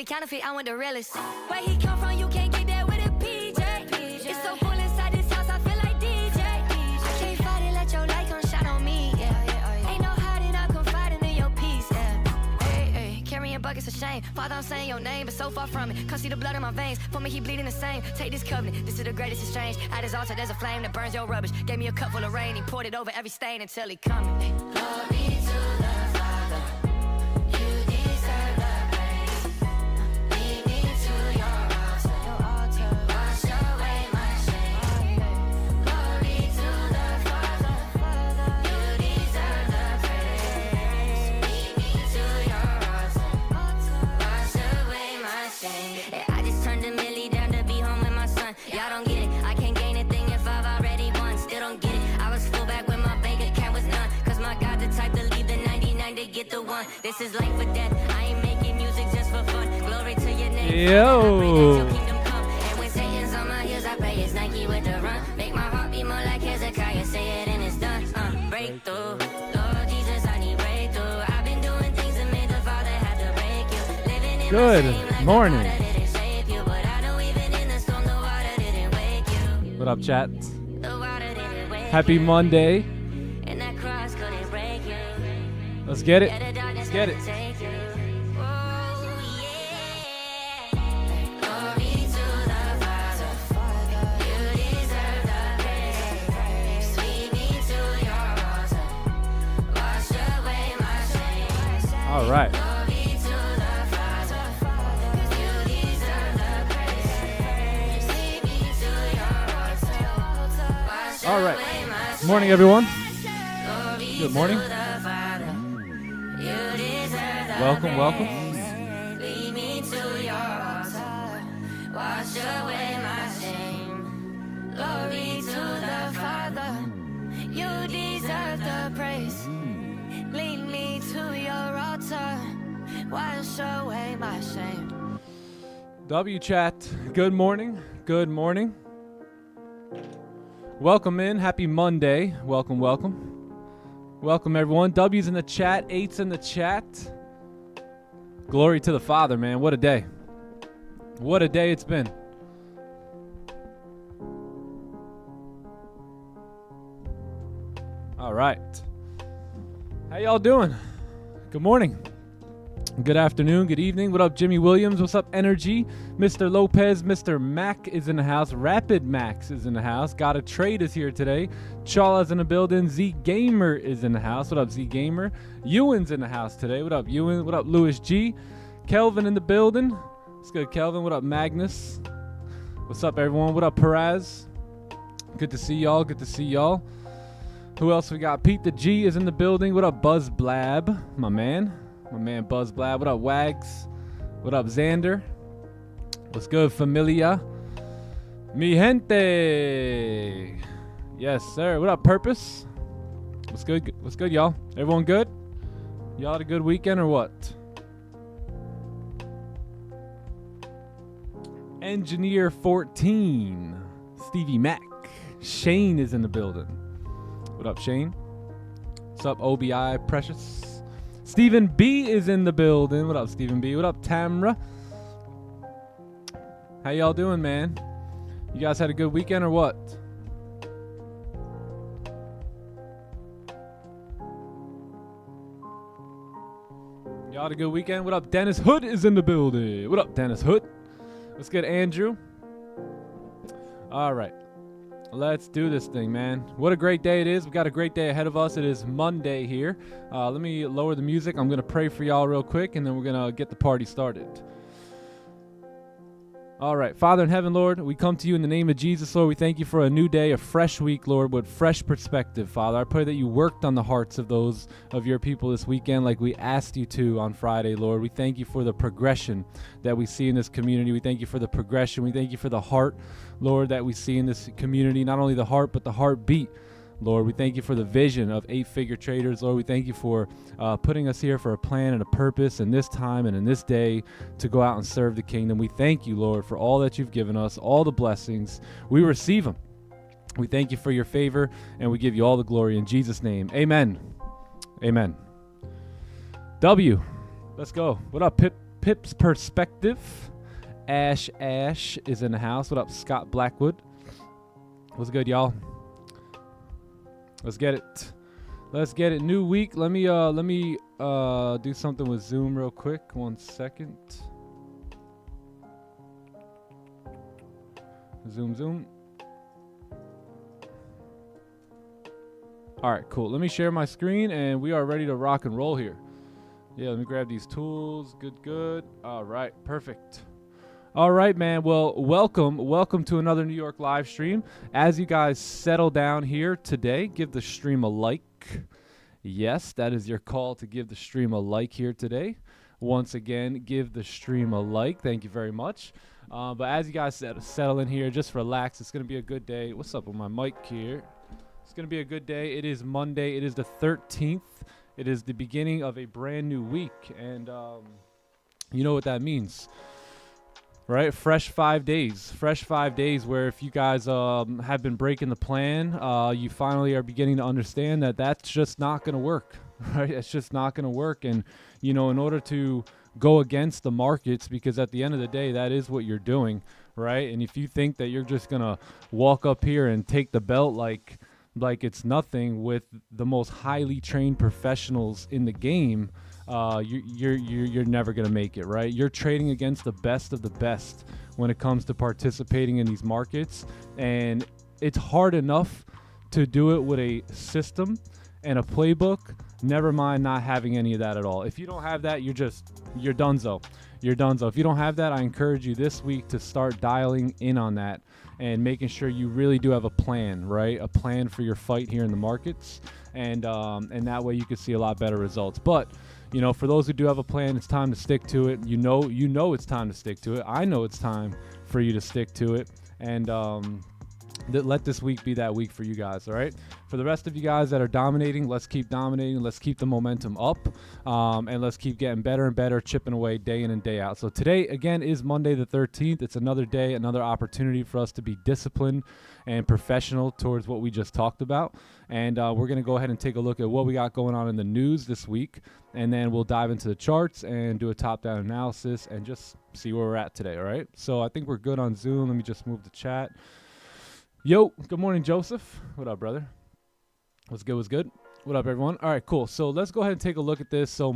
be counterfeit, I want the realest. Where he come from, you can't get that with a PJ. It's so cool inside this house, I feel like DJ. I can't fight it, let your light come shine on me, yeah. Ain't no hiding, I'm confiding in your peace, yeah. Hey, carrying buckets of shame. Father, I'm saying your name, but so far from it. Come see the blood in my veins, for me he bleeding the same. Take this covenant, this is the greatest exchange. At his altar, there's a flame that burns your rubbish. Gave me a cup full of rain, he poured it over every stain until he coming. Glory to the Father, you deserve the praise. Lead me to your altar, wash away my shame. Glory to the Father, you deserve the praise. Lead me to your altar, wash away my shame. Yeah, I just turned a milli down to be home with my son. Y'all don't get it, I can't gain a thing if I've already won. Still don't get it, I was full back when my bank account was none. Cause my God the type to leave the 99 to get the one. This is life or death, I ain't making music just for fun. Glory to your name. Yo. And when Satan's on my heels, I pray it's Nike with the run. Make my heart beat more like Hezekiah, say it and it's done. Breakthrough, Lord Jesus, I need breakthrough. I've been doing things that made the Father have to break you. Living in Good my shame like morning. the water didn't shape you. But I know even in the storm, the water didn't wake you. What up, chat? The water didn't wake Happy you. Monday. And that cross couldn't break you. Let's get it. Yeah, the darkness Let's get it. couldn't take you. Oh, yeah. Glory to the Father, you deserve the praise. Sweep me to your altar, wash away my shame. All right. Glory to the Father, you deserve the praise. Sweep me to your altar, wash All right. away my Good morning, everyone. Glory Good morning. to the Father, you deserve the Welcome, welcome. lead me to your altar, wash away my shame. Glory to the Father, you deserve the praise. Lead me to your altar, wash away my shame. W chat. Good morning. Good morning. Welcome in. Happy Monday. Welcome, welcome. Welcome, everyone. W's in the chat. 8's in the chat. Glory to the Father, man. What a day. What a day it's been. All right. How y'all doing? Good morning. Good afternoon, good evening. What up, Jimmy Williams? What's up, Energy? Mr. Lopez, Mr. Mac is in the house. Rapid Max is in the house. Got a Trade is here today. Chala's in the building. Z Gamer is in the house. What up, Z Gamer? Ewan's in the house today. What up, Ewan? What up, Louis G? Kelvin in the building. What's good, Kelvin? What up, Magnus? What's up, everyone? What up, Perez? Good to see y'all. Good to see y'all. Who else we got? Pete the G is in the building. What up, Buzz Blab? My man. My man Buzz Blab. What up, Wags? What up, Xander? What's good, Familia? Mi gente. Yes, sir. What up, Purpose? What's good? What's good, y'all? Everyone good? Y'all had a good weekend or what? Engineer 14. Stevie Mac. Shane is in the building. What up, Shane? What's up, OBI Precious? Stephen B is in the building. What up, Stephen B? What up, Tamra? How y'all doing, man? You guys had a good weekend or what? Y'all had a good weekend? What up, Dennis Hood is in the building. What up, Dennis Hood? What's good, Andrew? All right. Let's do this thing, man. What a great day it is. We've got a great day ahead of us. It is Monday here. Let me lower the music. I'm going to pray for y'all real quick, and then we're going to get the party started. All right. Father in heaven, Lord, we come to you in the name of Jesus, Lord. We thank you for a new day, a fresh week, Lord, with fresh perspective, Father. I pray that you worked on the hearts of those of your people this weekend like we asked you to on Friday, Lord. We thank you for the progression that we see in this community. We thank you for the progression. We thank you for the heart, Lord, that we see in this community. Not only the heart, but the heartbeat. Lord, we thank you for the vision of 8-figure traders. Lord, we thank you for putting us here for a plan and a purpose in this time and in this day to go out and serve the kingdom. We thank you, Lord, for all that you've given us, all the blessings. We receive them. We thank you for your favor, and we give you all the glory in Jesus' name. Amen. Amen. W, let's go. What up, Pips Perspective. Ash is in the house. What up, Scott Blackwood? What's good, y'all? Let's get it. Let's get it. New week. Let me do something with Zoom real quick. 1 second. Zoom. All right, cool. Let me share my screen, and we are ready to rock and roll here. Yeah, let me grab these tools. Good. All right, perfect. All right, man. Well, welcome to another New York live stream. As you guys settle down here today, give the stream a like. Yes, that is your call to give the stream a like here today. Once again, give the stream a like. Thank you very much. But as you guys settle in here, just relax. It's going to be a good day. What's up with my mic here? It's going to be a good day. It is Monday. It is the 13th. It is the beginning of a brand new week. And you know what that means, right? Fresh 5 days. Fresh 5 days where if you guys have been breaking the plan, you finally are beginning to understand that that's just not going to work, right? It's just not going to work. And, you know, in order to go against the markets, because at the end of the day, that is what you're doing, right? And if you think that you're just going to walk up here and take the belt like it's nothing with the most highly trained professionals in the game, you're never going to make it, right? You're trading against the best of the best when it comes to participating in these markets, and it's hard enough to do it with a system and a playbook, never mind not having any of that at all. If you don't have that, you're donezo. You're donezo. If you don't have that, I encourage you this week to start dialing in on that and making sure you really do have a plan, right? A plan for your fight here in the markets, and that way you can see a lot better results. But you know, for those who do have a plan, it's time to stick to it. You know it's time to stick to it. I know it's time for you to stick to it, and let this week be that week for you guys, all right? For the rest of you guys that are dominating, let's keep dominating. Let's keep the momentum up, and let's keep getting better and better, chipping away day in and day out. So today, again, is Monday the 13th. It's another day, another opportunity for us to be disciplined and professional towards what we just talked about. And we're going to go ahead and take a look at what we got going on in the news this week, and then we'll dive into the charts and do a top-down analysis and just see where we're at today, all right? So I think we're good on Zoom. Let me just move the chat. Yo, good morning, Joseph. What up, brother? What's good? What up, everyone? All right, cool. So let's go ahead and take a look at this. So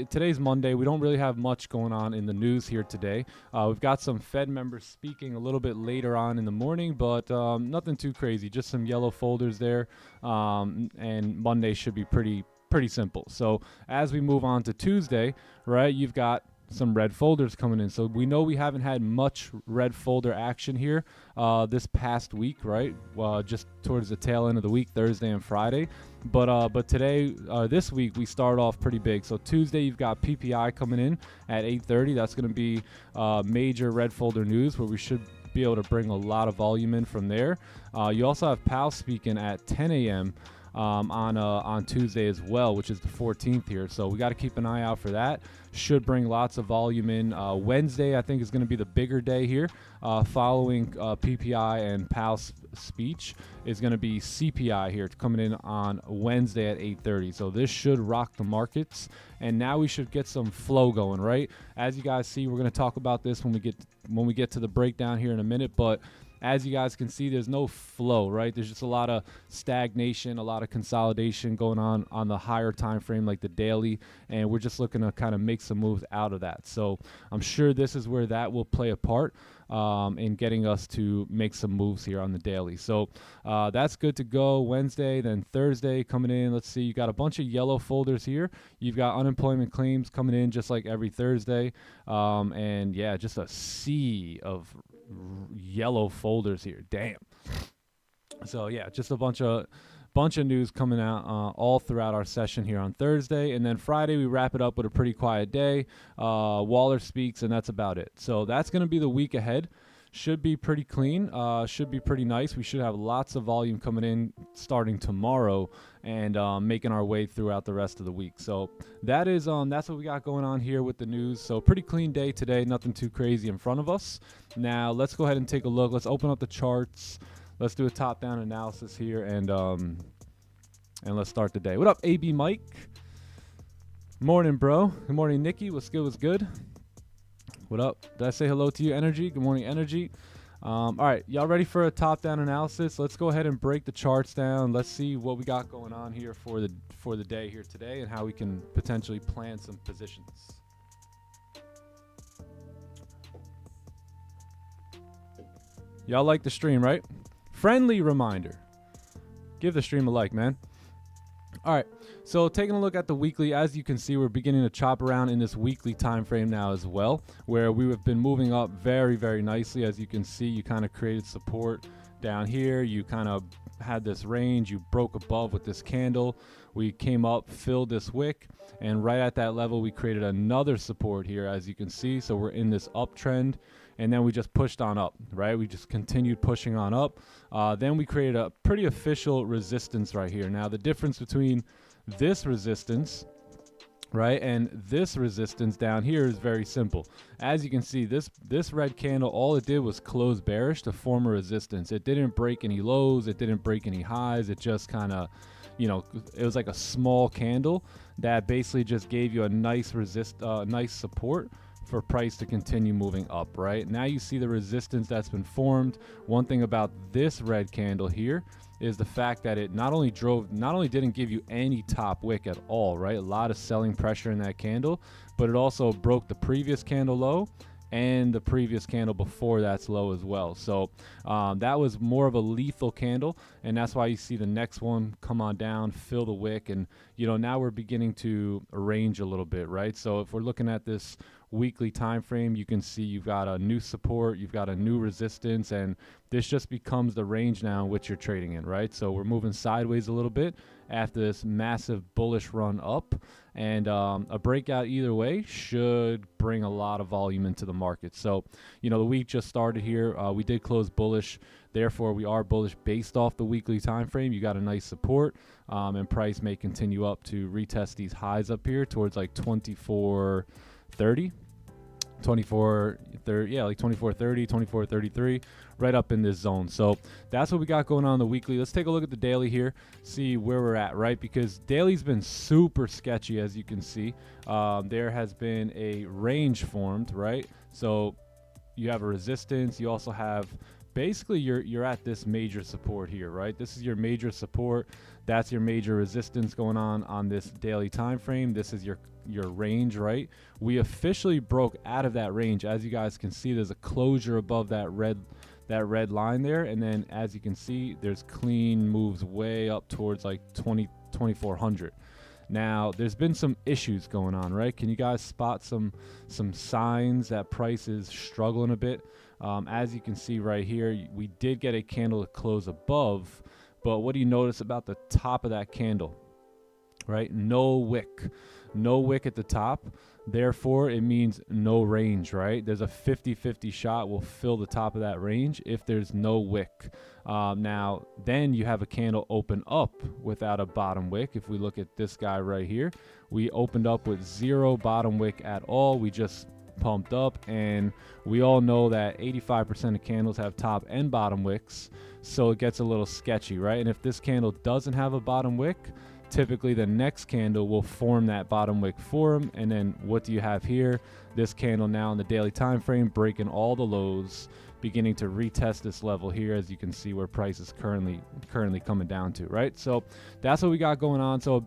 today's Monday. We don't really have much going on in the news here today. We've got some Fed members speaking a little bit later on in the morning, but nothing too crazy. Just some yellow folders there, and Monday should be pretty simple. So as we move on to Tuesday, right, you've got some red folders coming in. So we know we haven't had much red folder action here this past week, right? Just towards the tail end of the week, Thursday and Friday. But today, this week, we start off pretty big. So Tuesday, you've got PPI coming in at 8:30. That's going to be major red folder news where we should be able to bring a lot of volume in from there. You also have Powell speaking at 10 a.m. On Tuesday as well, which is the 14th here. So we got to keep an eye out for that. Should bring lots of volume in. Wednesday, I think, is going to be the bigger day here. Following PPI and Powell's speech is going to be CPI here coming in on Wednesday at 8:30. So this should rock the markets, and now we should get some flow going, right? As you guys see, we're going to talk about this when we get to the breakdown here in a minute, but as you guys can see, there's no flow, right? There's just a lot of stagnation, a lot of consolidation going on the higher time frame, like the daily, and we're just looking to kind of make some moves out of that. So I'm sure this is where that will play a part in getting us to make some moves here on the daily. So that's good to go. Wednesday, then Thursday coming in. Let's see, you got a bunch of yellow folders here. You've got unemployment claims coming in just like every Thursday, and yeah, just a sea of yellow folders here. Damn. So yeah, just a bunch of news coming out all throughout our session here on Thursday, and then Friday we wrap it up with a pretty quiet day. Waller speaks, and that's about it. So that's going to be the week ahead. Should be pretty clean. Should be pretty nice. We should have lots of volume coming in starting tomorrow and making our way throughout the rest of the week. So that's what we got going on here with the news. So pretty clean day today. Nothing too crazy in front of us. Now let's go ahead and take a look. Let's open up the charts. Let's do a top-down analysis here, and let's start the day. What up, AB Mike? Morning, bro. Good morning, Nikki. What's good? What up? Did I say hello to you, Energy? Good morning, Energy. All right, y'all ready for a top-down analysis? Let's go ahead and break the charts down. Let's see what we got going on here for the day here today and how we can potentially plan some positions. Y'all like the stream, right? Friendly reminder. Give the stream a like, man. All right, so taking a look at the weekly, as you can see, we're beginning to chop around in this weekly time frame now as well, where we have been moving up very, very nicely. As you can see, you kind of created support down here. You kind of had this range. You broke above with this candle. We came up, filled this wick, and right at that level, we created another support here, as you can see. So we're in this uptrend, and then we just pushed on up, right? We just continued pushing on up. Then we created a pretty official resistance right here. Now, the difference between this resistance, right, and this resistance down here is very simple. As you can see, this red candle, all it did was close bearish to form a resistance. It didn't break any lows. It didn't break any highs. It just kind of, you know, it was like a small candle that basically just gave you a nice nice support for price to continue moving up, right? Now you see the resistance that's been formed. One thing about this red candle here is the fact that it not only didn't give you any top wick at all, right? A lot of selling pressure in that candle, but it also broke the previous candle low and the previous candle before that's low as well. So that was more of a lethal candle, and that's why you see the next one come on down, fill the wick, and you know, now we're beginning to arrange a little bit, right? So if we're looking at this weekly time frame, you can see you've got a new support, you've got a new resistance, and this just becomes the range now in which you're trading in, right? So we're moving sideways a little bit after this massive bullish run up, and a breakout either way should bring a lot of volume into the market. So, you know, the week just started here. We did close bullish, therefore we are bullish based off the weekly time frame. You got a nice support, and price may continue up to retest these highs up here towards like 24.30, yeah, like 24.30, 24.33, right up in this zone. So that's what we got going on the weekly. Let's take a look at the daily here, see where we're at, right? Because daily's been super sketchy, as you can see. There has been a range formed, right? So you have a resistance. You also have basically you're at this major support here, right? This is your major support. That's your major resistance going on this daily time frame. This is your range, right? We officially broke out of that range. As you guys can see, there's a closure above that red line there, and then as you can see, there's clean moves way up towards like 2400. Now there's been some issues going on, right? Can you guys spot some signs that price is struggling a bit? As you can see right here, we did get a candle to close above, but what do you notice about the top of that candle, right? No wick at the top. Therefore, it means no range, right? There's a 50-50 shot will fill the top of that range if there's no wick. Now, then you have a candle open up without a bottom wick. If we look at this guy right here, we opened up with zero bottom wick at all. We just pumped up, and we all know that 85% of candles have top and bottom wicks, so it gets a little sketchy, right? And if this candle doesn't have a bottom wick, typically the next candle will form that bottom wick for them. And then what do you have here? This candle now in the daily time frame breaking all the lows, beginning to retest this level here, as you can see where price is currently coming down to, right? So that's what we got going on. So a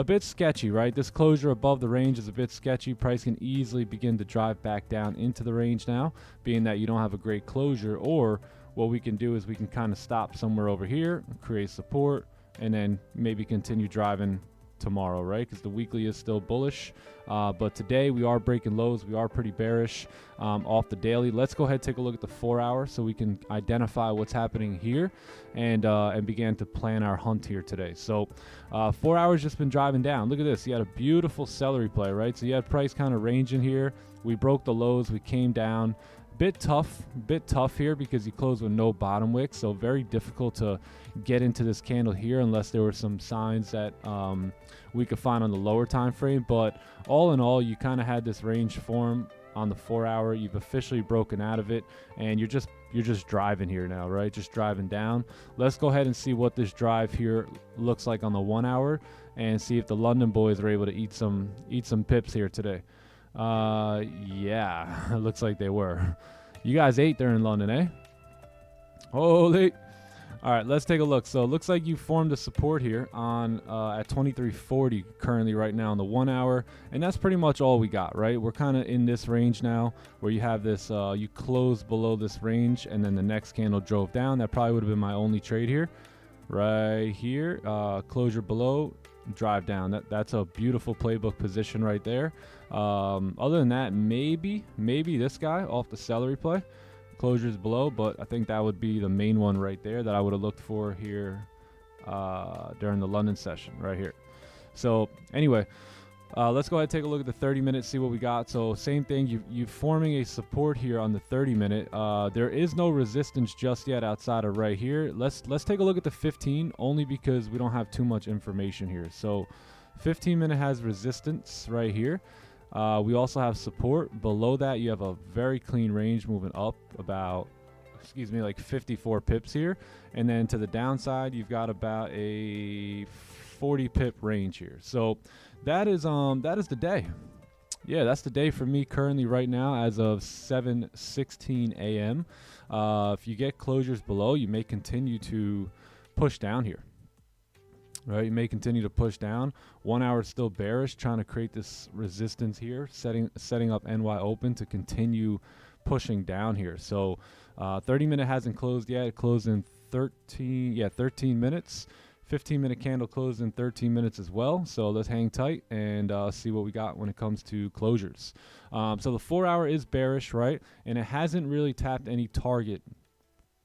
bit sketchy, right? This closure above the range is a bit sketchy. Price can easily begin to drive back down into the range now, being that you don't have a great closure. Or what we can do is we can kind of stop somewhere over here, create support, and then maybe continue driving tomorrow, right? Because the weekly is still bullish, but today we are breaking lows. We are pretty bearish off the daily. Let's go ahead and take a look at the 4 hour so we can identify what's happening here and begin to plan our hunt here today. So 4 hours just been driving down. Look at this. You had a beautiful celery play, right? So you had price kind of ranging here. We broke the lows. We came down. Bit tough here because you closed with no bottom wick, so very difficult to get into this candle here unless there were some signs that we could find on the lower time frame. But all in all, you kind of had this range form on the 4 hour. You've officially broken out of it, and you're just driving here now, right? Just driving down. Let's go ahead and see what this drive here looks like on the 1 hour and see if the London boys are able to eat some pips here today. Yeah, it looks like they were. You guys ate there in London, eh? Holy. All right, let's take a look. So it looks like you formed a support here on at 2340 currently right now on the 1 hour, and that's pretty much all we got, right? We're kind of in this range now where you have this, you close below this range, and then the next candle drove down. That probably would have been my only trade here, right here. Closure below, drive down. That's a beautiful playbook position right there. Other than that, maybe this guy off the celery play. Closures below, but I think that would be the main one right there that I would have looked for here during the London session right here. So anyway, let's go ahead and take a look at the 30 minutes, see what we got. So same thing, you forming a support here on the 30 minute. There is no resistance just yet outside of right here. Let's take a look at the 15 only because we don't have too much information here. So 15 minute has resistance right here. We also have support. Below that, you have a very clean range moving up about, excuse me, like 54 pips here. And then to the downside, you've got about a 40 pip range here. So that is the day. Yeah, that's the day for me currently right now as of 7:16 a.m. If you get closures below, you may continue to push down here. Right, you may continue to push down. 1 hour is still bearish, trying to create this resistance here, setting up NY open to continue pushing down here. So 30 minute hasn't closed yet. It closed in 13 minutes. 15-minute candle closed in 13 minutes as well. So let's hang tight and see what we got when it comes to closures. So the 4 hour is bearish, right? And it hasn't really tapped any target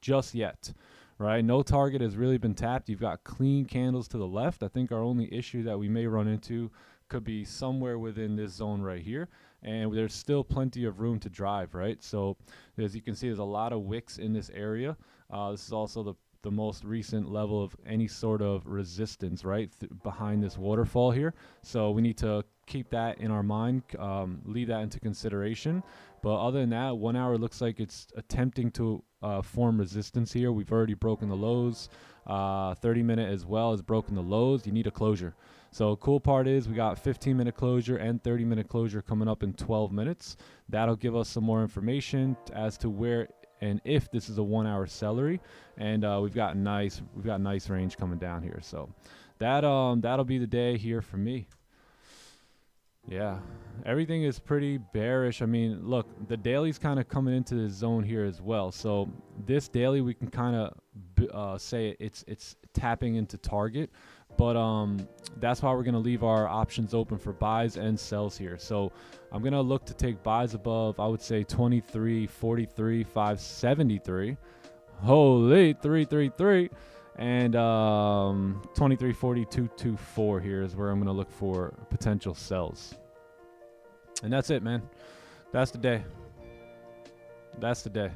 just yet. Right, no target has really been tapped. You've got clean candles to the left. I think our only issue that we may run into could be somewhere within this zone right here, and there's still plenty of room to drive, right? So as you can see, there's a lot of wicks in this area. This is also the most recent level of any sort of resistance, right, behind this waterfall here. So we need to keep that in our mind, leave that into consideration. But other than that, 1 hour looks like it's attempting to form resistance here. We've already broken the lows. 30 minute as well has broken the lows. You need a closure. So cool part is we got 15-minute closure and 30-minute closure coming up in 12 minutes. That'll give us some more information as to where and if this is a 1 hour celery. And we've got nice range coming down here. So that'll be the day here for me. Yeah, everything is pretty bearish. I mean, look, the daily's kind of coming into this zone here as well. So this daily, we can kind of say it's tapping into target, but that's why we're going to leave our options open for buys and sells here. So I'm going to look to take buys above, I would say 23.43, 573. Holy 333. And 23.4224 here is where I'm going to look for potential sells. And that's it, man. That's the day. That's the day.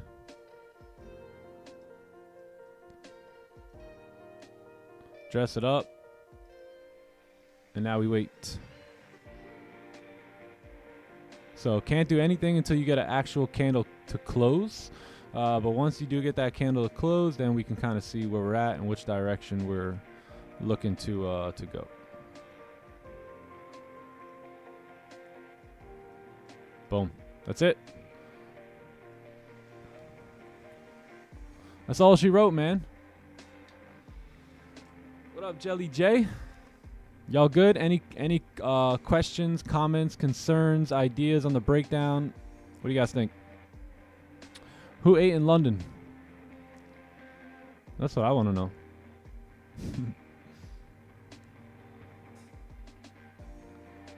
Dress it up. And now we wait. So can't do anything until you get an actual candle to close. But once you do get that candle to close, then we can kind of see where we're at and which direction we're looking to go. Boom. That's it. That's all she wrote, man. What up, Jelly J? Y'all good? Any questions, comments, concerns, ideas on the breakdown? What do you guys think? Who ate in London? That's what I want to know.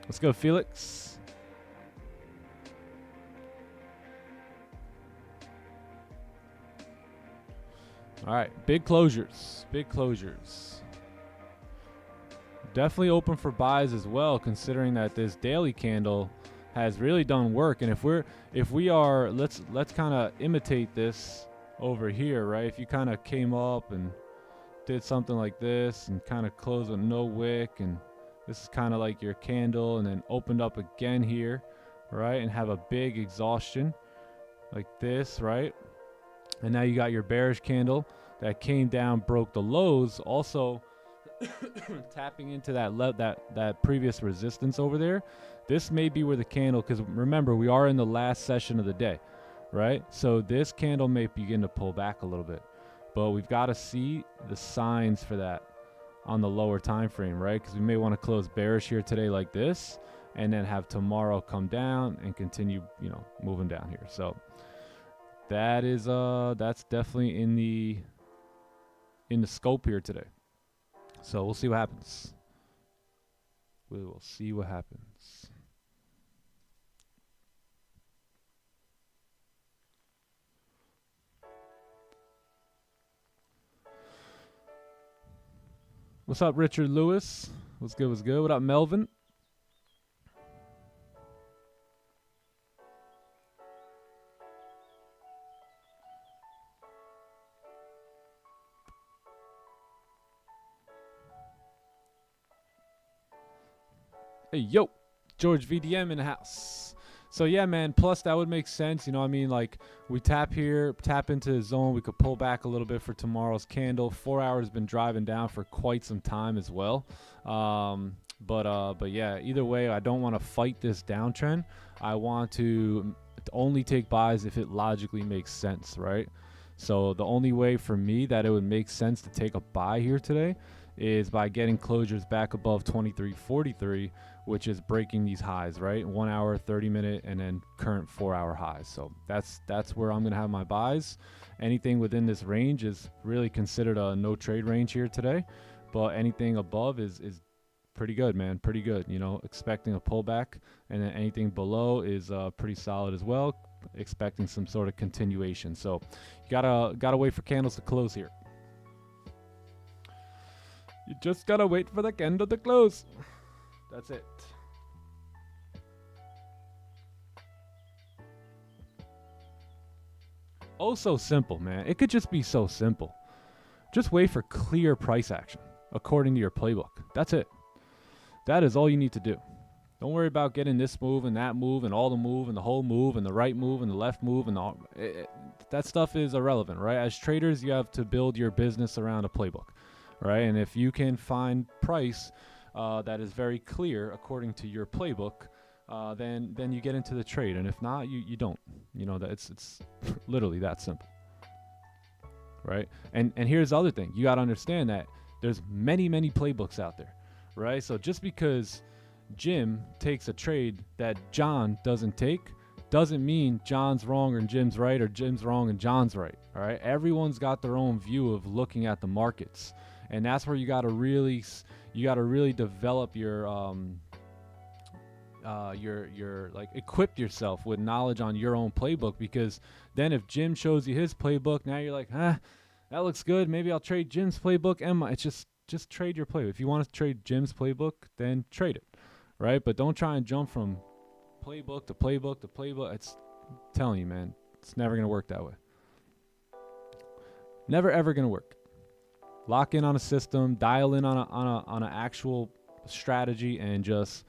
Let's go, Felix. All right, big closures. Big closures. Definitely open for buys as well, considering that this daily candle has really done work. And if we are, let's kind of imitate this over here, right? If you kind of came up and did something like this and kind of closed with no wick, and this is kind of like your candle, and then opened up again here, right? And have a big exhaustion like this, right? And now you got your bearish candle that came down, broke the lows. Also, tapping into that previous resistance over there. This may be where the candle, because remember, we are in the last session of the day, right? So this candle may begin to pull back a little bit, but we've got to see the signs for that on the lower time frame, right? Because we may want to close bearish here today like this, and then have tomorrow come down and continue, you know, moving down here. So that is that's definitely in the scope here today. So we'll see what happens. We will see what happens. What's up, Richard Lewis? What's good? What's good? What up, Melvin? Hey, yo, George VDM in the house. So yeah, man, plus that would make sense. You know what I mean? Like, we tap here, tap into the zone. We could pull back a little bit for tomorrow's candle. 4 hours been driving down for quite some time as well. But yeah, either way, I don't want to fight this downtrend. I want to only take buys if it logically makes sense, right? So the only way for me that it would make sense to take a buy here today is by getting closures back above 23.43, which is breaking these highs, right? 1 hour, 30 minute, and then current 4 hour highs. So that's where I'm gonna have my buys. Anything within this range is really considered a no trade range here today, but anything above is pretty good, man. Pretty good. You know, expecting a pullback, and then anything below is pretty solid as well, expecting some sort of continuation. So you gotta wait for candles to close here. You just gotta wait for the candle to close. That's it. Oh, so simple, man. It could just be so simple. Just wait for clear price action according to your playbook. That's it. That is all you need to do. Don't worry about getting this move and that move and all the move and the whole move and the right move and the left move and all. That stuff is irrelevant, right? As traders, you have to build your business around a playbook, right? And if you can find price that is very clear according to your playbook, then you get into the trade. And if not, you don't. You know, that it's literally that simple, right? And here's the other thing. You got to understand that there's many playbooks out there, right? So just because Jim takes a trade that John doesn't take doesn't mean John's wrong and Jim's right, or Jim's wrong and John's right. All right, everyone's got their own view of looking at the markets, and that's where you got to really develop your like equip yourself with knowledge on your own playbook. Because then if Jim shows you his playbook, now you're like, that looks good, maybe I'll trade Jim's playbook. It's just trade your playbook. If you want to trade Jim's playbook, then trade it, right? But don't try and jump from playbook to playbook to playbook. I'm telling you, man, it's never gonna work that way. Never ever gonna work. Lock in on a system, dial in on an actual strategy, and just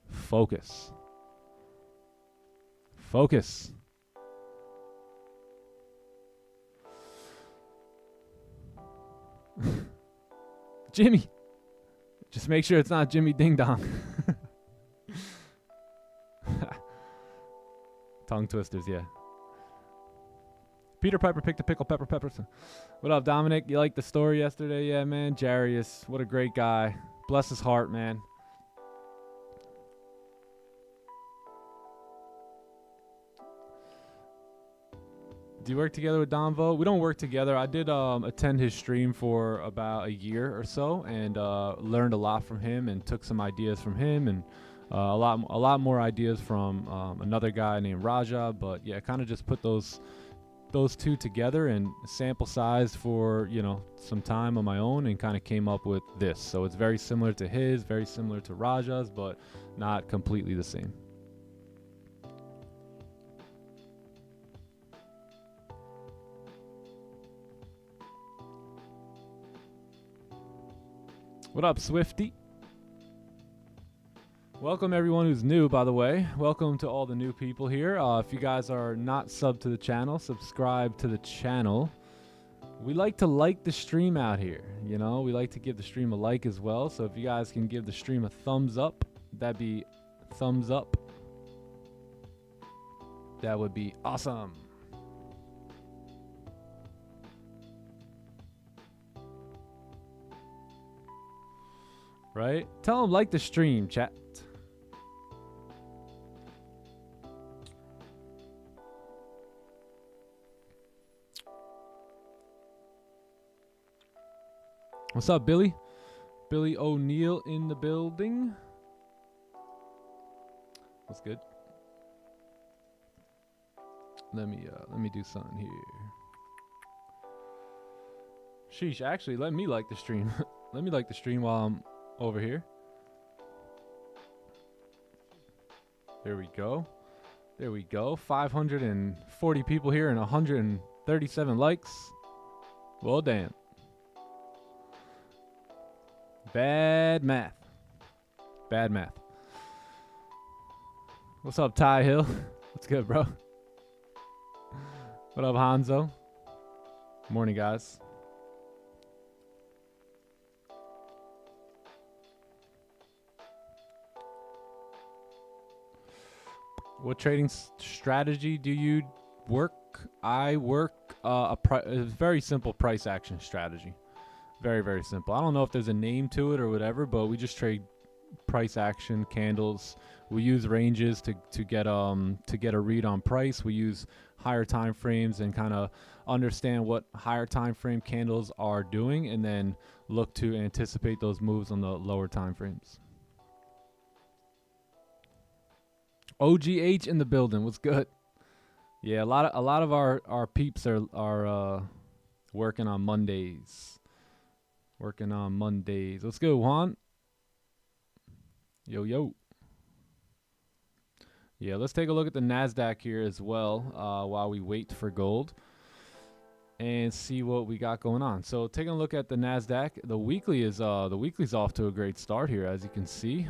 focus. Focus. Jimmy. Just make sure it's not Jimmy Ding Dong. Tongue twisters, yeah. Peter Piper picked a pickle pepper peppers. What up, Dominic? You liked the story yesterday? Yeah, man. Jarius, what a great guy. Bless his heart, man. Do you work together with Donvo? We don't work together. I did attend his stream for about a year or so, and learned a lot from him, and took some ideas from him, and a lot more ideas from another guy named Raja. But yeah, kind of just put those two together and sample size for, you know, some time on my own, and kind of came up with this. So it's very similar to his, very similar to Raja's, but not completely the same. What up, Swifty? Welcome everyone who's new, by the way. Welcome to all the new people here. If you guys are not subbed to the channel, subscribe to the channel. we like to like the stream out here. You know, we like to give the stream a like as well. So if you guys can give the stream a thumbs up, that'd be thumbs up. That would be awesome. Right? Tell them like the stream, chat. What's up, Billy? Billy O'Neill in the building. That's good. Let me do something here. Sheesh, actually, let me like the stream. Let me like the stream while I'm over here. There we go. There we go. 540 people here and 137 likes. Well, damn. Bad math. Bad math. What's up, Ty Hill? What's good, bro? What up, Hanzo? Morning, guys. What trading strategy do you work? I work a very simple price action strategy. Very, very simple. I don't know if there's a name to it or whatever, but we just trade price action candles. We use ranges to get a read on price. We use higher time frames and kind of understand what higher time frame candles are doing, and then look to anticipate those moves on the lower time frames. OGH in the building. What's good? Yeah, a lot of our peeps are working on Mondays. Working on Mondays. Let's go, Juan. Yo, yo. Yeah, let's take a look at the NASDAQ here as well while we wait for gold and see what we got going on. So taking a look at the NASDAQ, the weekly's off to a great start here, as you can see.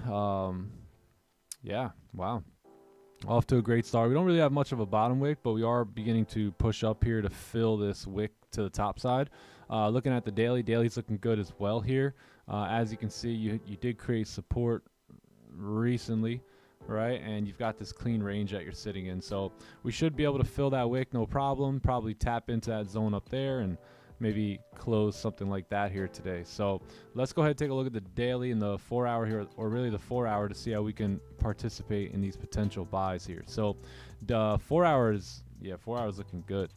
Yeah, wow. Off to a great start. We don't really have much of a bottom wick, but we are beginning to push up here to fill this wick to the top side. Looking at the daily's looking good as well here. As you can see, you did create support recently, right? And you've got this clean range that you're sitting in. So we should be able to fill that wick, no problem. Probably tap into that zone up there and maybe close something like that here today. So let's go ahead and take a look at the daily and the 4 hour here, or really the 4 hour, to see how we can participate in these potential buys here. So the 4 hours, yeah, 4 hours looking good.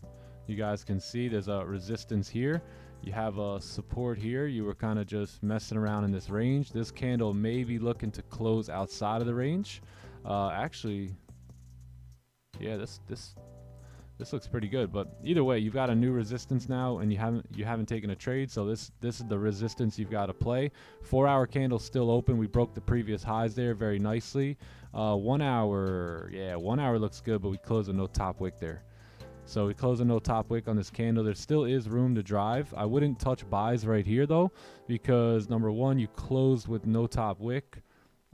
You guys can see there's a resistance here. You have a support here. You were kind of just messing around in this range. This candle may be looking to close outside of the range. Actually, yeah, this looks pretty good. But either way, you've got a new resistance now, and you haven't taken a trade. So this is the resistance you've got to play. 4 hour candle still open. We broke the previous highs there very nicely. 1 hour, yeah, 1 hour looks good, but we closed with no top wick there. So we close a no top wick on this candle. There still is room to drive. I wouldn't touch buys right here though, because number one, you closed with no top wick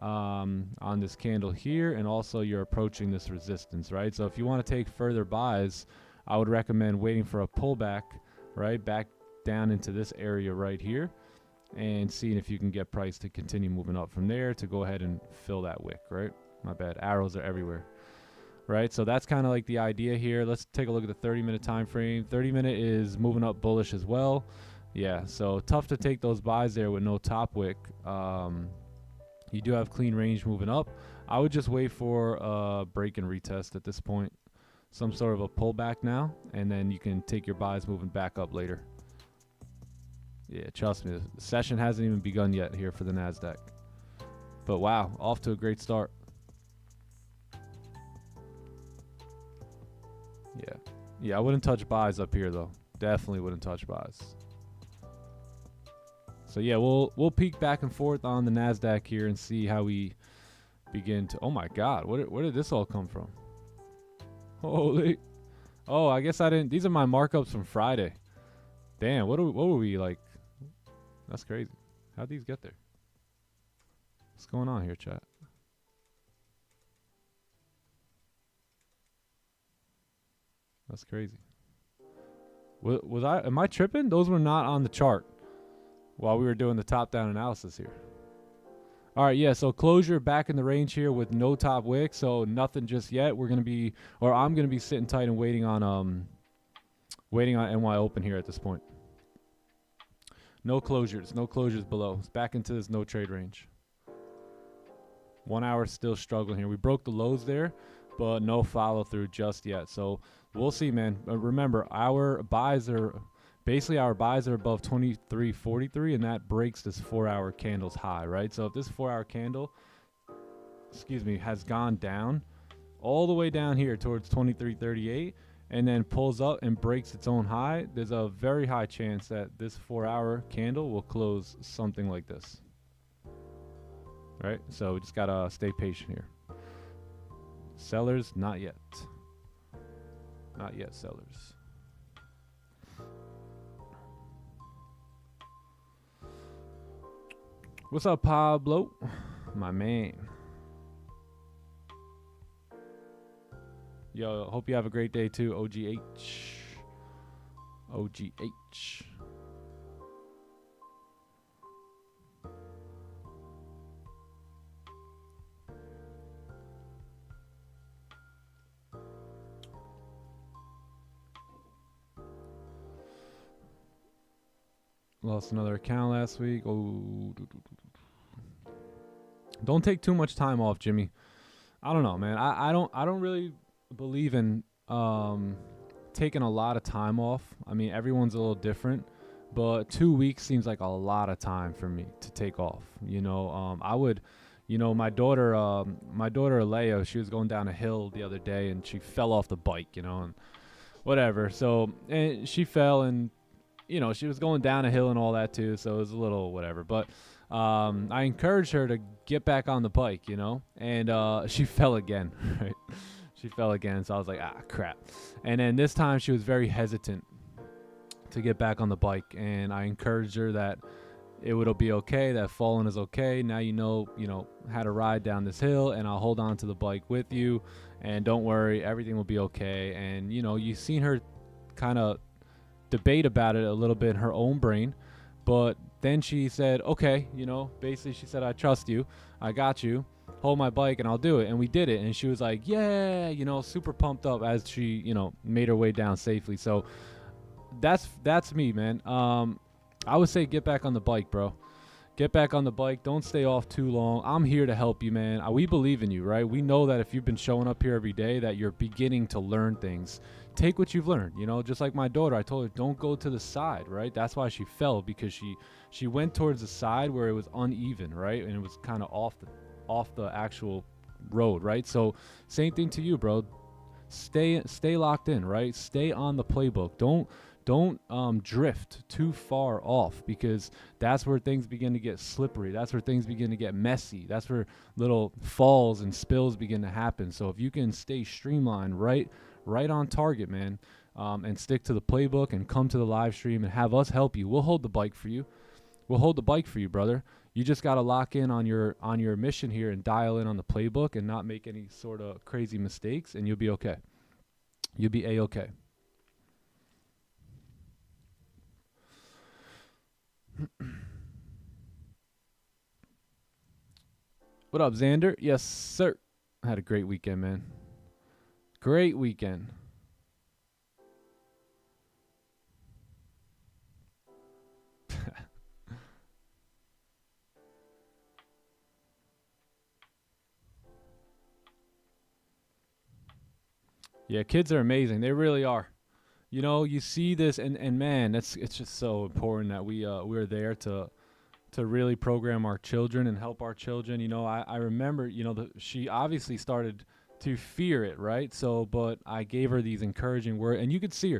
on this candle here, and also you're approaching this resistance, right? So if you want to take further buys, I would recommend waiting for a pullback, right, back down into this area right here, and seeing if you can get price to continue moving up from there to go ahead and fill that wick, right? My bad, arrows are everywhere. Right, so that's kind of like the idea here. Let's take a look at the 30-minute time frame. 30-minute is moving up bullish as well. Yeah, so tough to take those buys there with no top wick. You do have clean range moving up. I would just wait for a break and retest at this point. Some sort of a pullback now, and then you can take your buys moving back up later. Yeah, trust me, the session hasn't even begun yet here for the NASDAQ. But wow, off to a great start. Yeah, I wouldn't touch buys up here though. Definitely wouldn't touch buys. So yeah, we'll peek back and forth on the NASDAQ here and see how we begin to. Oh my God, where did this all come from? Holy! Oh, I guess I didn't. These are my markups from Friday. Damn, what were we like? That's crazy. How'd these get there? What's going on here, chat? That's crazy. Am I tripping? Those were not on the chart while we were doing the top-down analysis here. All right, yeah, so closure back in the range here with no top wick, so nothing just yet. We're going to be, or I'm going to be sitting tight and waiting on NY open here at this point. No closures below. It's back into this no trade range. 1 hour still struggling here. We broke the lows there, but no follow through just yet. So we'll see, man. Remember, our buys are above 23.43, and that breaks this 4 hour candle's high, right? So if this 4 hour candle, has gone down all the way down here towards 23.38 and then pulls up and breaks its own high, there's a very high chance that this 4 hour candle will close something like this, right? So we just gotta stay patient here. Sellers, not yet. Not yet, sellers. What's up, Pablo? My man. Yo, hope you have a great day too, OGH. OGH. Lost another account last week. Oh, don't take too much time off, Jimmy. I don't know, man. I don't really believe in taking a lot of time off. I mean, everyone's a little different, but 2 weeks seems like a lot of time for me to take off. You know, I would, you know, my daughter Alea, she was going down a hill the other day and she fell off the bike, you know, and whatever. So, and she fell and, you know, she was going down a hill and all that too, so it was a little whatever. But I encouraged her to get back on the bike, you know, and she fell again, right? She fell again, so I was like, ah, crap. And then this time she was very hesitant to get back on the bike, and I encouraged her that it would be okay, that falling is okay. Now you know how to ride down this hill, and I'll hold on to the bike with you, and don't worry, everything will be okay. And, you know, you've seen her kind of debate about it a little bit in her own brain, but then she said, okay, you know, basically she said, I trust you, I got you, hold my bike and I'll do it. And we did it, and she was like, yeah, you know, super pumped up as she, you know, made her way down safely. So that's me, man. I would say get back on the bike, bro. Get back on the bike. Don't stay off too long. I'm here to help you, man. We believe in you, right? We know that if you've been showing up here every day that you're beginning to learn things. Take what you've learned, you know, just like my daughter. I told her, don't go to the side, right? That's why she fell, because she went towards the side where it was uneven, right? And it was kind of off the actual road, right? So same thing to you, bro. Stay locked in, right? Stay on the playbook. Don't drift too far off, because that's where things begin to get slippery. That's where things begin to get messy. That's where little falls and spills begin to happen. So if you can stay streamlined, right on target, man, and stick to the playbook and come to the live stream and have us help you, we'll hold the bike for you. We'll hold the bike for you, brother. You just got to lock in on your mission here and dial in on the playbook and not make any sort of crazy mistakes, and you'll be okay. You'll be A-okay. What up, Xander? Yes, sir. I had a great weekend, man. Great weekend. Yeah, kids are amazing. They really are. You know, you see this, and man, it's just so important that we're there to really program our children and help our children. You know, I remember, you know, she obviously started to fear it, right? So, but I gave her these encouraging words, and you could see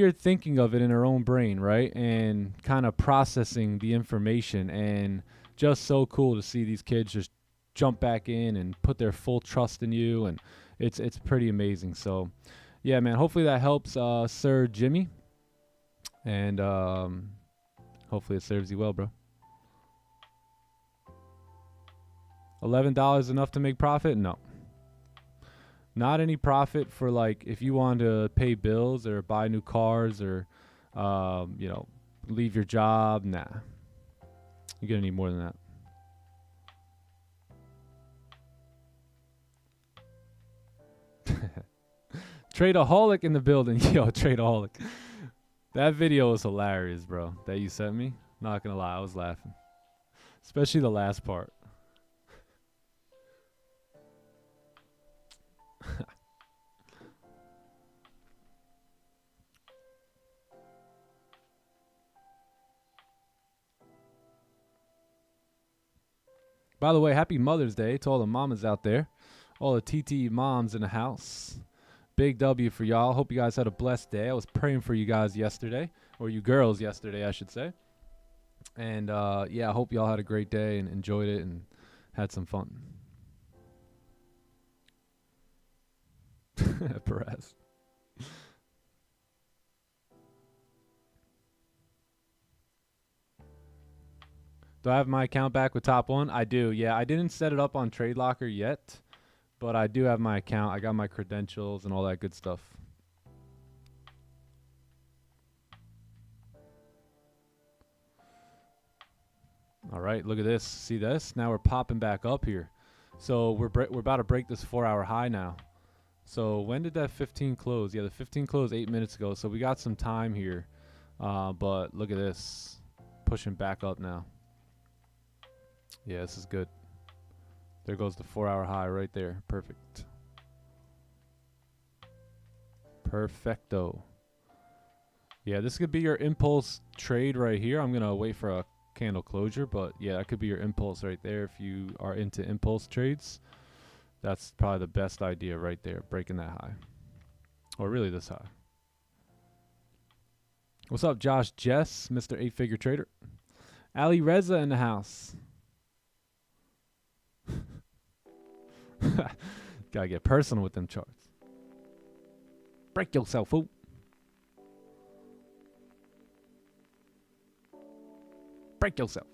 her thinking of it in her own brain, right? And kind of processing the information, and just so cool to see these kids just jump back in and put their full trust in you, and it's pretty amazing. So yeah, man, hopefully that helps Sir Jimmy, and hopefully it serves you well, bro. $11 enough to make profit? No. Not any profit for like if you want to pay bills or buy new cars or, you know, leave your job. Nah, you're gonna need more than that. Tradeaholic in the building. Yo, Tradeaholic. That video was hilarious, bro. That you sent me. Not gonna lie, I was laughing. Especially the last part. By the way, happy Mother's Day to all the mamas out there. All the TT moms in the house. Big W for y'all. Hope you guys had a blessed day. I was praying for you guys yesterday. Or you girls yesterday, I should say. And yeah, I hope y'all had a great day and enjoyed it and had some fun. Perez. Do I have my account back with Top One? I do, yeah. I didn't set it up on Trade Locker yet, but I do have my account. I got my credentials and all that good stuff. All right, look at this. See this? Now we're popping back up here. So we're about to break this 4-hour high now. So when did that 15 close? Yeah, the 15 closed 8 minutes ago. So we got some time here. But look at this. Pushing back up now. Yeah, this is good. There goes the 4-hour high right there. Perfect. Perfecto. Yeah, this could be your impulse trade right here. I'm going to wait for a candle closure, but yeah, that could be your impulse right there. If you are into impulse trades, that's probably the best idea right there, breaking that high. Or really this high. What's up, Josh Jess, Mr. 8-Figure Trader? Ali Reza in the house. Gotta get personal with them charts. Break yourself, fool. Break yourself.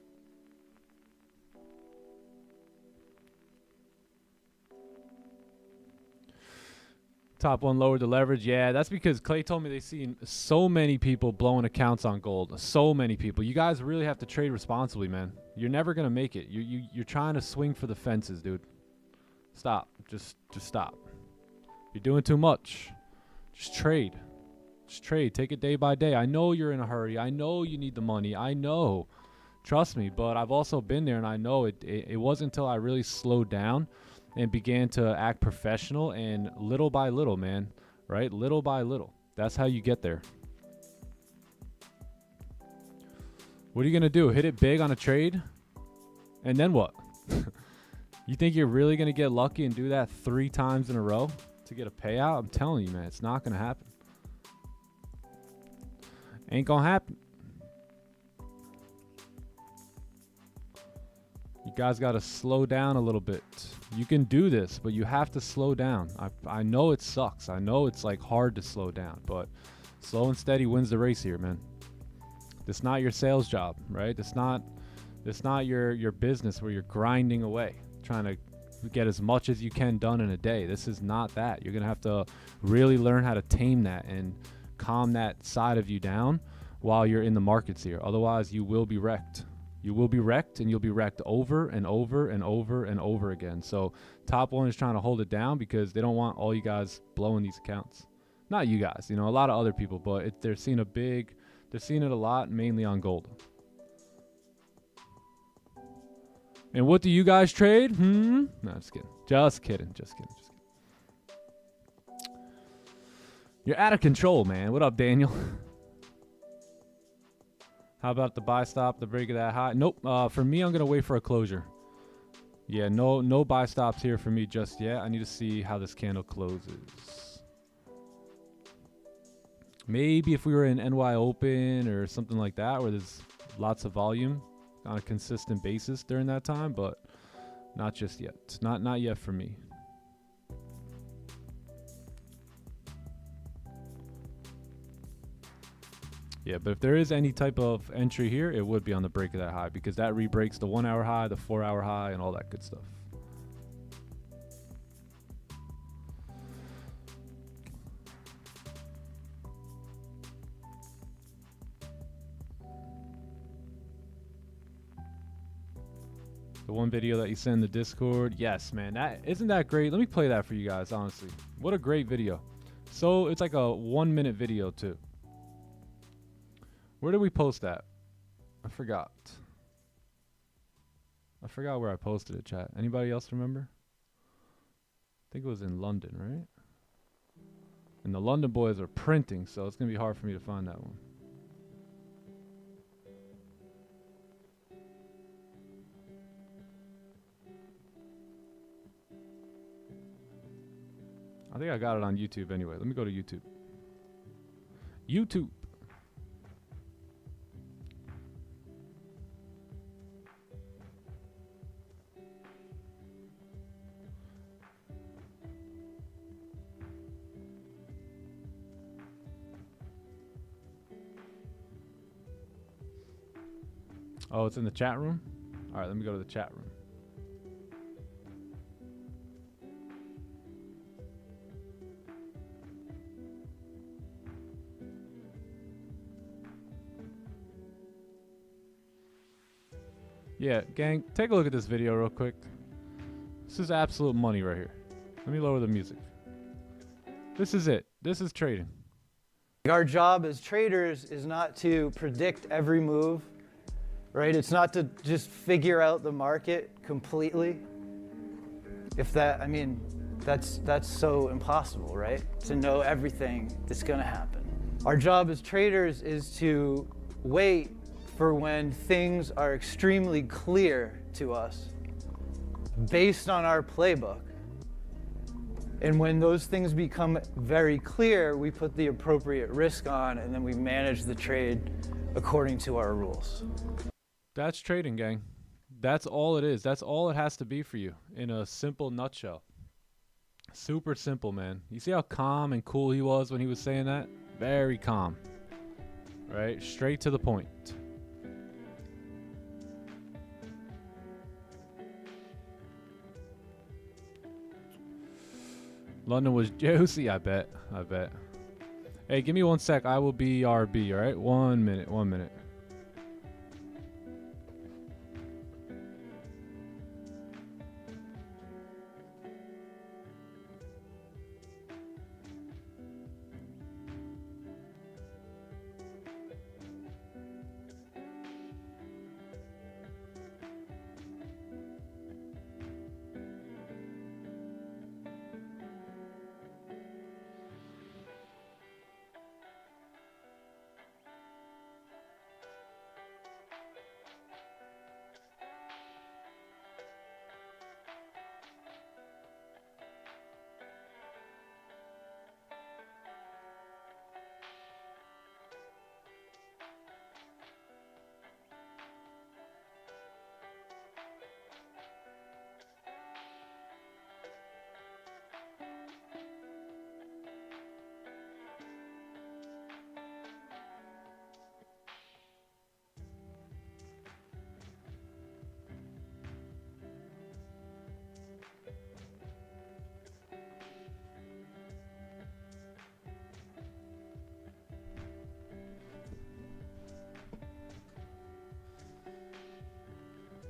Top One lowered the leverage. Yeah, that's because Clay told me they seen so many people blowing accounts on gold. So many people. You guys really have to trade responsibly, man. You're never gonna make it. You're trying to swing for the fences, dude. Stop. Just stop. You're doing too much. Just trade. Just trade. Take it day by day. I know you're in a hurry. I know you need the money. I know. Trust me. But I've also been there, and I know it wasn't until I really slowed down and began to act professional, and little by little, man, right? Little by little. That's how you get there. What are you going to do? Hit it big on a trade? And then what? You think you're really going to get lucky and do that 3 times in a row to get a payout? I'm telling you, man, it's not going to happen. Ain't going to happen. You guys got to slow down a little bit. You can do this, but you have to slow down. I know it sucks. I know it's like hard to slow down, but slow and steady wins the race here, man. It's not your sales job, right? It's not your business where you're grinding away, trying to get as much as you can done in a day. This is not that. You're going to have to really learn how to tame that and calm that side of you down while you're in the markets here. Otherwise, you will be wrecked. You will be wrecked, and you'll be wrecked over and over and over and over again. So Top One is trying to hold it down because they don't want all you guys blowing these accounts. Not you guys, you know, a lot of other people, but they're seeing it a lot, mainly on gold. And what do you guys trade? No, just kidding. Just kidding. You're out of control, man. What up, Daniel? How about the buy stop, the break of that high? Nope. For me, I'm going to wait for a closure. Yeah, no buy stops here for me just yet. I need to see how this candle closes. Maybe if we were in NY Open or something like that, where there's lots of volume on a consistent basis during that time, but not just yet. Not yet for me. Yeah, but if there is any type of entry here, it would be on the break of that high, because that re-breaks the 1-hour high, the 4-hour high, and all that good stuff. The one video that you sent in the Discord. Yes, man. Isn't that great? Let me play that for you guys, honestly. What a great video. So it's like a 1 minute video too. Where did we post that? I forgot. I forgot where I posted it, chat. Anybody else remember? I think it was in London, right? And the London boys are printing, so it's going to be hard for me to find that one. I think I got it on YouTube anyway. Let me go to YouTube. YouTube. Oh, it's in the chat room? All right, let me go to the chat room. Yeah, gang, take a look at this video real quick. This is absolute money right here. Let me lower the music. This is it. This is trading. Our job as traders is not to predict every move, right? It's not to just figure out the market completely. If that, I mean, that's so impossible, right? To know everything that's gonna happen. Our job as traders is to wait for when things are extremely clear to us based on our playbook. And when those things become very clear, we put the appropriate risk on and then we manage the trade according to our rules. That's trading, gang. That's all it is. That's all it has to be for you in a simple nutshell. Super simple, man. You see how calm and cool he was when he was saying that? Very calm. Right? Straight to the point. London was juicy, I bet. I bet. Hey, give me 1 sec. I will be RB, all right? 1 minute, 1 minute.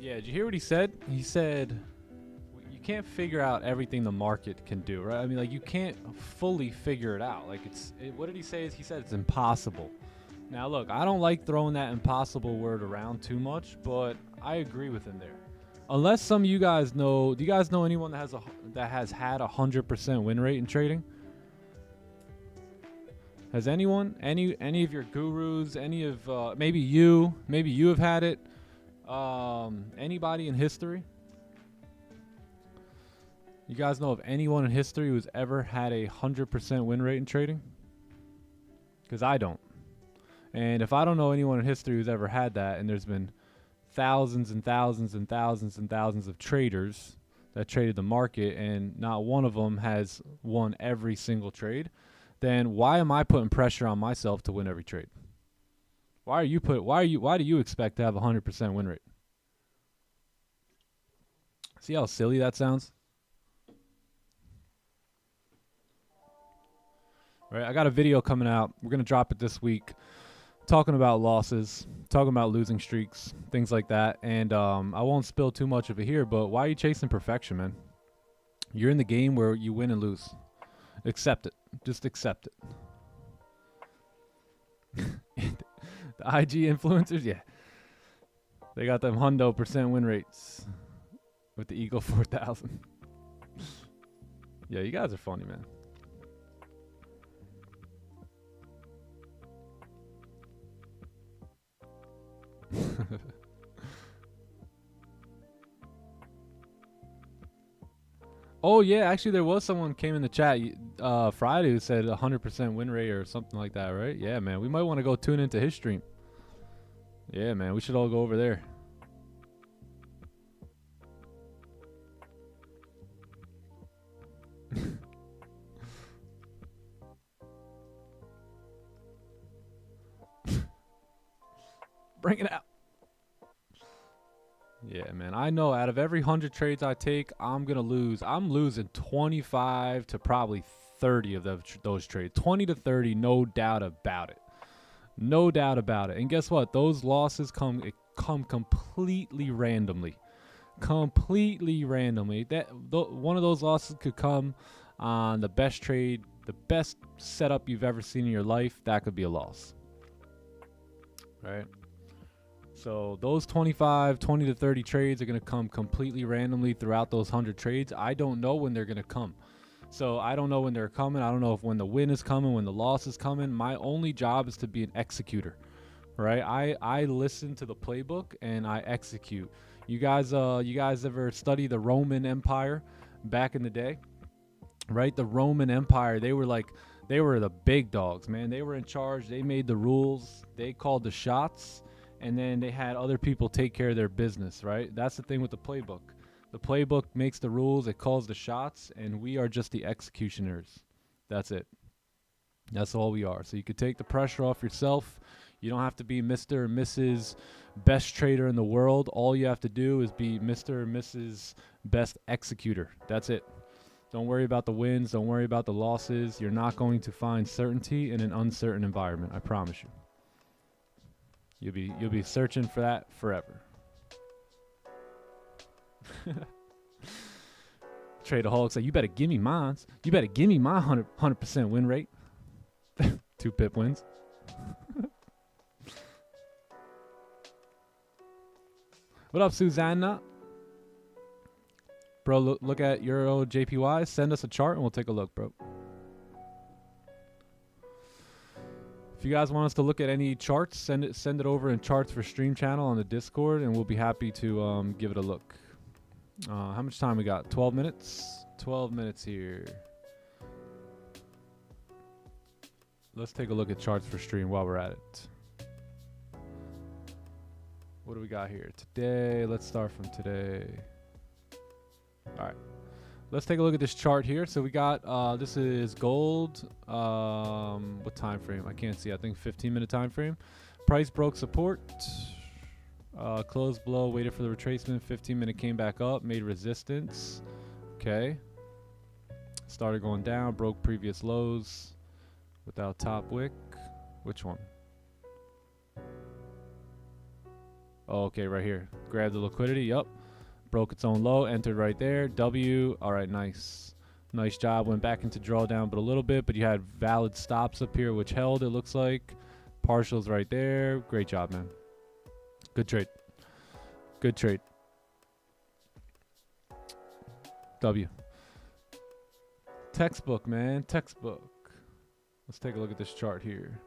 Yeah, did you hear what he said? He said, you can't figure out everything the market can do, right? I mean, like, you can't fully figure it out. Like, what did he say? He said it's impossible. Now, look, I don't like throwing that impossible word around too much, but I agree with him there. Unless some of you guys know, do you guys know anyone that has had 100% win rate in trading? Has anyone, any of your gurus, any of, maybe you have had it? Anybody in history? You guys know of anyone in history who's ever had a 100% win rate in trading? Because I don't. And if I don't know anyone in history who's ever had that, and there's been thousands and thousands and thousands and thousands of traders that traded the market, and not one of them has won every single trade, then why am I putting pressure on myself to win every trade? Why do you expect to have a 100% win rate? See how silly that sounds? Right, I got a video coming out. We're going to drop it this week. talking about losses, talking about losing streaks, things like that. And I won't spill too much of it here, but why are you chasing perfection, man? You're in the game where you win and lose. Accept it. Just accept it. The IG influencers, yeah. They got them 100% win rates with the Eagle 4000. Yeah, you guys are funny, man. Oh yeah, actually there was someone came in the chat Friday who said 100% win rate or something like that, right? Yeah, man, we might want to go tune into his stream. Yeah, man, we should all go over there. Bring it out. Yeah, man. I know out of every 100 trades I take, I'm going to lose. I'm losing 25 to probably 30 of those trades. 20 to 30, no doubt about it. No doubt about it. And guess what? Those losses come completely randomly. Completely randomly. One of those losses could come on the best trade, the best setup you've ever seen in your life. That could be a loss. Right? So those 20 to 30 trades are going to come completely randomly throughout those 100 trades. I don't know when they're going to come. So I don't know when they're coming. I don't know if when the win is coming, when the loss is coming. My only job is to be an executor, right? I listen to the playbook and I execute. You guys ever study the Roman Empire back in the day? Right? The Roman Empire, they were the big dogs, man. They were in charge. They made the rules. They called the shots. And then they had other people take care of their business, right? That's the thing with the playbook. The playbook makes the rules, it calls the shots, and we are just the executioners. That's it. That's all we are. So you could take the pressure off yourself. You don't have to be Mr. or Mrs. Best trader in the world. All you have to do is be Mr. or Mrs. Best executor. That's it. Don't worry about the wins. Don't worry about the losses. You're not going to find certainty in an uncertain environment. I promise you. You'll be searching for that forever. Tradeaholic say, you better give me mine. You better give me my 100% win rate. 2 pip wins. What up, Susanna? Bro, look at Euro JPY. Send us a chart and we'll take a look, bro. If you guys want us to look at any charts, send it over in charts for stream channel on the Discord, and we'll be happy to give it a look. How much time we got? 12 minutes? 12 minutes here. Let's take a look at charts for stream while we're at it. What do we got here? Today, let's start from today. All right. Let's take a look at this chart here. So we got, this is gold. What time frame? I can't see. I think 15-minute time frame. Price broke support. Closed below, waited for the retracement. 15-minute came back up, made resistance. Okay. Started going down, broke previous lows without top wick. Which one? Oh, okay, right here. Grab the liquidity. Yup. Broke its own low, entered right there. W. All right, nice. Nice job. Went back into drawdown, but a little bit. But you had valid stops up here, which held, it looks like. Partials right there. Great job, man. Good trade. Good trade. W. Textbook, man. Textbook. Let's take a look at this chart here.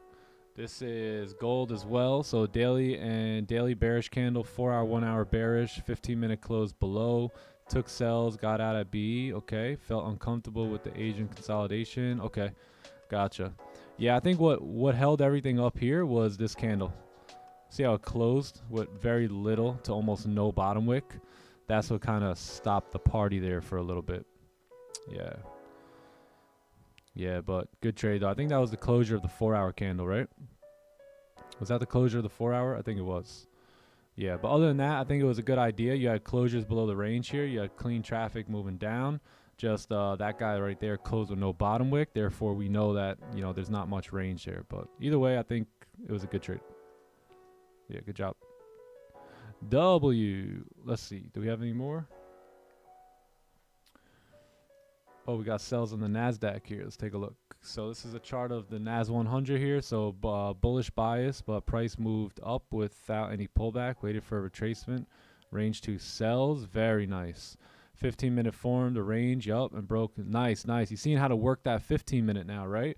This is gold as well. So daily bearish candle, 4-hour, 1-hour bearish, 15-minute close below. Took sells, got out at B. Okay. Felt uncomfortable with the Asian consolidation. Okay. Gotcha. Yeah, I think what held everything up here was this candle. See how it closed with very little to almost no bottom wick? That's what kind of stopped the party there for a little bit. Yeah. Yeah, but good trade though. I think that was the closure of the 4-hour candle, right? Was that the closure of the 4-hour? I think it was. Yeah, but other than that, I think it was a good idea. You had closures below the range here. You had clean traffic moving down. Just that guy right there closed with no bottom wick. Therefore, we know that, you know, there's not much range there. But either way, I think it was a good trade. Yeah, good job. W. Let's see. Do we have any more? Oh, we got sells on the NASDAQ here. Let's take a look. So this is a chart of the NAS100 here. So bullish bias, but price moved up without any pullback. Waited for a retracement. Range 2 sells. Very nice. 15-minute form, the range, yup, and broke. Nice, nice. You've seen how to work that 15-minute now, right?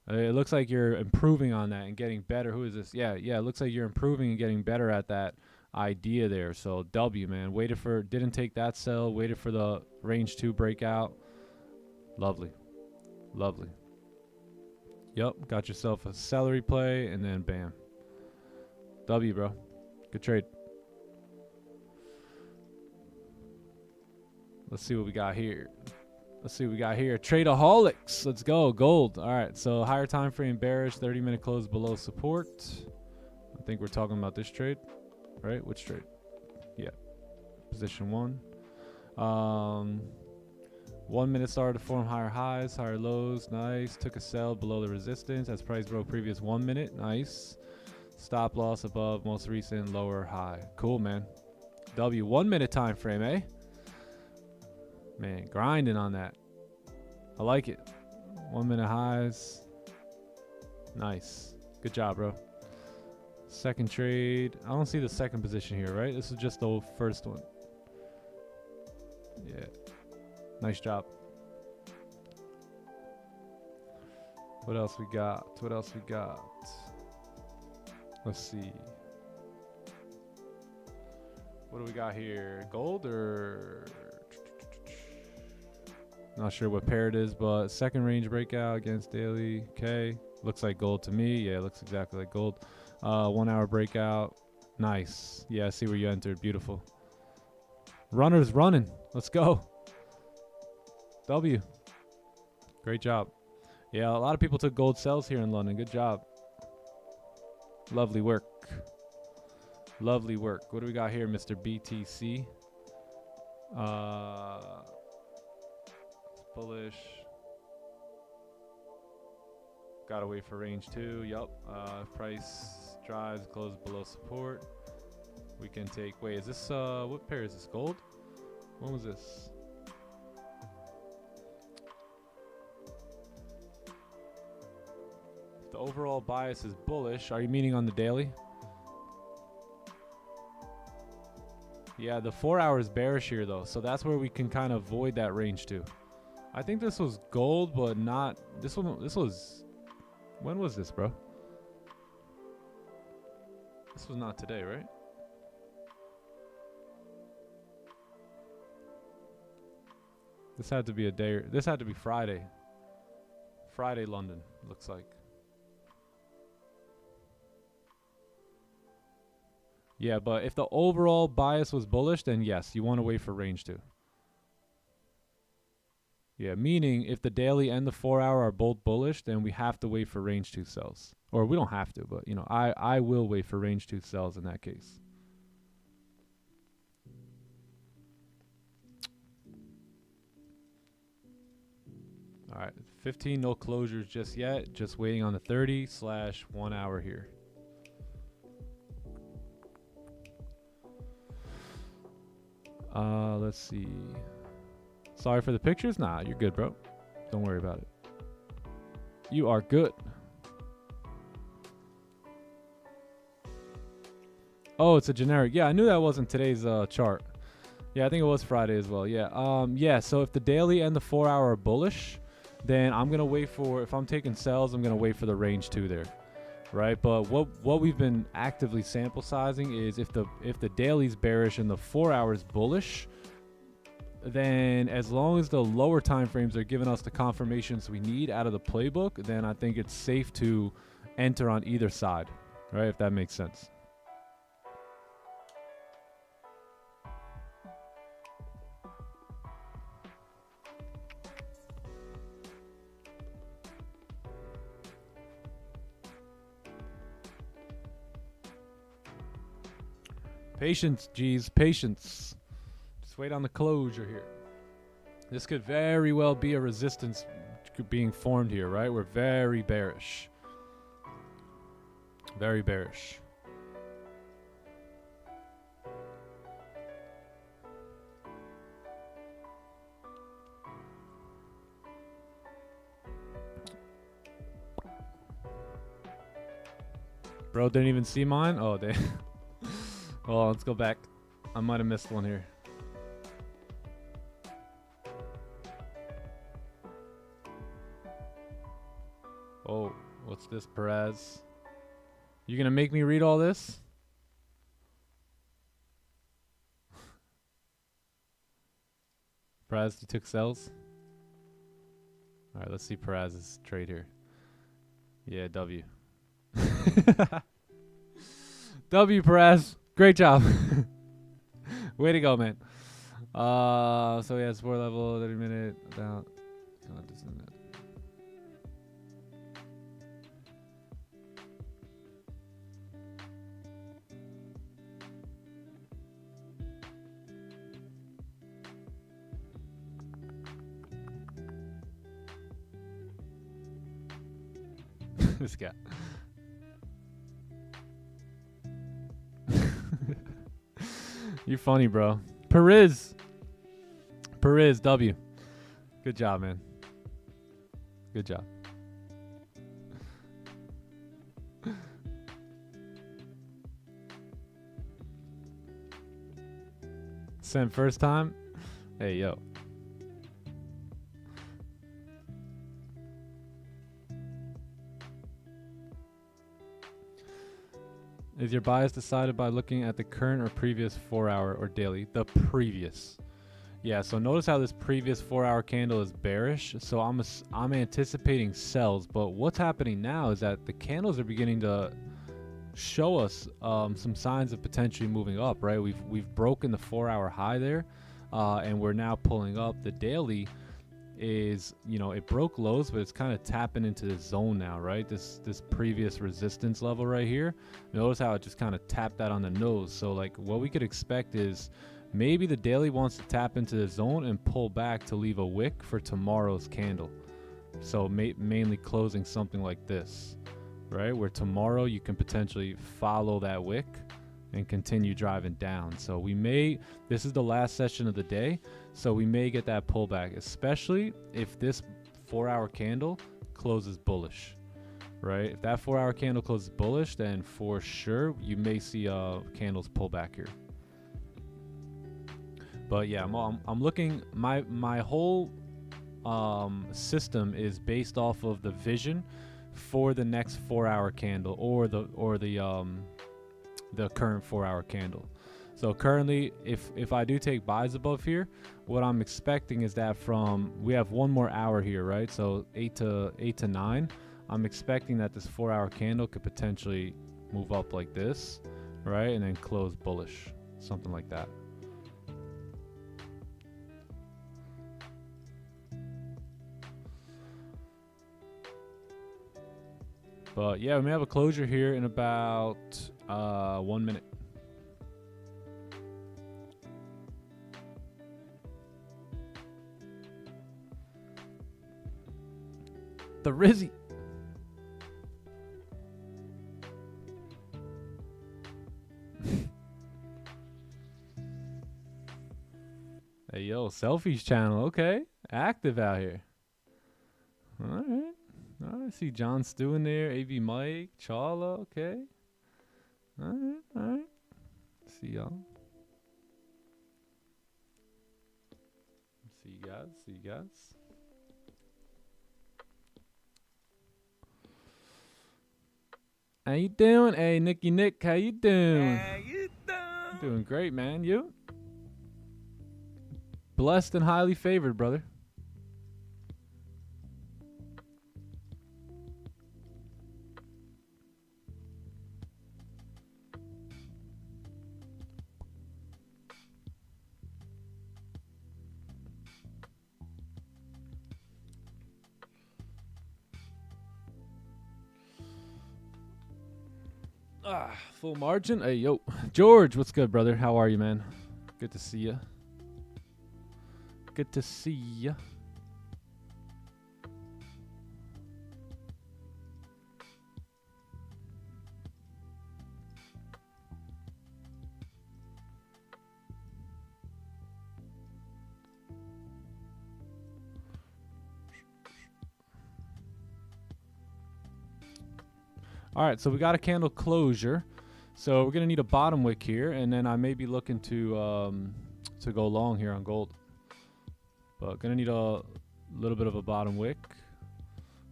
It looks like you're improving on that and getting better. Who is this? Yeah, it looks like you're improving and getting better at that idea there. So W, man. Waited for, didn't take that sell. Waited for the range 2 breakout. Lovely. Lovely. Yup, got yourself a celery play, and then bam. W, bro. Good trade. Let's see what we got here. Let's see what we got here. Tradeaholics. Let's go. Gold. All right. So higher time frame bearish. 30-minute close below support. I think we're talking about this trade, right? Which trade? Yeah. Position 1. 1 minute started to form higher highs, higher lows. Nice. Took a sell below the resistance as price broke previous 1 minute. Nice. Stop loss above most recent lower high. Cool, man. W. 1 minute time frame, eh? Man, grinding on that. I like it. 1 minute highs. Nice. Good job, bro. Second trade. I don't see the second position here, right? This is just the first one. Yeah. Nice job. What else we got? What else we got? Let's see. What do we got here? Gold or... Not sure what pair it is, but second range breakout against daily. Okay. Looks like gold to me. Yeah, it looks exactly like gold. 1 hour breakout. Nice. Yeah, I see where you entered. Beautiful. Runners running. Let's go. W. Great job. Yeah, a lot of people took gold sells here in London. Good job. Lovely work. Lovely work. What do we got here, Mr. BTC? Bullish. Gotta wait for range 2. Yup. Price drives close below support. We can take. Wait, is this what pair is this? Gold? When was this? If the overall bias is bullish, are you meaning on the daily? Yeah, the 4 hour is bearish here though, so that's where we can kind of avoid that range 2. I think this was gold, but not this one. This was, when was this, bro? This was not today, right? This had to be a day. This had to be Friday. Friday, London, looks like. Yeah, but if the overall bias was bullish, then yes, you want to wait for range 2. Yeah, meaning if the daily and the 4 hour are both bullish, then we have to wait for range 2 sells. Or we don't have to, but you know, I will wait for range 2 sells in that case. All right, 15, no closures just yet. Just waiting on the 30/1 hour here. Let's see. Sorry for the pictures? Nah, you're good, bro. Don't worry about it. You are good. Oh, it's a generic. Yeah, I knew that wasn't today's chart. Yeah, I think it was Friday as well. Yeah. Yeah, so if the daily and the 4 hour are bullish, then I'm going to wait for, if I'm taking sells, I'm going to wait for the range 2 there. Right? But what we've been actively sample sizing is if the daily's bearish and the 4 hours bullish, then as long as the lower time frames are giving us the confirmations we need out of the playbook, then I think it's safe to enter on either side, right? If that makes sense. Patience, geez, patience. Just wait on the closure here. This could very well be a resistance being formed here, right? We're very bearish. Very bearish. Bro didn't even see mine? Oh, damn. Well, let's go back. I might have missed one here. Oh, what's this, Perez? You gonna make me read all this? Perez, you took sells? Alright, let's see Perez's trade here. Yeah, W. W, Perez. Great job. Way to go, man. So he has 4 level, 30 minute down. This guy. You're funny, bro. Perez, W. Good job, man. Good job. Sent first time. Hey, yo. Is your bias decided by looking at the current or previous 4-hour or daily? The previous. Yeah, so notice how this previous 4-hour candle is bearish. So I'm anticipating sells, but what's happening now is that the candles are beginning to show us some signs of potentially moving up, right? We've broken the 4-hour high there, and we're now pulling up. The daily is, you know, it broke lows, but it's kind of tapping into this zone now, right? This previous resistance level right here. Notice how it just kind of tapped that on the nose. So like what we could expect is maybe the daily wants to tap into the zone and pull back to leave a wick for tomorrow's candle. So mainly closing something like this, right? Where tomorrow you can potentially follow that wick and continue driving down. So we may, this is the last session of the day, so we may get that pullback, especially if this 4-hour candle closes bullish, right? If that 4-hour candle closes bullish, then for sure you may see candles pull back here. But yeah, I'm looking, my whole system is based off of the vision for the next 4-hour candle or the current 4-hour candle. So currently, if I do take buys above here, what I'm expecting is that we have one more hour here, right? So 8 to 9. I'm expecting that this 4-hour candle could potentially move up like this, right? And then close bullish, something like that. But yeah, we may have a closure here in about 1 minute. The Rizzy. Hey, yo, Selfies channel. Okay. Active out here. All right. I see John Stew in there. AV Mike. Chala. Okay. All right. All right. See y'all. See you guys. See you guys. How you doing? Hey, Nicky Nick, how you doing? How you doing? Doing great, man. You? Blessed and highly favored, brother. Full margin. Hey, yo. George, what's good, brother? How are you, man? Good to see you. Good to see ya. All right, so we got a candle closure. So we're gonna need a bottom wick here, and then I may be looking to go long here on gold. But gonna need a little bit of a bottom wick,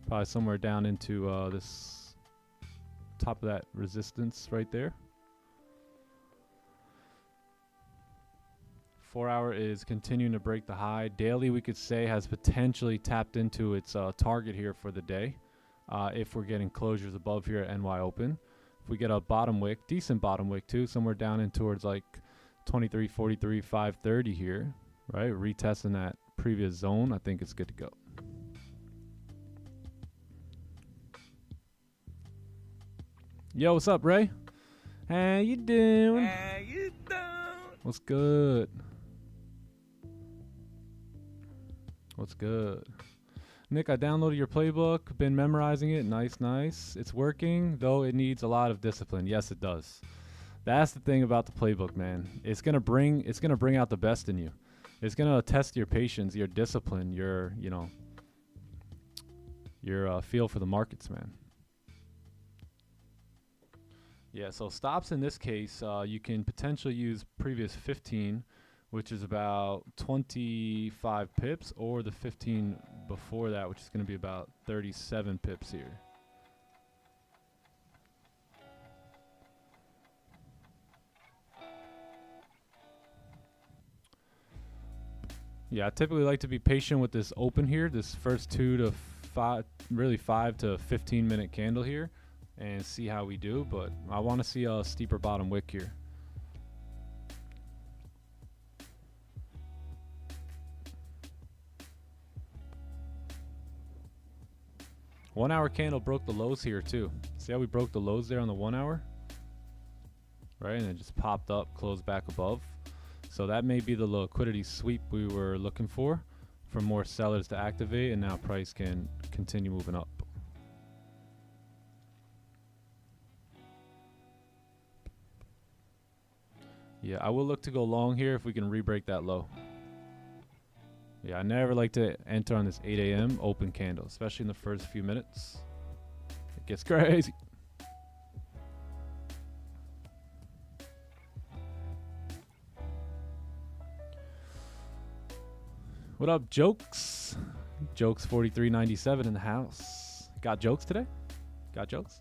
probably somewhere down into this top of that resistance right there. 4 hour is continuing to break the high. Daily, we could say, has potentially tapped into its target here for the day. If we're getting closures above here at NY Open. If we get a bottom wick, decent bottom wick too, somewhere down in towards like 23.43, 530 here, right? Retesting that previous zone, I think it's good to go. Yo, what's up, Ray? How you doing? How you doing? What's good? What's good? Nick, I downloaded your playbook, been memorizing it. Nice, nice. It's working, though it needs a lot of discipline. Yes, it does. That's the thing about the playbook, man. It's gonna bring out the best in you. It's gonna test your patience, your discipline, your feel for the markets, man. Yeah, so stops in this case, you can potentially use previous 15, which is about 25 pips, or the 15 before that, which is going to be about 37 pips here. Yeah, I typically like to be patient with this open here, this first 2 to 5, really 5 to 15 minute candle here, and see how we do, but I want to see a steeper bottom wick here. One hour candle broke the lows here too. See how we broke the lows there on the 1 hour? Right, and it just popped up, closed back above. So that may be the liquidity sweep we were looking for more sellers to activate, and now price can continue moving up. Yeah, I will look to go long here if we can re-break that low. Yeah, I never like to enter on this 8 a.m. open candle, especially in the first few minutes. It gets crazy. What up, Jokes? Jokes 4397 in the house. Got jokes today? Got jokes?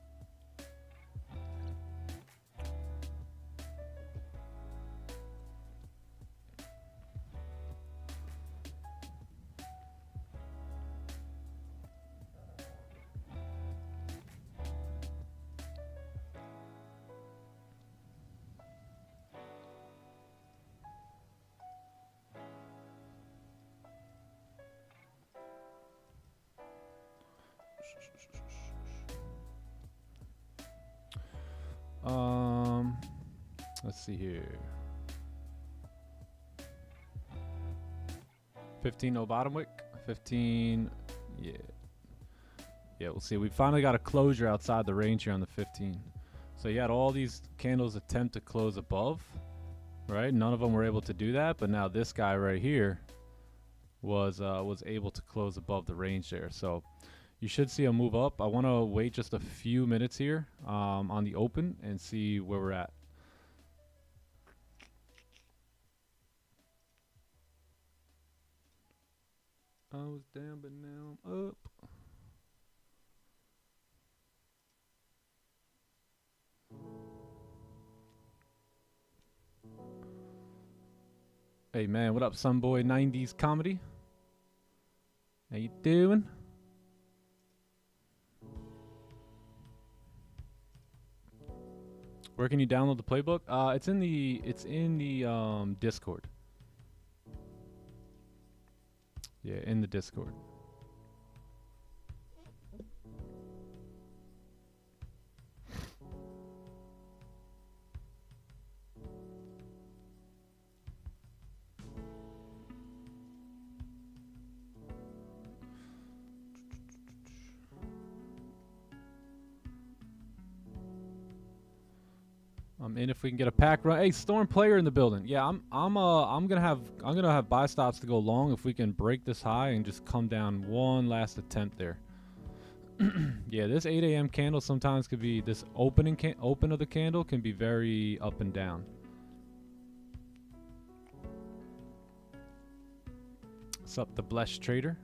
Let's see here. 15 no bottom wick. 15, yeah. Yeah, we'll see. We finally got a closure outside the range here on the 15. So you had all these candles attempt to close above, right? None of them were able to do that, but now this guy right here was able to close above the range there. So you should see a move up. I want to wait just a few minutes here on the open and see where we're at. I was down, but now I'm up. Hey man, what up, Sunboy 90s comedy? How you doing? Where can you download the playbook? It's in the Discord. Yeah, in the Discord. I'm in if we can get a pack run. Hey, Storm Player in the building. Yeah, I'm gonna have buy stops to go long if we can break this high and just come down one last attempt there. Yeah, this 8 a.m. candle sometimes could be, this open of the candle can be very up and down. What's up, the Blessed Trader?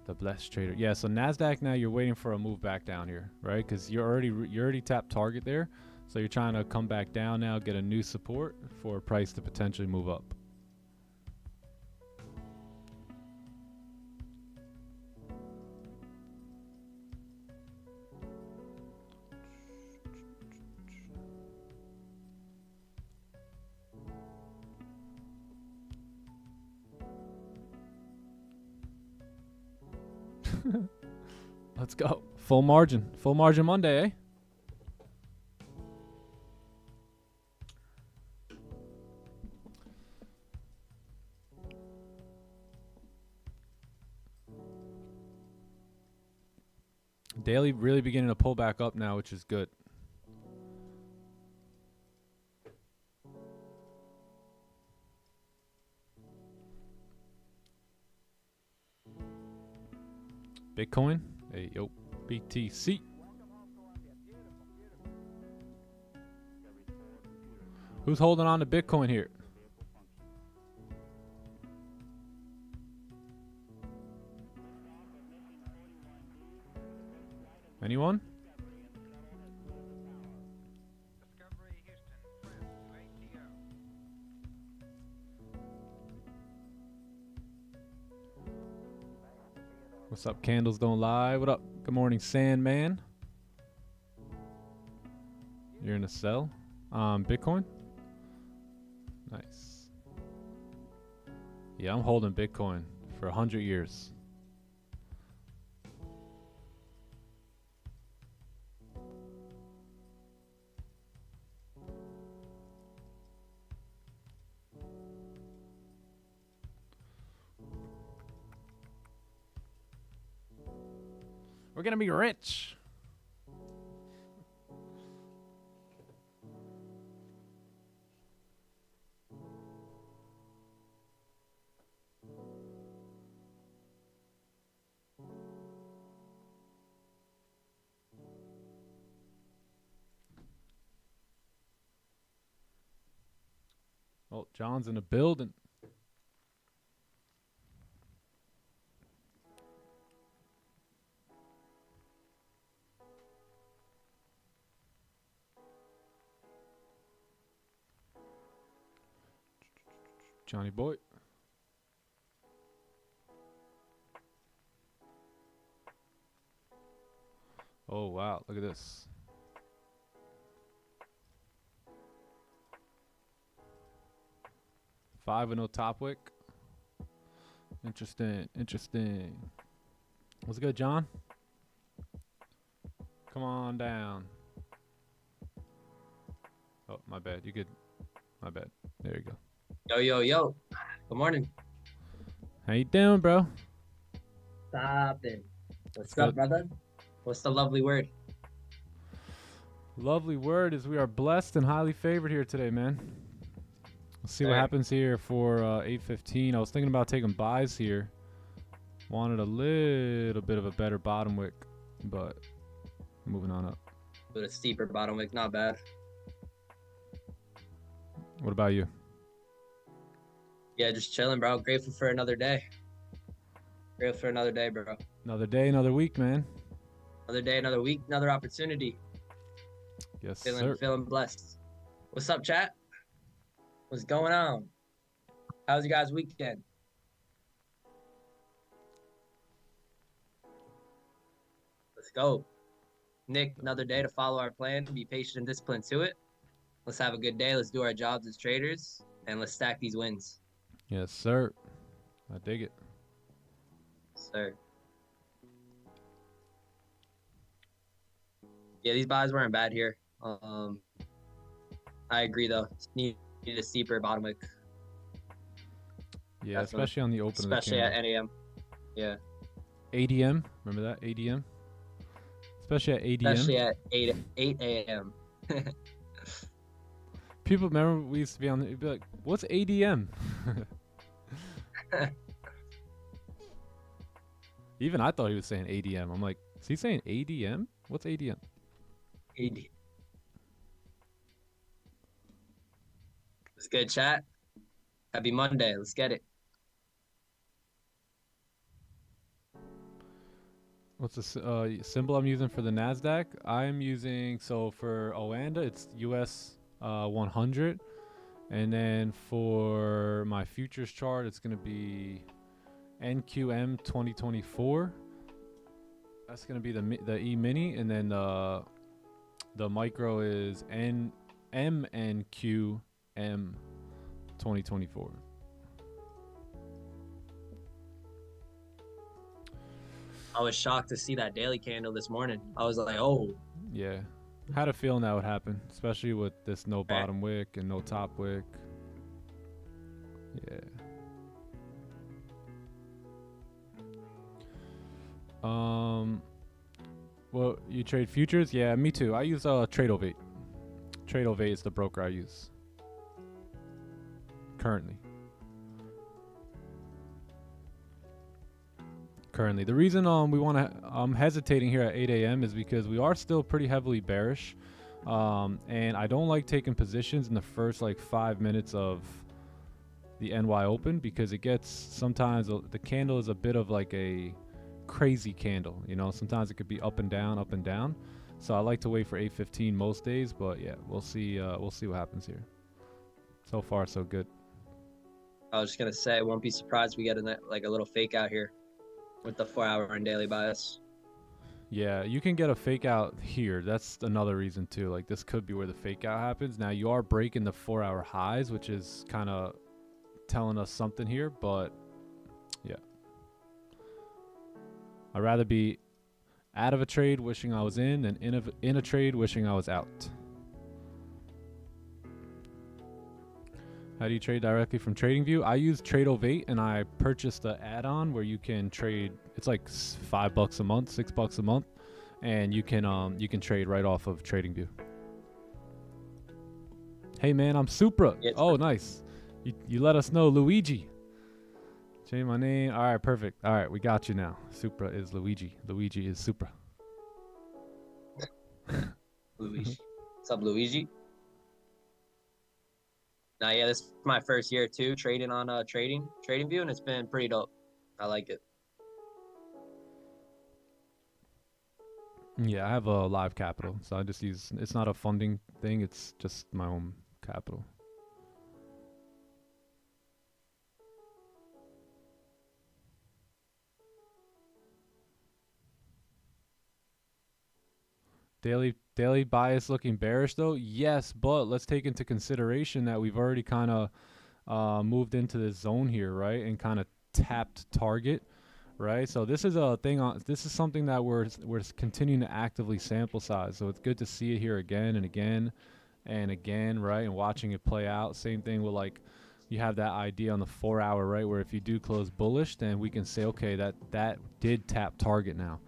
The Blessed Trader. Yeah, so NASDAQ now you're waiting for a move back down here, right? Because you already tapped target there. So you're trying to come back down now, get a new support for a price to potentially move up. Let's go. Full margin. Full margin Monday, eh? Daily really beginning to pull back up now, which is good. Bitcoin. Hey, yo, BTC. Who's holding on to Bitcoin here? Anyone? What's up, Candles Don't Lie? What up? Good morning, Sandman. You're in a sell? Bitcoin? Nice. Yeah, I'm holding Bitcoin for 100 years. We're gonna be rich. Oh, John's in the building. Johnny boy. Oh wow, look at this. Five with no top wick. Interesting, interesting. What's good, John? Come on down. Oh, my bad. You good? My bad. There you go. Yo, yo, yo. Good morning. How you doing, bro? Stop it. What's Good. up, brother? What's the lovely word? Lovely word is we are blessed and highly favored here today, man. Let's see what happens here for 8:15. I was thinking about taking buys here. Wanted a little bit of a better bottom wick, but moving on up. With a steeper bottom wick, not bad. What about you? Yeah, just chilling, bro. Grateful for another day. Grateful for another day, bro. Another day, another week, man. Another day, another week, another opportunity. Yes, sir. Feeling blessed. What's up, chat? What's going on? How's your guys' weekend? Let's go. Nick, another day to follow our plan, be patient and disciplined to it. Let's have a good day. Let's do our jobs as traders, and let's stack these wins. Yes, sir. I dig it. Sir. Yeah, these buys weren't bad here. I agree, though. Need a steeper bottom wick. Yeah, Definitely. especially on the open. Especially of the at NAM. Yeah. ADM. Remember that? ADM? Especially at ADM. Especially at 8 a.m. People remember we used to be on. You'd be like, "What's ADM?" Even I thought he was saying ADM. I'm like, is he saying ADM? What's ADM? AD. It's good, chat. Happy Monday. Let's get it. What's the symbol I'm using for the NASDAQ? I'm using, so for Oanda, it's US 100. And then for my futures chart, it's going to be NQM 2024. That's going to be the E-mini. And then the micro is MNQM 2024. I was shocked to see that daily candle this morning. I was like, oh. Yeah. Had a feeling that would happen, especially with this no bottom wick and no top wick. Yeah. Well, you trade futures? Yeah, me too. I use Tradeovate. Tradeovate is the broker I use currently. The reason I'm hesitating here at 8 a.m. is because we are still pretty heavily bearish, and I don't like taking positions in the first like 5 minutes of the NY Open, because it gets, sometimes the candle is a bit of like a crazy candle, you know. Sometimes it could be up and down. So I like to wait for 8:15 most days, but yeah, we'll see what happens here. So far so good. I was just gonna say, won't be surprised we get a little fake out here with the 4-hour and daily bias. Yeah, you can get a fake out here. That's another reason too. Like, this could be where the fake out happens. Now you are breaking the 4-hour highs, which is kind of telling us something here, but yeah. I'd rather be out of a trade wishing I was in than in a trade wishing I was out. How do you trade directly from TradingView? I use Tradeovate, and I purchased the add-on where you can trade. It's like $5 a month, $6 a month, and you can trade right off of TradingView. Hey man, I'm Supra. Yes, oh, nice. You let us know, Luigi. Change my name. All right, perfect. All right, we got you now. Supra is Luigi. Luigi is Supra. Luigi. What's up, Luigi? Now, yeah, this is my first year too trading on TradingView, and it's been pretty dope. I like it. Yeah, I have a live capital, so I just use. It's not a funding thing. It's just my own capital. Daily bias looking bearish though. Yes, but let's take into consideration that we've already kind of moved into this zone here, right, and kind of tapped target, right? So this is a thing on. This is something that we're continuing to actively sample size. So it's good to see it here again and again and again, right, and watching it play out. Same thing with, like, you have that idea on the 4-hour, right, where if you do close bullish, then we can say, okay, that did tap target now.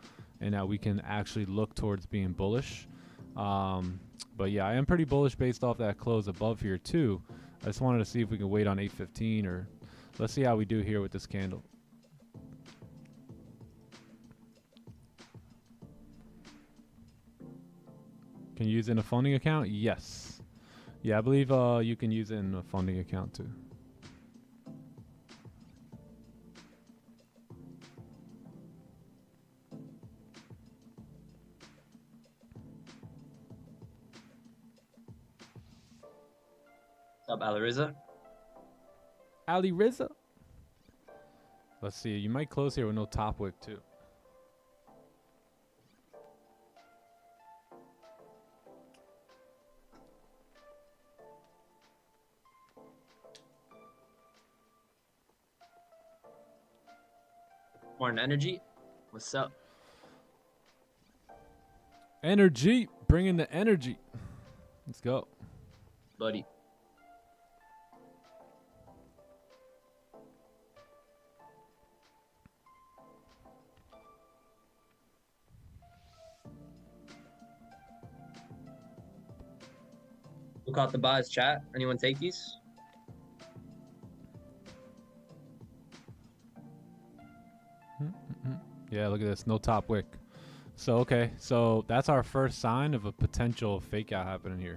And now we can actually look towards being bullish. But yeah, I am pretty bullish based off that close above here too. I just wanted to see if we can wait on 8:15, or let's see how we do here with this candle. Can you use it in a funding account? Yes. Yeah, I believe you can use it in a funding account too. What's up, Alariza? Ali Rizza. Let's see. You might close here with no top wick too. Morning Energy. What's up? Energy. Bring in the energy. Let's go. Buddy. caught the buys, chat? Anyone take these? Yeah, look at this. No top wick. So, okay. So, that's our first sign of a potential fake out happening here.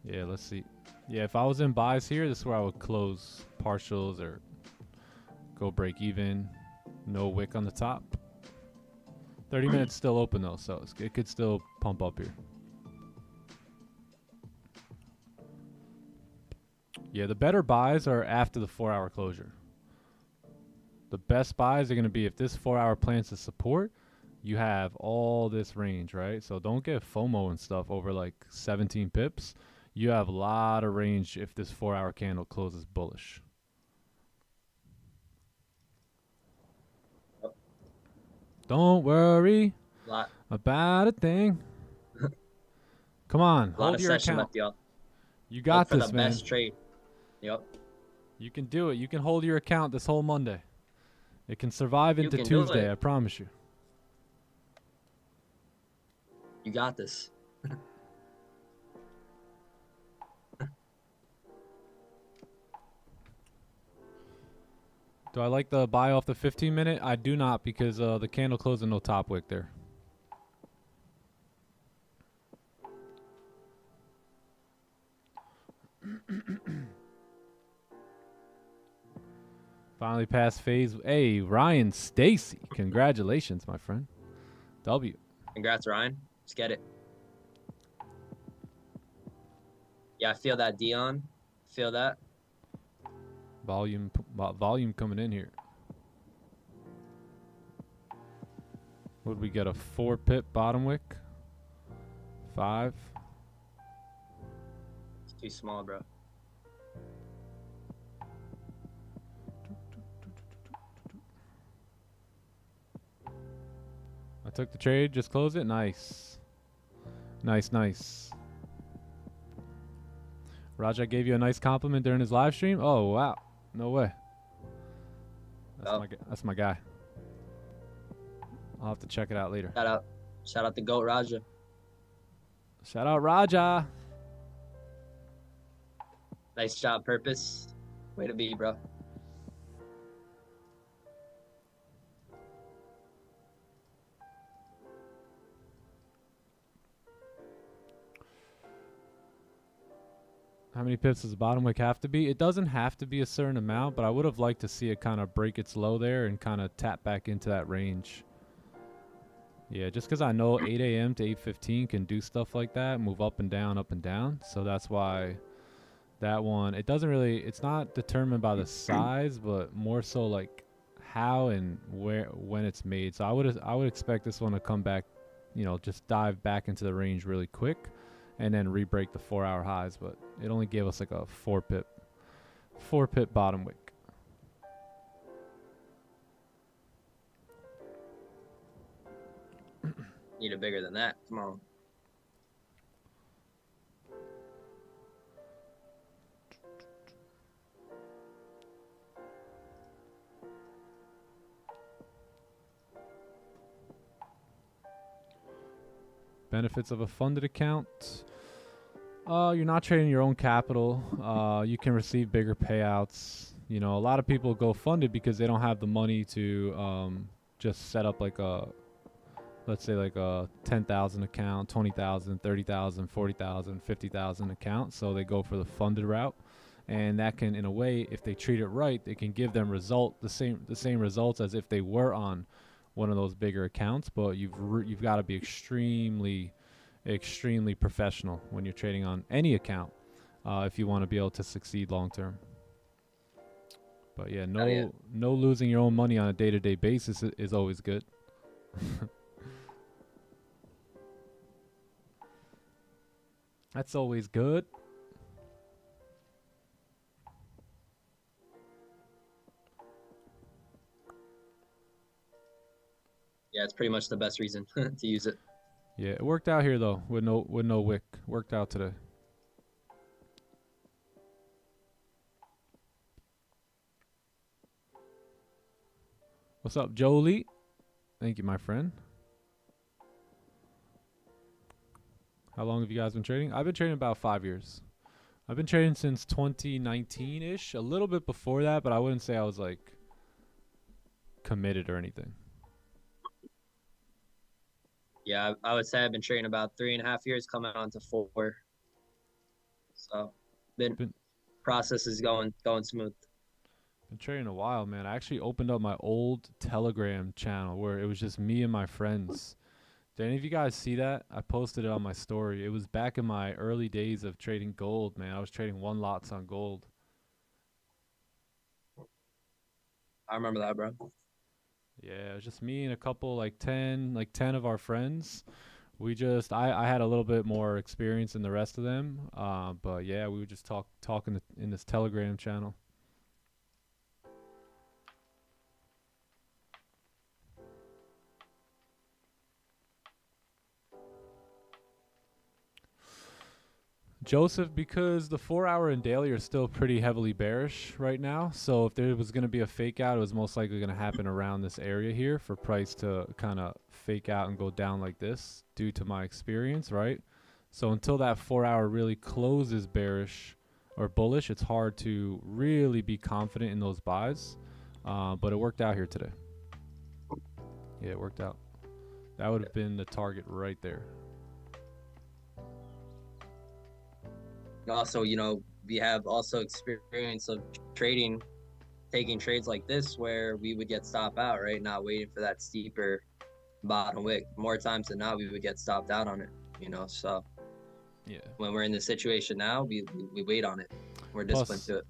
Yeah, let's see. Yeah, if I was in buys here, this is where I would close partials or go break even. No wick on the top. 30 minutes still open though, so it could still pump up here. Yeah, the better buys are after the 4-hour closure. The best buys are going to be if this 4-hour plants to support, you have all this range, right? So don't get FOMO and stuff over like 17 pips. You have a lot of range if this 4-hour candle closes bullish. Don't worry about a thing. Come on, A lot hold of your session account. left, y'all. You got Look for this, the man. best trade. Yep. You can do it. You can hold your account this whole Monday. It can survive You into can do Tuesday, it. I promise you. You got this. Do I like the buy off the 15-minute? I do not, because the candle closed and no top wick there. Finally passed phase. Hey, Ryan Stacy. Congratulations, my friend. W. Congrats, Ryan. Let's get it. Yeah, I feel that, Dion. Feel that. Volume coming in here. Would we get a 4-pip bottom wick? 5. It's too small, bro. I took the trade, just close it. Nice. Nice, nice. Raja gave you a nice compliment during his live stream? Oh, wow. No way. That's my guy. I'll have to check it out later. Shout out to GOAT Raja. Shout out Raja. Nice job, Purpose. Way to be, bro. How many pips does the bottom wick have to be? It doesn't have to be a certain amount, but I would have liked to see it kind of break its low there and kind of tap back into that range. Yeah, just because I know 8 a.m. to 8:15 can do stuff like that, move up and down, up and down. So that's why that one, it doesn't really, it's not determined by the size, but more so like how and where, when it's made. So I would expect this one to come back, you know, just dive back into the range really quick and then re-break the 4-hour highs. But it only gave us like a 4-pip bottom wick. Need it bigger than that. Come on. Benefits of a funded account. You're not trading your own capital. You can receive bigger payouts. You know, a lot of people go funded because they don't have the money to just set up like a, let's say like a 10,000 account, 20,000, 30,000, 40,000, 50,000 account. So they go for the funded route, and that can, in a way, if they treat it right, they can give them the same results as if they were on one of those bigger accounts. But you've got to be extremely professional when you're trading on any account if you want to be able to succeed long term. But yeah, no losing your own money on a day-to-day basis is always good. That's always good. Yeah, it's pretty much the best reason to use it. Yeah, it worked out here though with no wick. Worked out today. What's up, Jolie? Thank you, my friend. How long have you guys been trading? I've been trading about 5 years. I've been trading since 2019-ish, a little bit before that, but I wouldn't say I was like committed or anything. Yeah, I would say I've been trading about 3.5 years, coming on to 4. So, process is going smooth. Been trading a while, man. I actually opened up my old Telegram channel where it was just me and my friends. Did any of you guys see that? I posted it on my story. It was back in my early days of trading gold, man. I was trading one lots on gold. I remember that, bro. Yeah, it was just me and a couple, like 10 of our friends. We just, I had a little bit more experience than the rest of them. But yeah, we would just talk in this Telegram channel. Joseph, because the 4-hour and daily are still pretty heavily bearish right now. So if there was going to be a fake out, it was most likely going to happen around this area here for price to kind of fake out and go down like this due to my experience, right? So until that 4-hour really closes bearish or bullish, it's hard to really be confident in those buys. But it worked out here today. Yeah, it worked out. That would have been the target right there. Also, you know, we have also experience of taking trades like this where we would get stopped out, right? Not waiting for that steeper bottom wick. More times than not, we would get stopped out on it, you know? So yeah, when we're in this situation now, we wait on it. We're disciplined to it.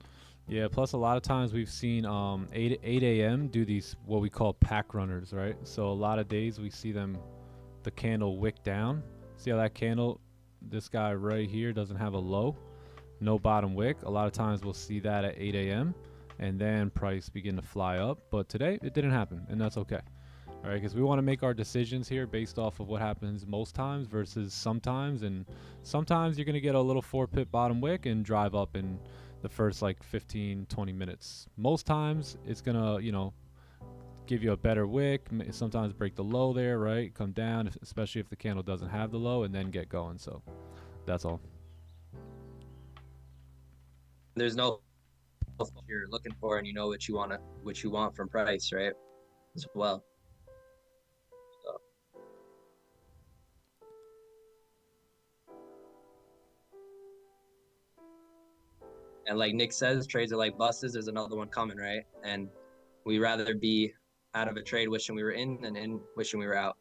Yeah, plus a lot of times we've seen 8 a.m. do these what we call pack runners, right? So a lot of days we see them, the candle wick down. See how that candle, this guy right here doesn't have a low, no bottom wick. A lot of times we'll see that at 8 a.m. and then price begin to fly up. But today it didn't happen, and that's okay. All right, because we want to make our decisions here based off of what happens most times versus sometimes. And sometimes you're going to get a little 4-pip bottom wick and drive up in the first like 15-20 minutes. Most times it's going to, you know, give you a better wick, sometimes break the low there, right? Come down, especially if the candle doesn't have the low, and then get going. So that's all. There's no you're looking for, and you know what you want from price, right? As well. So. And like Nick says, trades are like buses. There's another one coming, right? And we rather be out of a trade wishing we were in than in wishing we were out.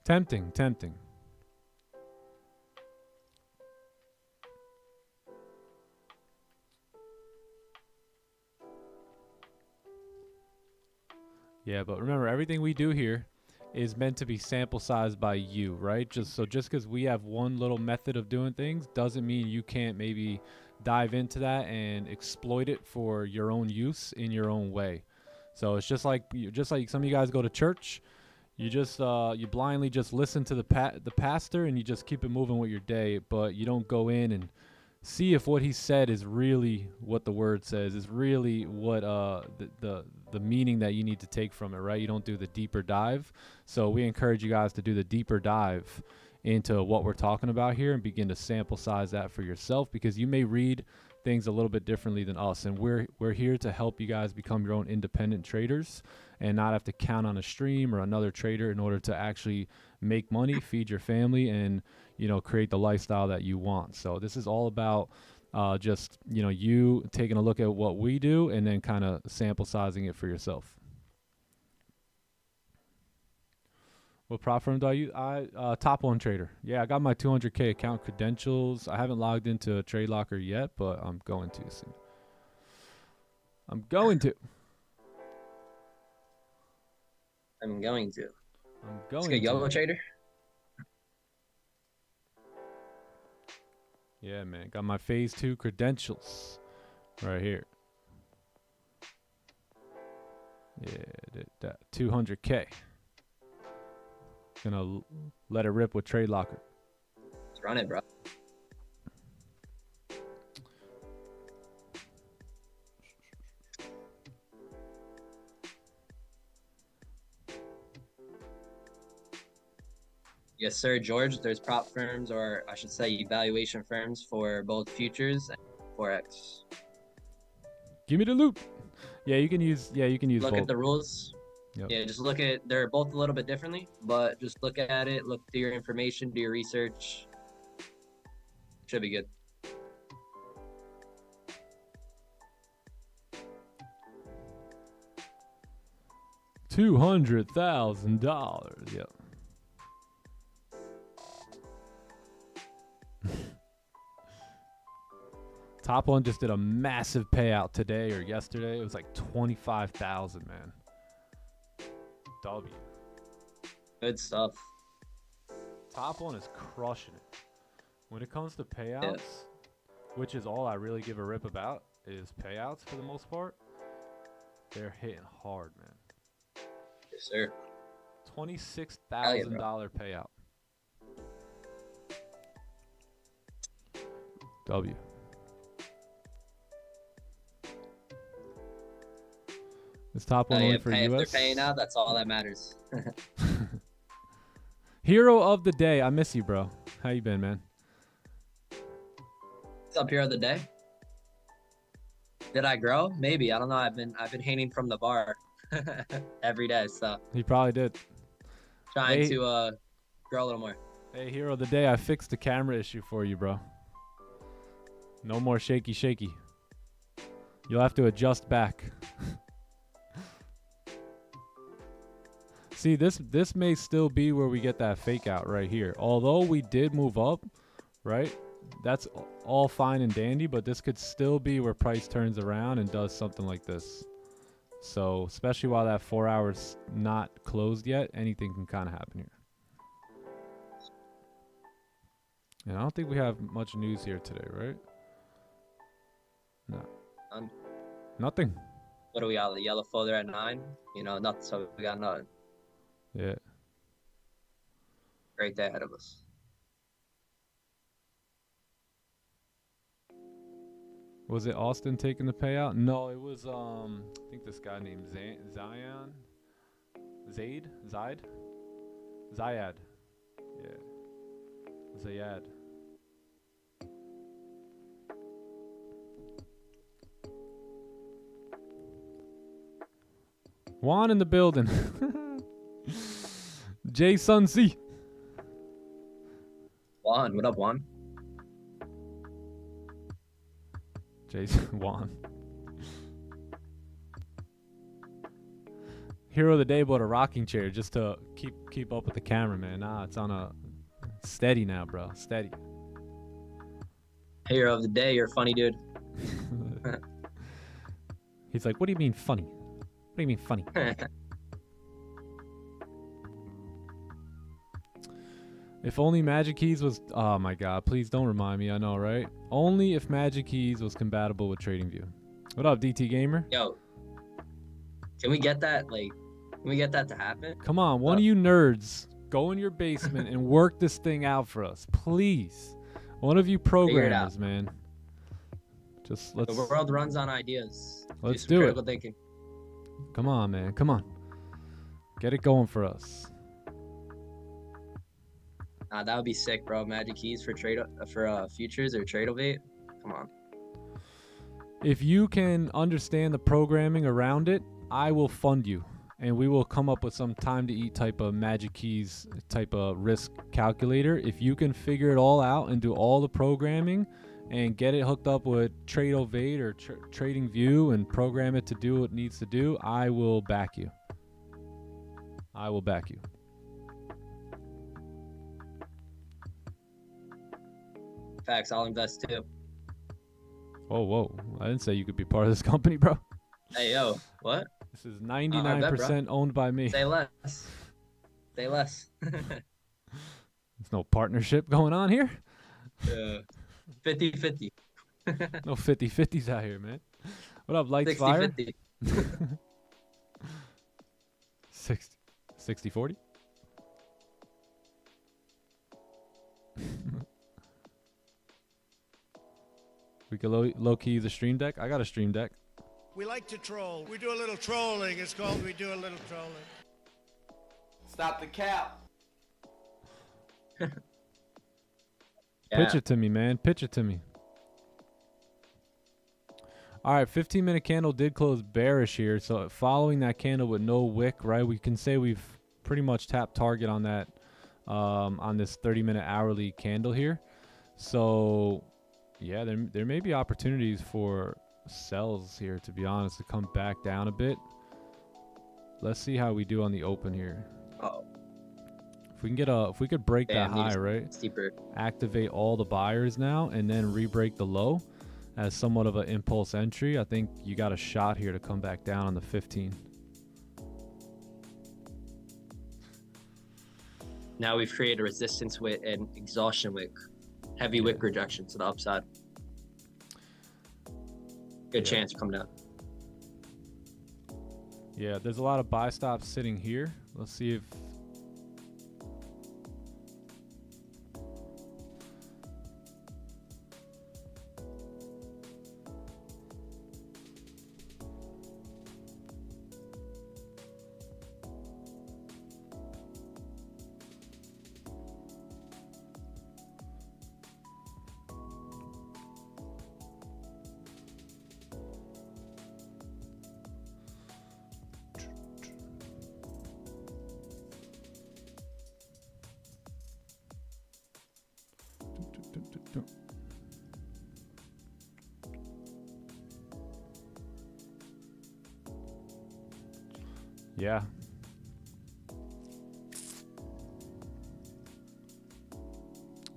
Tempting. Yeah, but remember, everything we do here is meant to be sample sized by you, right? Just because we have one little method of doing things doesn't mean you can't maybe dive into that and exploit it for your own use in your own way. So it's just like some of you guys go to church, you just you blindly just listen to the pastor and you just keep it moving with your day, but you don't go in and see if what he said is really what the word says, is really what the meaning that you need to take from it, right? You don't do the deeper dive. So we encourage you guys to do the deeper dive into what we're talking about here and begin to sample size that for yourself, because you may read things a little bit differently than us, and we're here to help you guys become your own independent traders and not have to count on a stream or another trader in order to actually make money, feed your family, and, you know, create the lifestyle that you want. So this is all about just, you know, you taking a look at what we do and then kind of sample sizing it for yourself. What platform do I use? Top One Trader. Yeah, I got my 200K account credentials. I haven't logged into a trade locker yet, but I'm going to soon. Let's get Yellow Trader. Yeah, man. Got my phase 2 credentials right here. Yeah, that 200K. Gonna let it rip with Trade Locker. Let's run it, bro. Yes, sir, George. There's prop firms, or I should say evaluation firms, for both futures and Forex. Give me the loop. Yeah, you can use. Yeah, you can use. Look both. at the rules. Yep. Yeah, just look at. They're both a little bit differently, but just look at it. Look through your information. Do your research. Should be good. $200,000. Yep. Top one just did a massive payout today or yesterday. It was like 25,000, man. W. Good stuff. Top one is crushing it. When it comes to payouts, which is all I really give a rip about, is payouts for the most part. They're hitting hard, man. Yes, sir. $26,000 payout. W. This top one only for US. If they're paying out, that's all that matters. Hero of the day. I miss you, bro. How you been, man? What's up, hero of the day? Did I grow? Maybe. I don't know. I've been hanging from the bar every day, so He probably did. trying to grow a little more. Hey, hero of the day. I fixed the camera issue for you, bro. No more shaky. You'll have to adjust back. See, this may still be where we get that fake out right here. Although we did move up, right? That's all fine and dandy, but this could still be where price turns around and does something like this. So, especially while that 4 hours not closed yet, anything can kind of happen here. And I don't think we have much news here today, right? No. Nothing. What are we on? The yellow folder at 9? You know, nothing. So we got nothing. Yeah. Great day ahead of us. Was it Austin taking the payout? No, it was I think this guy named Zayad. Yeah. Zayad. Juan in the building. Jason C. Juan, what up, Juan? Jason Juan. Hero of the day bought a rocking chair just to keep up with the camera, man. Nah, it's on a steady now, bro. Steady. Hero of the day, you're a funny dude. He's like, what do you mean funny? What do you mean funny? If only Magic Keys was... Oh, my God. Please don't remind me. I know, right? Only if Magic Keys was compatible with TradingView. What up, DT Gamer? Yo. Can we get that, like... Can we get that to happen? Come on. One of you nerds, go in your basement and work this thing out for us. Please. One of you programmers, man. Just let's... The world runs on ideas. Let's do it. Critical thinking. Come on, man. Come on. Get it going for us. That would be sick, bro. Magic Keys for futures or Tradeovate. Come on. If you can understand the programming around it, I will fund you, and we will come up with some time to eat type of Magic Keys type of risk calculator. If you can figure it all out and do all the programming and get it hooked up with Tradeovate or TradingView and program it to do what it needs to do, I will back you. I will back you. Facts, I'll invest too. Whoa. I didn't say you could be part of this company, bro. Hey, yo, what? This is 99% owned by me. Say less. Say less. There's no partnership going on here. 50-50. No 50-50s out here, man. What up, Lights Fire? 60-50. 60-40? We can low-key use a stream deck. I got a stream deck. We like to troll. We do a little trolling. It's called we do a little trolling. Stop the cap. Pitch it to me, man. Pitch it to me. All right, 15-minute candle did close bearish here. So following that candle with no wick, right, we can say we've pretty much tapped target on that, on this 30-minute hourly candle here. So yeah, there may be opportunities for sells here, to be honest, to come back down a bit. Let's see how we do on the open here. Oh, If we can get if we could break that high, right? Steeper. Activate all the buyers now and then re-break the low as somewhat of an impulse entry. I think you got a shot here to come back down on the 15. Now we've created a resistance wick and exhaustion wick. Heavy wick rejection to the upside. Good chance to come down. Yeah, there's a lot of buy stops sitting here. Let's see if... Yeah.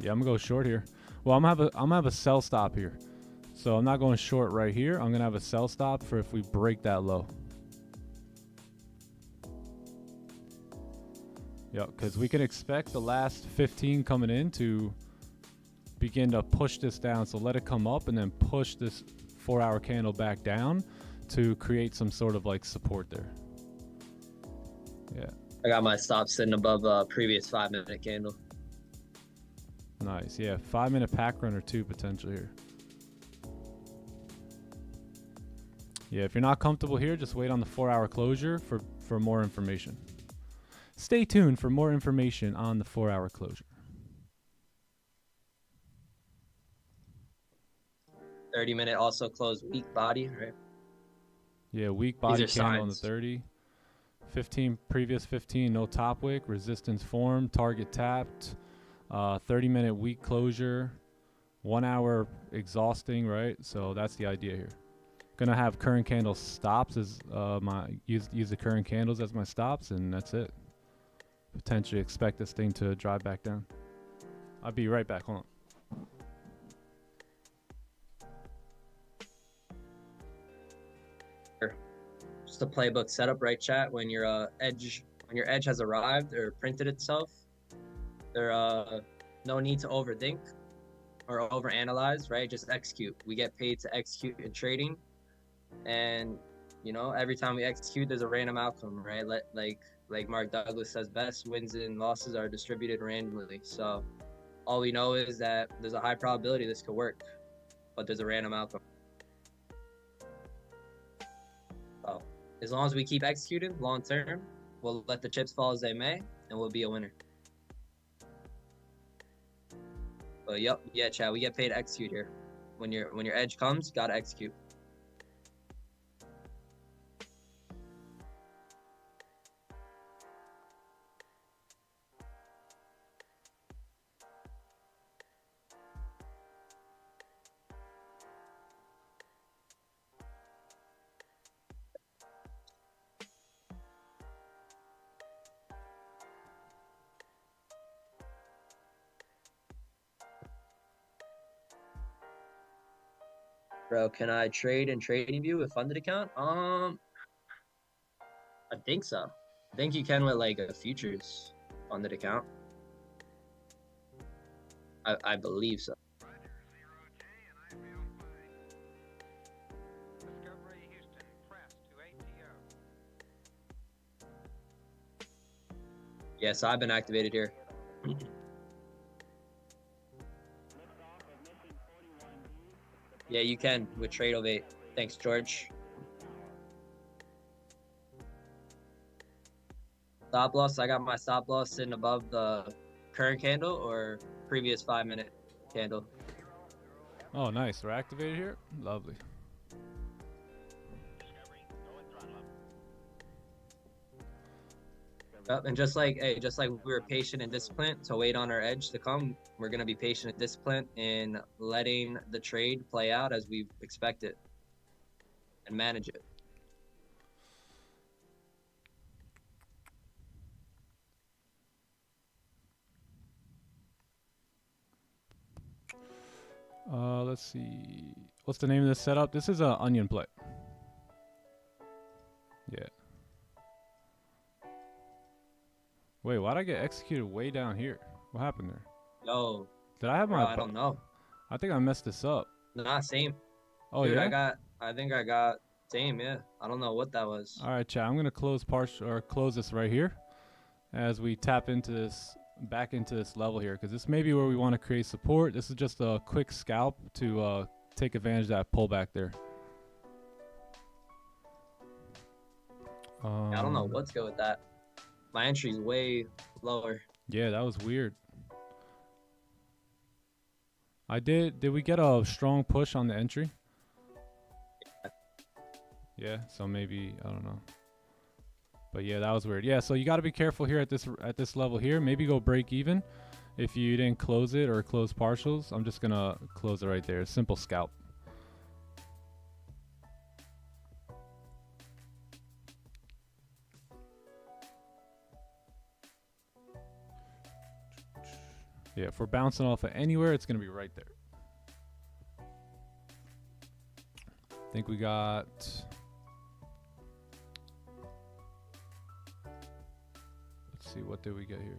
Yeah, I'm gonna go short here. Well, I'm gonna have a sell stop here. So I'm not going short right here. I'm gonna have a sell stop for if we break that low. Yeah, because we can expect the last 15 coming in to begin to push this down. So let it come up and then push this 4-hour candle back down to create some sort of like support there. Yeah. I got my stop sitting above previous 5-minute candle. Nice. Yeah, 5-minute pack runner too potentially here. Yeah, if you're not comfortable here, just wait on the 4-hour closure for more information. Stay tuned for more information on the 4-hour closure. 30-minute also closed weak body, right? Yeah, weak body These are candle on the signs. 30. 15, previous 15, no top wick, resistance formed, target tapped, 30-minute weak closure, 1 hour exhausting, right? So that's the idea here. Gonna have current candle stops as use the current candles as my stops, and that's it. Potentially expect this thing to drive back down. I'll be right back. Hold on. Just a playbook setup, right, chat? When your edge has arrived or printed itself, there no need to overthink or overanalyze, right? Just execute. We get paid to execute in trading, and you know, every time we execute, there's a random outcome, right? Like Mark Douglas says best, wins and losses are distributed randomly. So all we know is that there's a high probability this could work, but there's a random outcome. So as long as we keep executing long term, we'll let the chips fall as they may, and we'll be a winner. But yep, yeah, Chad, we get paid to execute here. When your edge comes, you gotta execute. Bro, can I trade in TradingView with funded account? I think so. I think you can with like a futures funded account. I believe so. Yeah, so I've been activated here. Yeah, you can with Trade08. Thanks, George. Stop loss, I got my stop loss sitting above the current candle or previous 5-minute candle. Oh, nice. We're activated here. Lovely. Yep, and just like we were patient and disciplined to wait on our edge to come, we're gonna be patient and disciplined in letting the trade play out as we expect it and manage it. Let's see. What's the name of this setup? This is a onion play. Yeah. Wait, why'd I get executed way down here? What happened there? Yo, Did I have bro, my? I don't know. I think I messed this up. Nah, same. Oh Dude, yeah. I think I got same. Yeah, I don't know what that was. All right, chat. I'm gonna close this right here, as we tap into this back into this level here, because this may be where we want to create support. This is just a quick scalp to take advantage of that pullback there. I don't know what's good with that. My entry's way lower. Yeah, that was weird. Did we get a strong push on the entry? Yeah, so maybe, I don't know. But yeah, that was weird. Yeah, so you got to be careful here at this level here. Maybe go break even if you didn't close it or close partials. I'm just going to close it right there. Simple scalp. Yeah, if we're bouncing off of anywhere, it's going to be right there. I think we got... Let's see, what did we get here?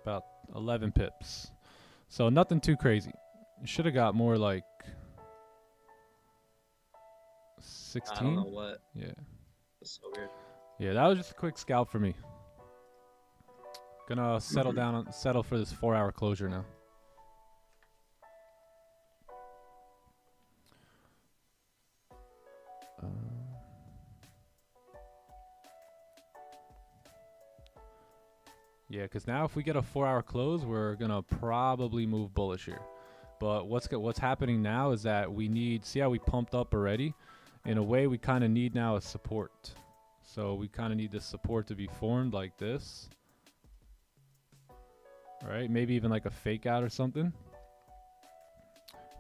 About 11 pips. So nothing too crazy. You should have got more like 16. I don't know what. Yeah. It's so weird. Yeah, that was just a quick scalp for me. Gonna settle for this 4-hour closure now. Yeah, because now if we get a 4-hour close, we're gonna probably move bullish here. But what's happening now is that we need, see how we pumped up already? In a way, we kind of need now a support. So we kind of need the support to be formed like this. All right, maybe even like a fake out or something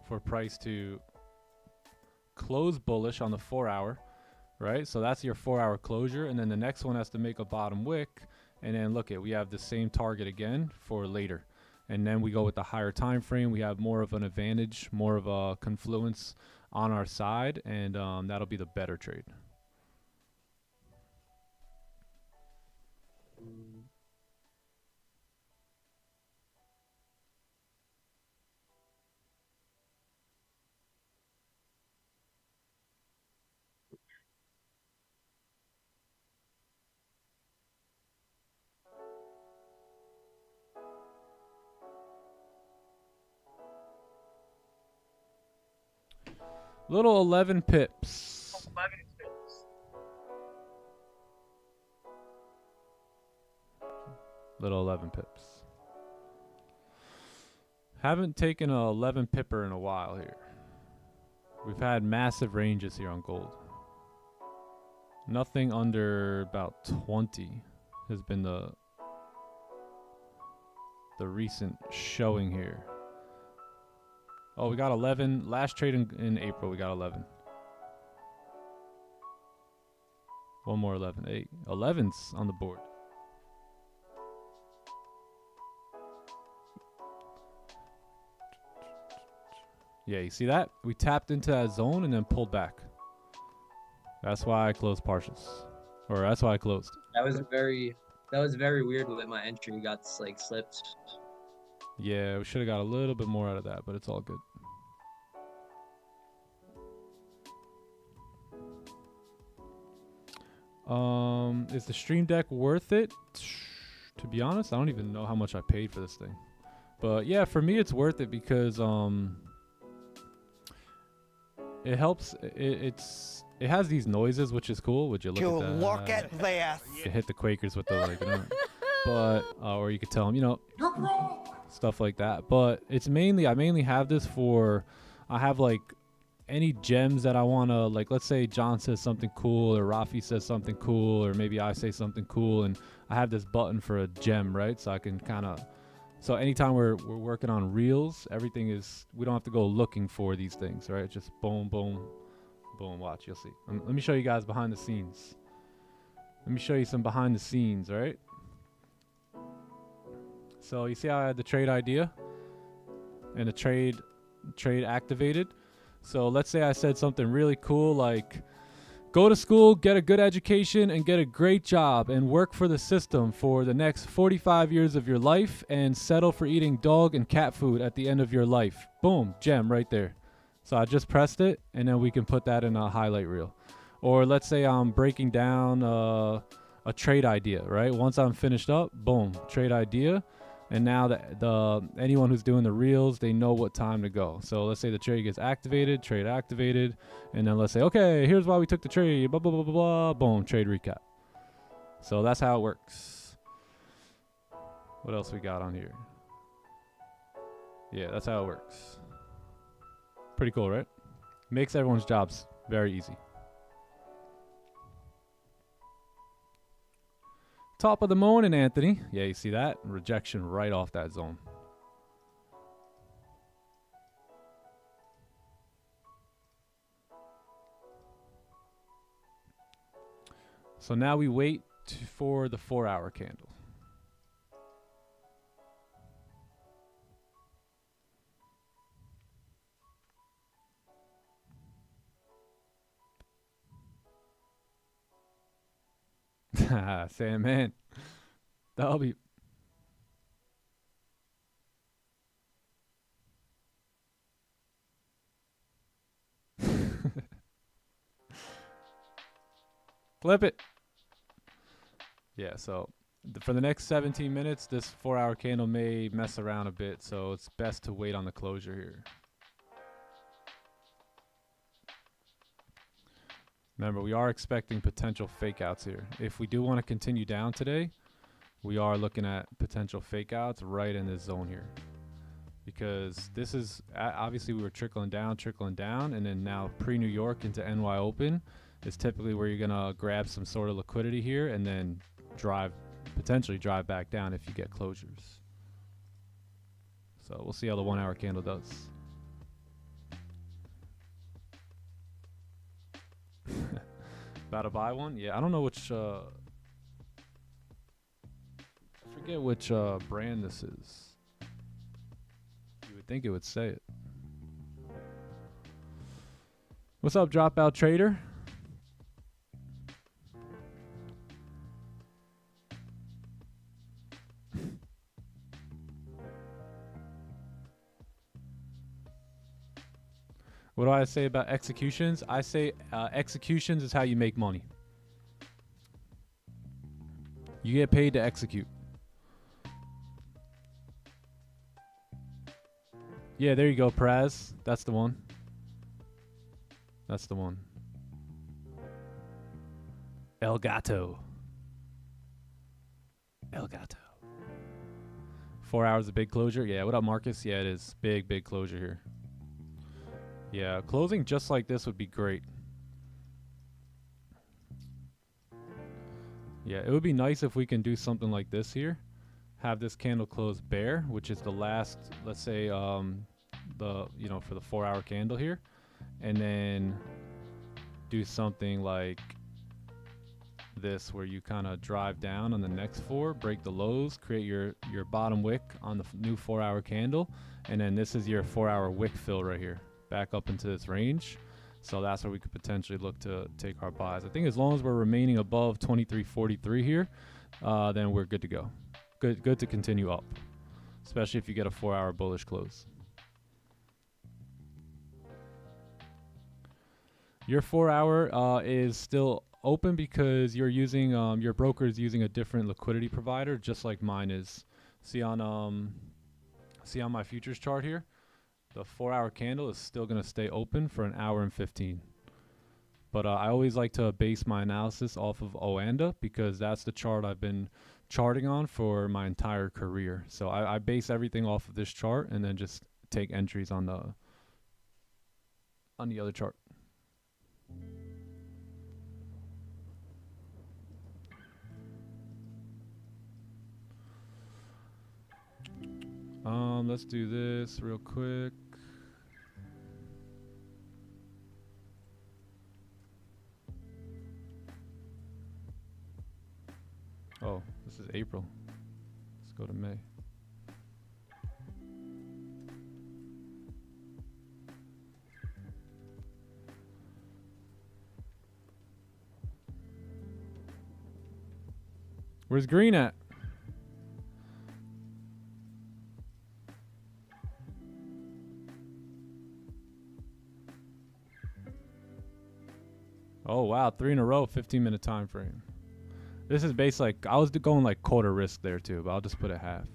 for price to close bullish on the 4-hour, right? So that's your 4-hour closure, and then the next one has to make a bottom wick, and then look at, we have the same target again for later, and then we go with the higher time frame. We have more of an advantage, more of a confluence on our side, and that'll be the better trade. Little 11 pips. Little 11 pips. Haven't taken a 11 pipper in a while here. We've had massive ranges here on gold. Nothing under about 20 has been the recent showing here. Oh, we got 11. Last trade in April, we got 11. One more 11. 8. 11's on the board. Yeah, you see that? We tapped into that zone and then pulled back. That's why I closed partials. Or that's why I closed. That was very weird with my entry got like slipped. Yeah, we should have got a little bit more out of that, but it's all good. Is the Stream Deck worth it? To be honest, I don't even know how much I paid for this thing. But yeah, for me it's worth it because it helps. It has these noises, which is cool. Would you look at that? Look at this. It hit the Quakers with the like. but or you could tell them, you know, stuff like that. But it's mainly, I mainly have this for, I have like any gems that I want to, like, let's say John says something cool, or Rafi says something cool, or maybe I say something cool, and I have this button for a gem, right? So I can kind of, so anytime we're working on reels, everything is, we don't have to go looking for these things, right? Just boom, boom, boom. Watch, you'll see. Let me show you guys behind the scenes. Let me show you some behind the scenes, right? So you see how I had the trade idea and the trade activated. So let's say I said something really cool like, go to school, get a good education, and get a great job, and work for the system for the next 45 years of your life, and settle for eating dog and cat food at the end of your life. Boom, gem right there. So I just pressed it, and then we can put that in a highlight reel. Or let's say I'm breaking down a trade idea, right? Once I'm finished up, boom, trade idea. And now the anyone who's doing the reels, they know what time to go. So let's say the trade gets activated, trade activated, and then let's say, okay, here's why we took the trade, blah, blah, blah, blah, blah, boom, trade recap. So that's how it works. What else we got on here? Yeah, that's how it works. Pretty cool, right? Makes everyone's jobs very easy. Top of the morning, Anthony. Yeah, you see that? Rejection right off that zone. So now we wait for the 4-hour candle. Sam, man, that'll be. Flip it. Yeah, so for the next 17 minutes, this 4-hour candle may mess around a bit, so it's best to wait on the closure here. Remember, we are expecting potential fake outs here. If we do want to continue down today, we are looking at potential fake outs right in this zone here. Because this is, obviously we were trickling down, and then now pre-New York into NY Open is typically where you're going to grab some sort of liquidity here and then potentially drive back down if you get closures. So we'll see how the 1-hour candle does. About to buy one? Yeah, I don't know which, I forget which brand this is. You would think it would say it. What's up, Dropout Trader? What do I say about executions? I say executions is how you make money. You get paid to execute. Yeah, there you go, Praz. That's the one. That's the one. El Gato. El Gato. 4 hours of big closure. Yeah, what up, Marcus? Yeah, it is. Big closure here. Yeah, closing just like this would be great. Yeah, it would be nice if we can do something like this here. Have this candle close bear, which is the last, let's say, for the 4-hour candle here. And then do something like this where you kind of drive down on the next 4, break the lows, create your bottom wick on the new 4-hour candle. And then this is your 4-hour wick fill right here. Back up into this range. So that's where we could potentially look to take our buys. I think as long as we're remaining above 23.43 here, then we're good to go. Good to continue up, especially if you get a 4-hour bullish close. Your 4-hour is still open because you're using your broker is using a different liquidity provider, just like mine is. See on my futures chart here. The 4-hour candle is still going to stay open for 1 hour and 15. But I always like to base my analysis off of OANDA because that's the chart I've been charting on for my entire career. So I base everything off of this chart and then just take entries on the other chart. Let's do this real quick. Oh, this is April. Let's go to May. Where's green at? Oh wow, 3 in a row, 15-minute time frame. This is based like, I was going like quarter risk there too, but I'll just put it half.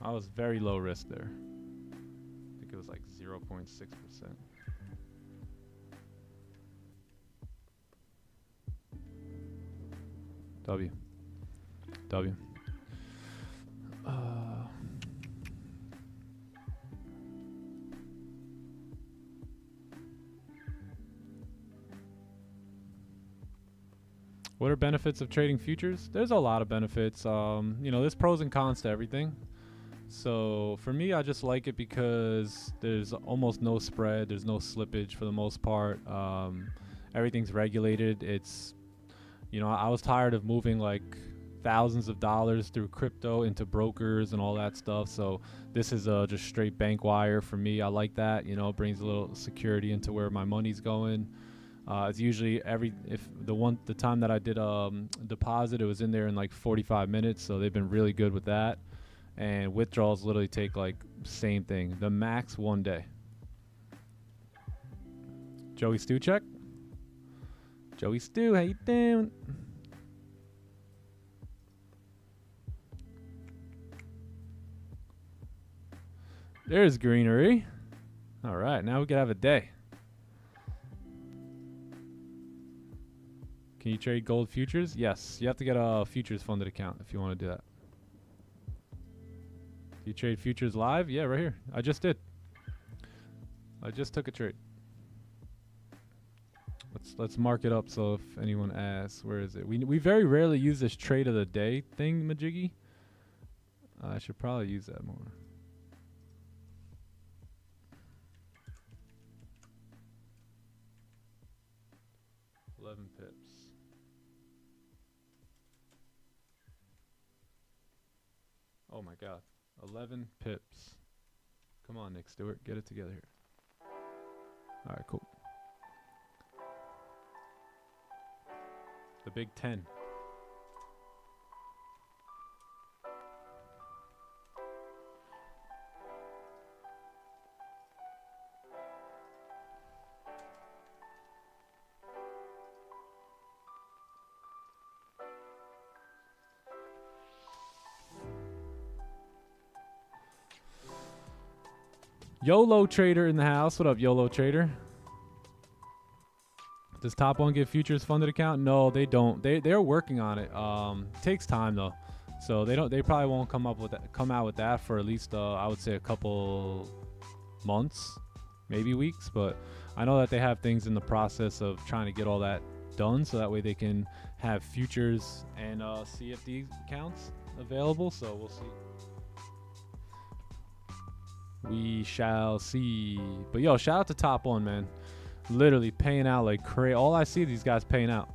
I was very low risk there. I think it was like 0.6%. W. What are benefits of trading futures? There's a lot of benefits. You know, there's pros and cons to everything. So for me, I just like it because there's almost no spread. There's no slippage for the most part. Everything's regulated. It's, you know, I was tired of moving like thousands of dollars through crypto into brokers and all that stuff. So this is just straight bank wire for me. I like that. You know, it brings a little security into where my money's going. It's usually the time that I did deposit, it was in there in like 45 minutes. So they've been really good with that. And withdrawals literally take like same thing. The max 1 day. Joey Stu check. Joey Stu, how you doing? There's greenery. All right, now we can have a day. Can you trade gold futures? Yes, you have to get a futures funded account if you want to do that. Do you trade futures live? Yeah, right here. I just did. I just took a trade. Let's mark it up so if anyone asks, where is it? We very rarely use this trade of the day thing, Majiggy. I should probably use that more. Pips. Oh my god. 11 pips. Come on, Nick Stewart. Get it together here. Alright, cool. The Big 10. YOLO Trader in the house. What up, YOLO Trader? Does Top One give futures funded account? No, they don't. They're working on it. Takes time though, so they probably won't come out with that for at least I would say a couple months, maybe weeks. But I know that they have things in the process of trying to get all that done, so that way they can have futures and CFD accounts available. So we'll see. We shall see. But yo, shout out to Top One, man. Literally paying out like crazy. All I see these guys paying out.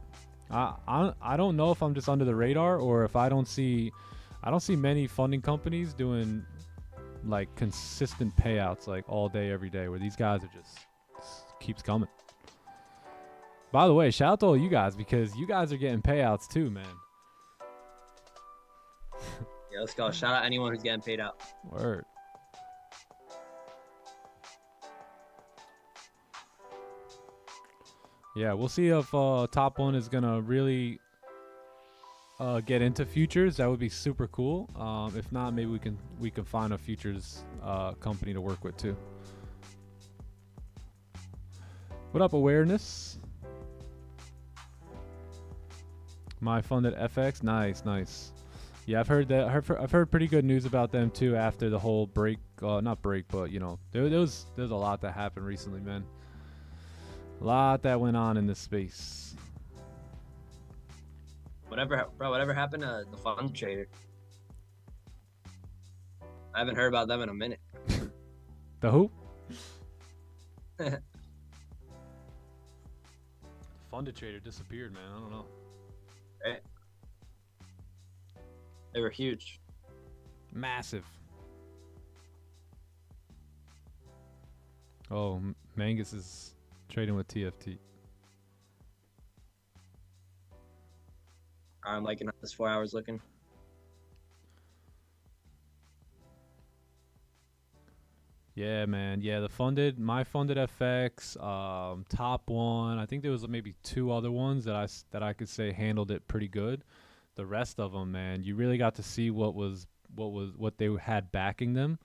I don't know if I'm just under the radar or if I don't see many funding companies doing like consistent payouts like all day every day, where these guys are just keeps coming. By the way, shout out to all you guys, because you guys are getting payouts too, man. Yeah, let's go. Shout out anyone who's getting paid out. Word. Yeah, we'll see if Top One is gonna really get into futures. That would be super cool. If not, maybe we can find a futures company to work with too. What up, Awareness? My funded FX, nice, nice. Yeah, I've heard that. I've heard pretty good news about them too after the whole break. Not break, but you know, there's a lot that happened recently, man. A lot that went on in this space. Whatever happened to the fund trader? I haven't heard about them in a minute. The who? Funded trader disappeared, man. I don't know. Right. They were huge. Massive. Oh, Mangus is trading with TFT. I'm liking how this 4 hours looking. Yeah, man. Yeah, my funded FX, top one. I think there was maybe two other ones that I could say handled it pretty good. The rest of them, man, you really got to see what they had backing them,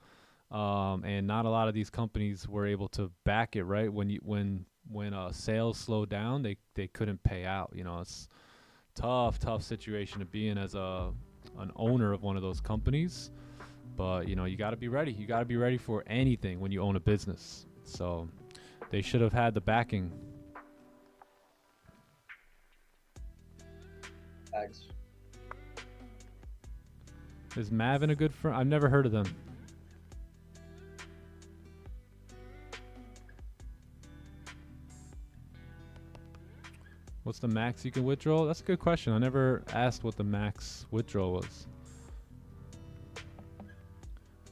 and not a lot of these companies were able to back it, right? When sales slowed down, they couldn't pay out. You know, it's tough situation to be in as an owner of one of those companies. But you know, you got to be ready. You got to be ready for anything when you own a business. So they should have had the backing. Thanks. Is Mavin a good friend? I've never heard of them. What's the max you can withdraw? That's a good question. I never asked what the max withdrawal was.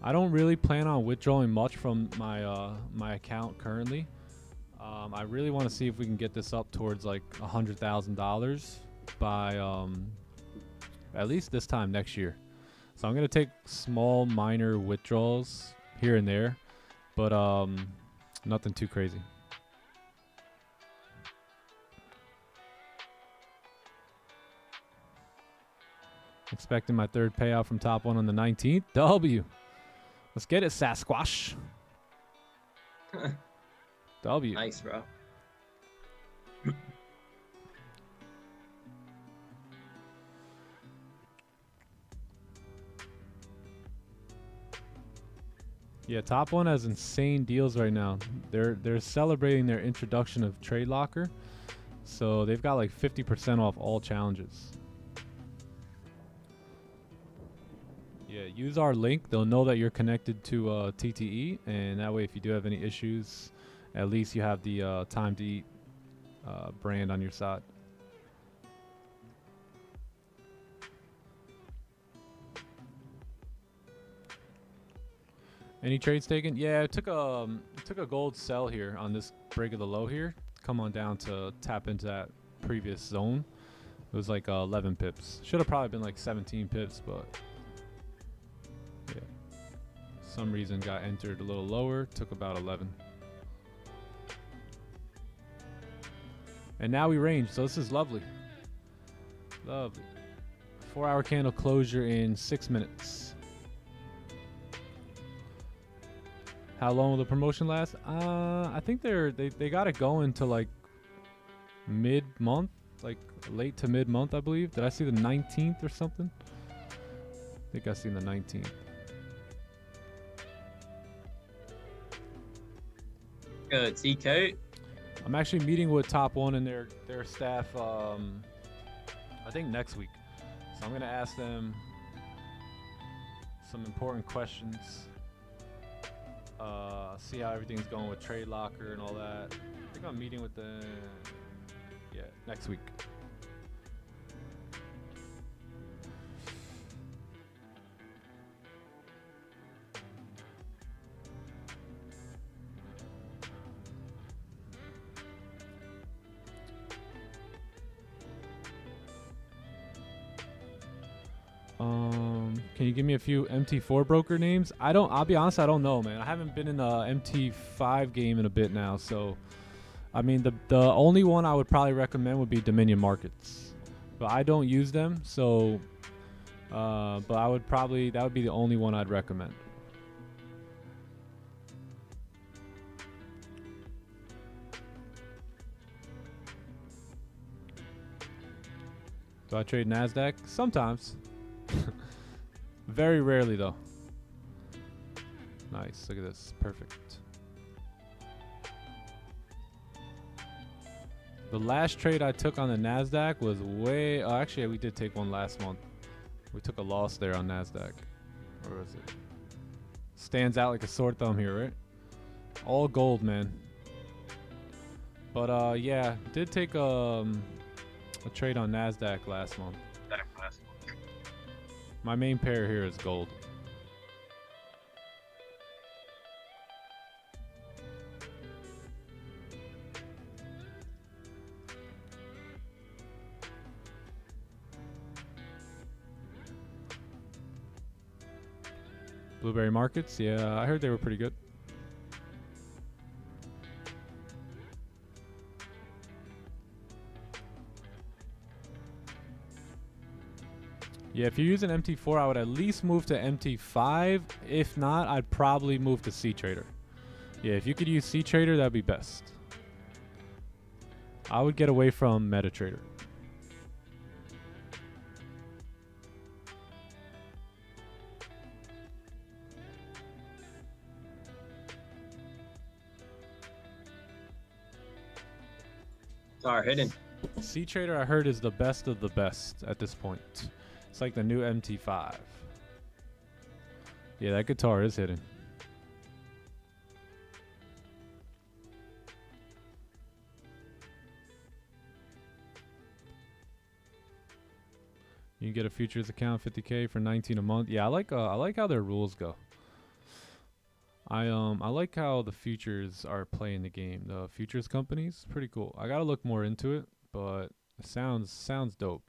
I don't really plan on withdrawing much from my account currently. I really want to see if we can get this up towards like $100,000 by at least this time next year. So I'm gonna take small, minor withdrawals here and there, but nothing too crazy. Expecting my third payout from top one on the 19th. W. Let's get it, Sasquatch. W. Nice, bro. Yeah, top one has insane deals right now. They're celebrating their introduction of Trade Locker, so they've got like 50% off all challenges. Yeah, use our link. They'll know that you're connected to TTE, and that way if you do have any issues, at least you have the Time to Eat brand on your side. Any trades taken? Yeah, it took a gold sell here on this break of the low here. Come on down to tap into that previous zone. It was like 11 pips. Should have probably been like 17 pips, but yeah. Some reason got entered a little lower. Took about 11. And now we range, so this is lovely. Lovely. 4-hour candle closure in 6 minutes. How long will the promotion last? I think they got it going to like mid-month, like late to mid-month, I believe. Did I see the 19th or something? I think I seen the 19th. Good, TK. I'm actually meeting with Top One and their staff. I think next week. So I'm gonna ask them some important questions. See how everything's going with Trade Locker and all that. I think I'm meeting with them, yeah, next week. Can you give me a few MT4 broker names? I'll be honest, I don't know, man. I haven't been in the MT5 game in a bit now, so I mean the only one I would probably recommend would be Dominion Markets. But I don't use them, so but that would be the only one I'd recommend. Do I trade NASDAQ? Sometimes. Very rarely, though. Nice. Look at this. Perfect. The last trade I took on the NASDAQ was way... Oh, actually, we did take one last month. We took a loss there on NASDAQ. Where was it? Stands out like a sore thumb here, right? All gold, man. But, yeah. Did take a trade on NASDAQ last month. My main pair here is gold. Blueberry markets, yeah, I heard they were pretty good. Yeah, if you're using MT4, I would at least move to MT5. If not, I'd probably move to C Trader. Yeah, if you could use C Trader, that'd be best. I would get away from MetaTrader. Are hidden. C Trader, I heard, is the best of the best at this point. It's like the new MT5. Yeah, that guitar is hidden. You can get a futures account, 50K for 19 a month. Yeah, I like how their rules go. I like how the futures are playing the game. The futures companies, pretty cool. I gotta look more into it, but it sounds dope.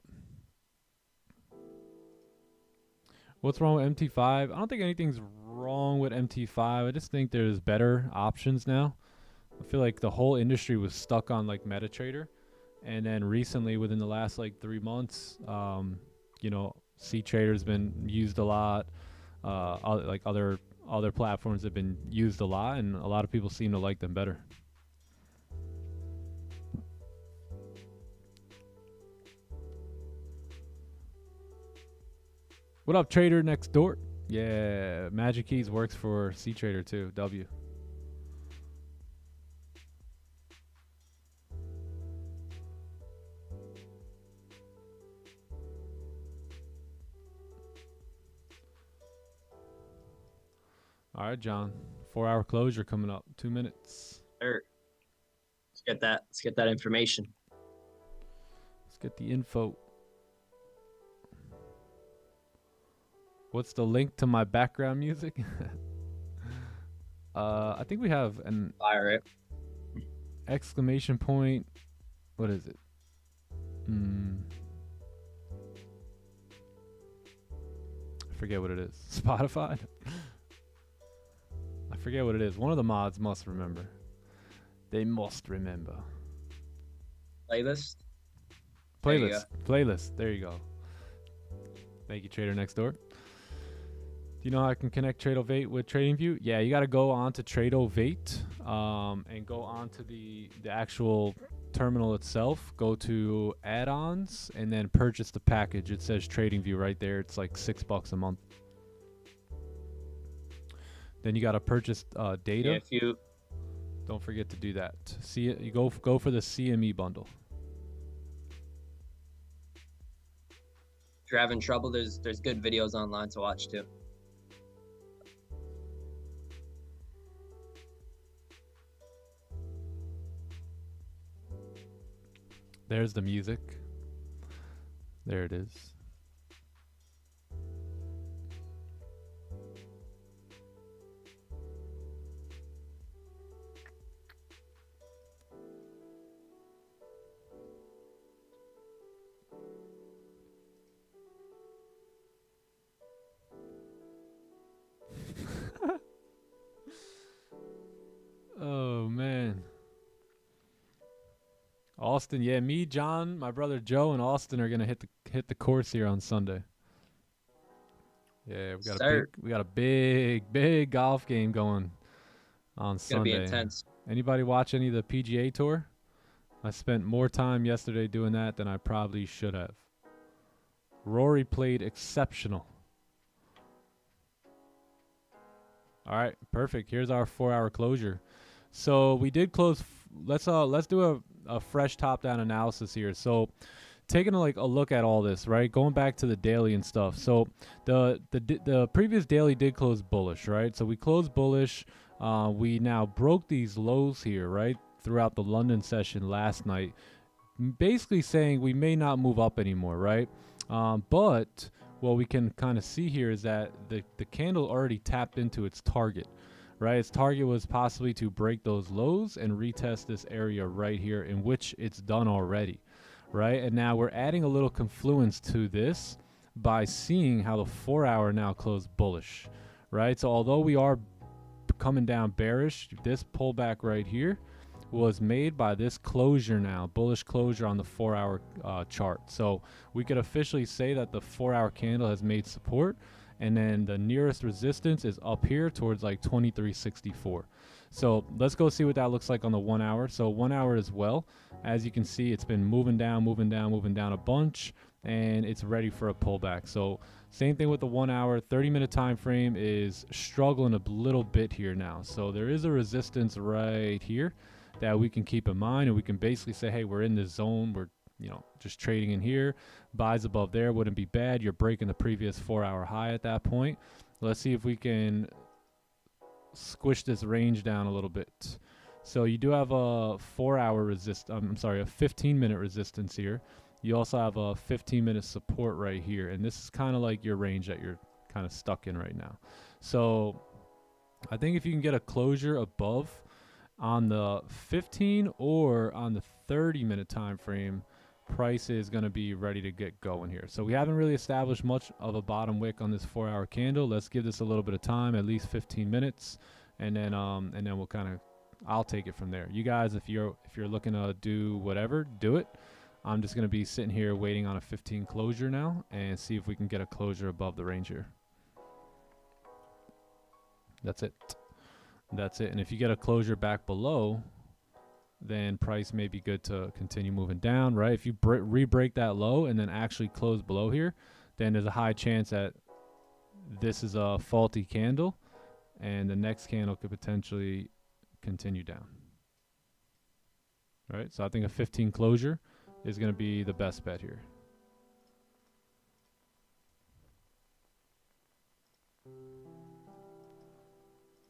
What's wrong with MT5? I don't think anything's wrong with MT5. I just think there's better options now. I feel like the whole industry was stuck on like MetaTrader, and then recently, within the last like 3 months, you know, C Trader's been used a lot. Like other platforms have been used a lot, and a lot of people seem to like them better. What up, trader next door? Yeah, Magic Keys works for C Trader too. W. All right, John. 4-hour closure coming up. 2 minutes. Sure. Let's get that information. Let's get the info. What's the link to my background music? I think we have an Fire it. exclamation point. What is it? I forget what it is. Spotify? I forget what it is. One of the mods must remember. They must remember. Playlist. Playlist. There you go. Thank you, Trader Next Door. Do you know how I can connect TradeOvate with TradingView? Yeah, you got to go on to TradeOvate and go on to the actual terminal itself. Go to add-ons and then purchase the package. It says TradingView right there. It's like $6 a month. Then you got to purchase data. Yeah, if you don't forget to do that. See it. You go for the CME bundle. if you're having trouble, there's good videos online to watch too. There's the music. There it is. Oh man. Austin, yeah, me, John, my brother Joe, and Austin are gonna hit the course here on Sunday. Yeah, we got a big golf game going on Sunday. It's gonna be intense. Anybody watch any of the PGA Tour? I spent more time yesterday doing that than I probably should have. Rory played exceptional. All right, perfect. Here's our 4-hour closure. So we did close. Let's do a fresh top-down analysis here. So taking a look at all this, right? Going back to the daily and stuff. So the previous daily did close bullish, right? So we closed bullish. We now broke these lows here, right, throughout the London session last night, basically saying we may not move up anymore, right? But what we can kind of see here is that the candle already tapped into its target, right? Its target was possibly to break those lows and retest this area right here, in which it's done already, right? And now we're adding a little confluence to this by seeing how the 4-hour now closed bullish, right? So although we are coming down bearish, this pullback right here was made by this closure now, bullish closure on the 4-hour chart. So we could officially say that the 4-hour candle has made support, and then the nearest resistance is up here towards like 2364. So let's go see what that looks like on the 1 hour. So 1 hour as well, as you can see, it's been moving down a bunch, and it's ready for a pullback. So same thing with the 1 hour. 30-minute time frame is struggling a little bit here now. So there is a resistance right here that we can keep in mind, and we can basically say, hey, we're in this zone, we're just trading in here. Buys above there wouldn't be bad. You're breaking the previous 4-hour high at that point. Let's see if we can squish this range down a little bit. So you do have a 4-hour resist. I'm sorry, a 15-minute resistance here. You also have a 15-minute support right here, and this is kind of like your range that you're kind of stuck in right now. So I think if you can get a closure above on the 15 or on the 30-minute time frame, price is going to be ready to get going here. So we haven't really established much of a bottom wick on this 4-hour candle. Let's give this a little bit of time, at least 15 minutes, and then we'll kind of, I'll take it from there. You guys, if you're looking to do whatever, do it. I'm just going to be sitting here waiting on a 15 closure now and see if we can get a closure above the range here. That's it. That's it. And if you get a closure back below, then price may be good to continue moving down, right? If you re-break that low and then actually close below here, then there's a high chance that this is a faulty candle and the next candle could potentially continue down. All right, so I think a 15 closure is going to be the best bet here.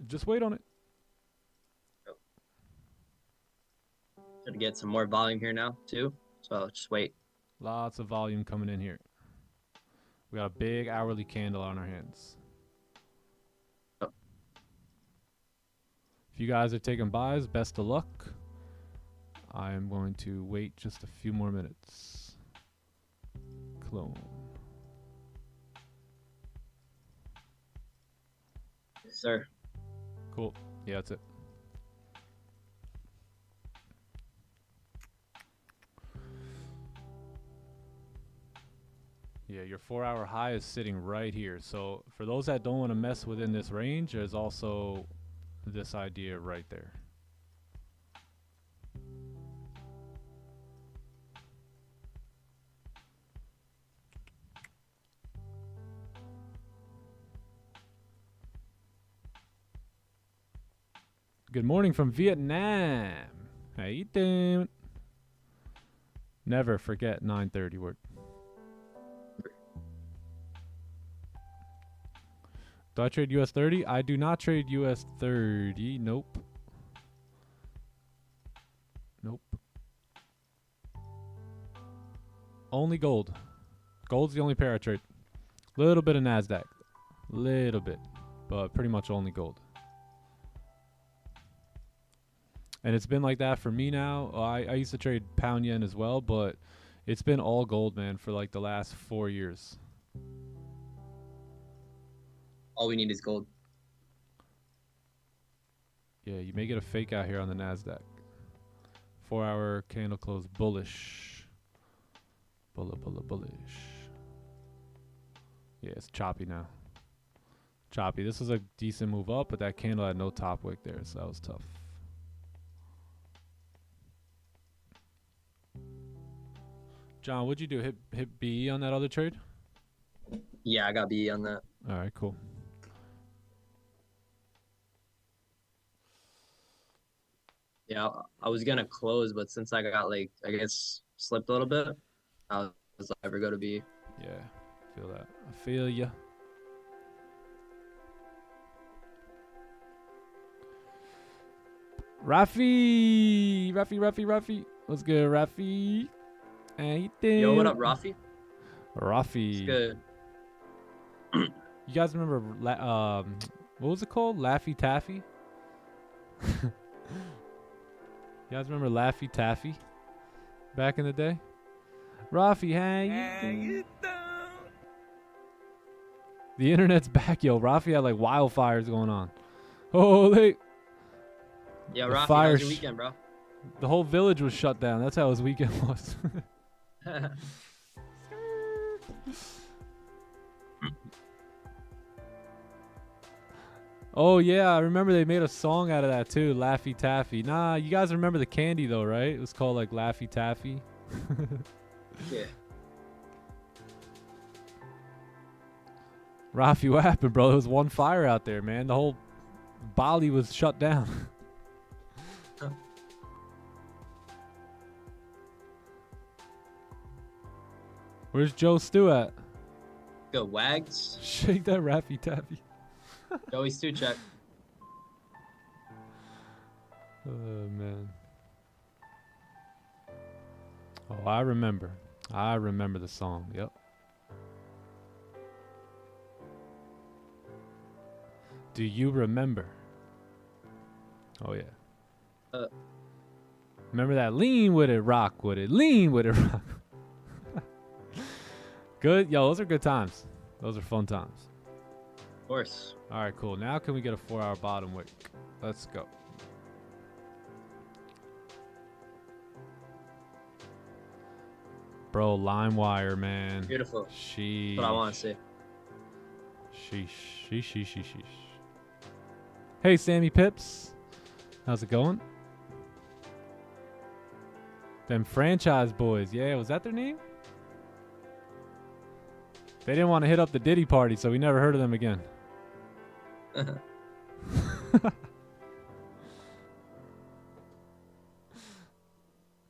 Just wait on it. Should get some more volume here now too, so just wait. Lots of volume coming in here. We got a big hourly candle on our hands. Oh. If you guys are taking buys, best of luck. I am going to wait just a few more minutes. Clone. Yes, sir. Cool. Yeah, that's it. Yeah, your 4-hour high is sitting right here. So for those that don't want to mess within this range, there's also this idea right there. Good morning from Vietnam. How you doing? Never forget 9:30 work. Do I trade US 30? I do not trade US 30. Nope. Nope. Only gold. Gold's the only pair I trade. Little bit of NASDAQ. Little bit. But pretty much only gold. And it's been like that for me now. I used to trade pound yen as well, but it's been all gold, man, for like the last 4 years. All we need is gold. Yeah, you may get a fake out here on the NASDAQ. 4-hour candle close bullish. Bullish. Yeah, it's choppy now. Choppy. This was a decent move up, but that candle had no top wick there, so that was tough. John, what'd you do? Hit BE on that other trade? Yeah, I got B on that. All right, cool. Yeah, I was gonna close, but since I got like I guess slipped a little bit, I was like, ever go to B. Yeah, feel that. I feel ya. Rafi. What's good, Rafi? How you doing? Yo, what up, Rafi? Rafi. It's good. You guys remember what was it called? Laffy Taffy? You guys remember Laffy Taffy back in the day? Rafi, how you doing? The internet's back, yo. Rafi had like wildfires going on. Holy. Yeah, The Rafi, fire how's your weekend, bro? The whole village was shut down. That's how his weekend was. Oh yeah, I remember they made a song out of that too, Laffy Taffy. Nah, you guys remember the candy though, right? It was called like Laffy Taffy. Yeah. Rafi, what happened, bro? There was one fire out there, man. The whole Bali was shut down. Where's Joe Stew at? Go Wags. Shake that Raffy Taffy. Joey Stu check. Oh, man. Oh, I remember. I remember the song. Yep. Do you remember? Oh, yeah. Remember that? Lean with it, rock with it. Lean with it, rock. Good. Yo, those are good times. Those are fun times. Of course. All right, cool. Now can we get a 4-hour bottom wick? Let's go. Bro, LimeWire, man. Beautiful. Sheesh. That's what I want to see. Sheesh. Hey, Sammy Pips. How's it going? Them franchise boys. Yeah, was that their name? They didn't want to hit up the Diddy party, so we never heard of them again.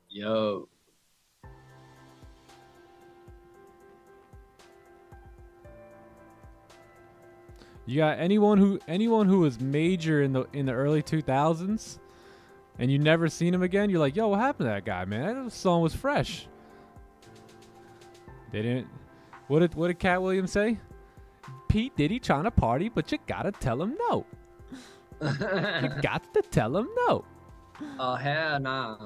Yo. You got anyone who was major in the early 2000s and you never seen him again? You're like, yo, what happened to that guy, man? That song was fresh. They didn't. What did Cat Williams say? Pete Diddy trying to party, but you gotta tell him no. You got to tell him no. Oh hell nah.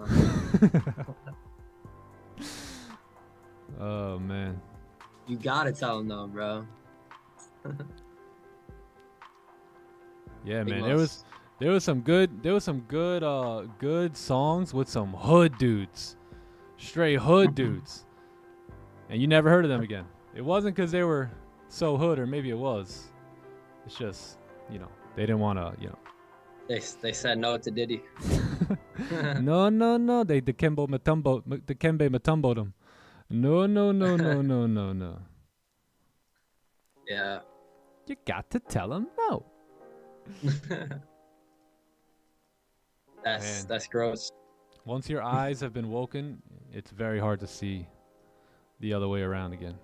Oh man. You gotta tell him no, bro. Yeah, Big man. loss. There was some good songs with some hood dudes. Straight hood dudes. And you never heard of them again. It wasn't because they were so hood, or maybe it was. It's just, they didn't want to, They said no to Diddy. No. They Dikembe Mutombo'd them. No. Yeah. You got to tell them no. That's gross. Once your eyes have been woken, it's very hard to see the other way around again.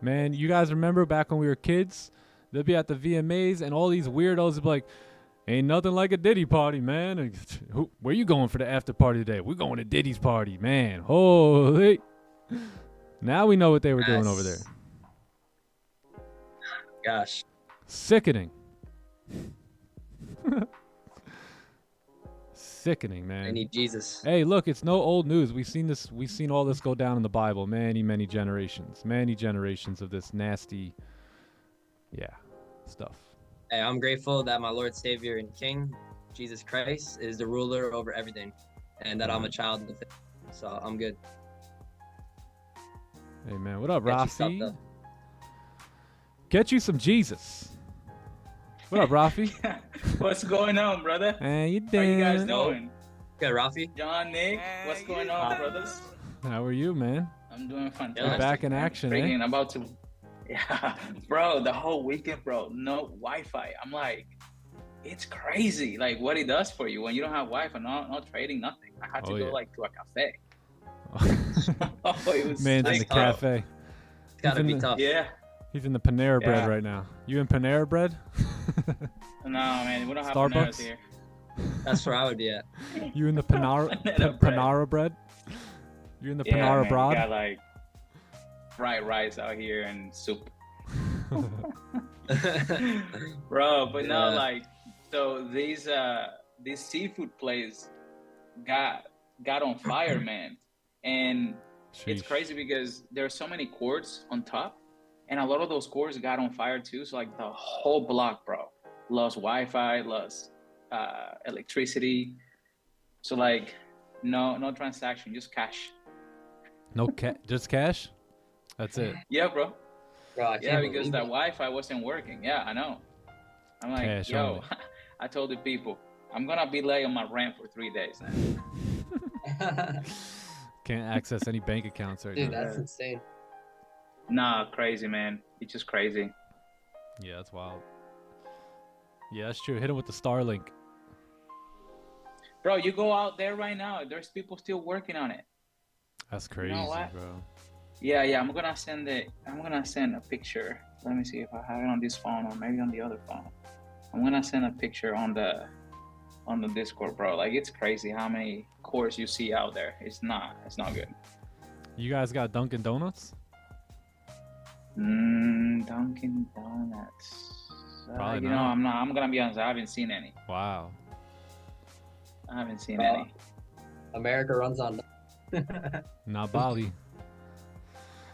Man, you guys remember back when we were kids? They'd be at the VMAs and all these weirdos would be like, ain't nothing like a Diddy party, man. And, where you going for the after party today? We're going to Diddy's party, man. Holy. Now we know what they were doing over there. Gosh. Sickening. Sickening, man. I need Jesus. Hey, look, it's no old news. We've seen all this go down in the Bible. Many generations. Many generations of this nasty, stuff. Hey, I'm grateful that my Lord, Savior, and King, Jesus Christ, is the ruler over everything, and that I'm a child of Him. So I'm good. Hey, man. What up, Got you stuffed Rafi? up. Get you some Jesus. What up, Rafi? What's going on, brother? Hey, you How doing? you guys doing? Good, Rafi. John, Nick, what's going on, brothers? How are you, man? I'm doing fantastic. You're back in man. action, Freaking eh? about to Yeah, bro, the whole weekend, bro, no Wi-Fi. I'm like, it's crazy, like what it does for you when you don't have Wi-Fi, no trading, nothing. I had to Oh, go yeah. like to a cafe. Oh, it was Man's in sick, the bro. cafe. It's gotta in be the- tough. Yeah. He's in the Panera Bread Yeah. right now. You in Panera Bread? No, man, we don't have Starbucks? Paneras here. That's where I would be at. You in the Panera Panera Bread. Panera Bread? You in the Yeah, Panera man, we Bread? got like fried rice out here and soup. Bro, but no, Yeah. like, so these seafood place got on fire, man. And it's Sheesh. crazy because there are so many cords on top, and a lot of those cords got on fire too. So like the whole block, bro, lost Wi-Fi, lost electricity. So like no transaction, just cash. No just cash? That's it. Yeah, bro. Bro, I Yeah, can't because believe that it. Wi-Fi wasn't working. Yeah, I know. I'm like, Cash yo, only. I told the people, I'm gonna be late on my rent for 3 days now. Can't access any bank accounts right Dude, now. that's insane. Nah, crazy, man. It's just crazy. Yeah, that's wild. Yeah, that's true. Hit him with the Starlink. Bro, you go out there right now, there's people still working on it. That's crazy, what? bro. Yeah, I'm gonna send a picture. Let me see if I have it on this phone or maybe on the other phone. I'm gonna send a picture on the Discord, bro. Like, it's crazy how many cores you see out there. It's not good. You guys got Dunkin' Donuts? Dunkin' Donuts. Probably you know, not. I'm gonna be honest. I haven't seen any. Wow. I haven't seen Oh. any. America runs on. Not Bali.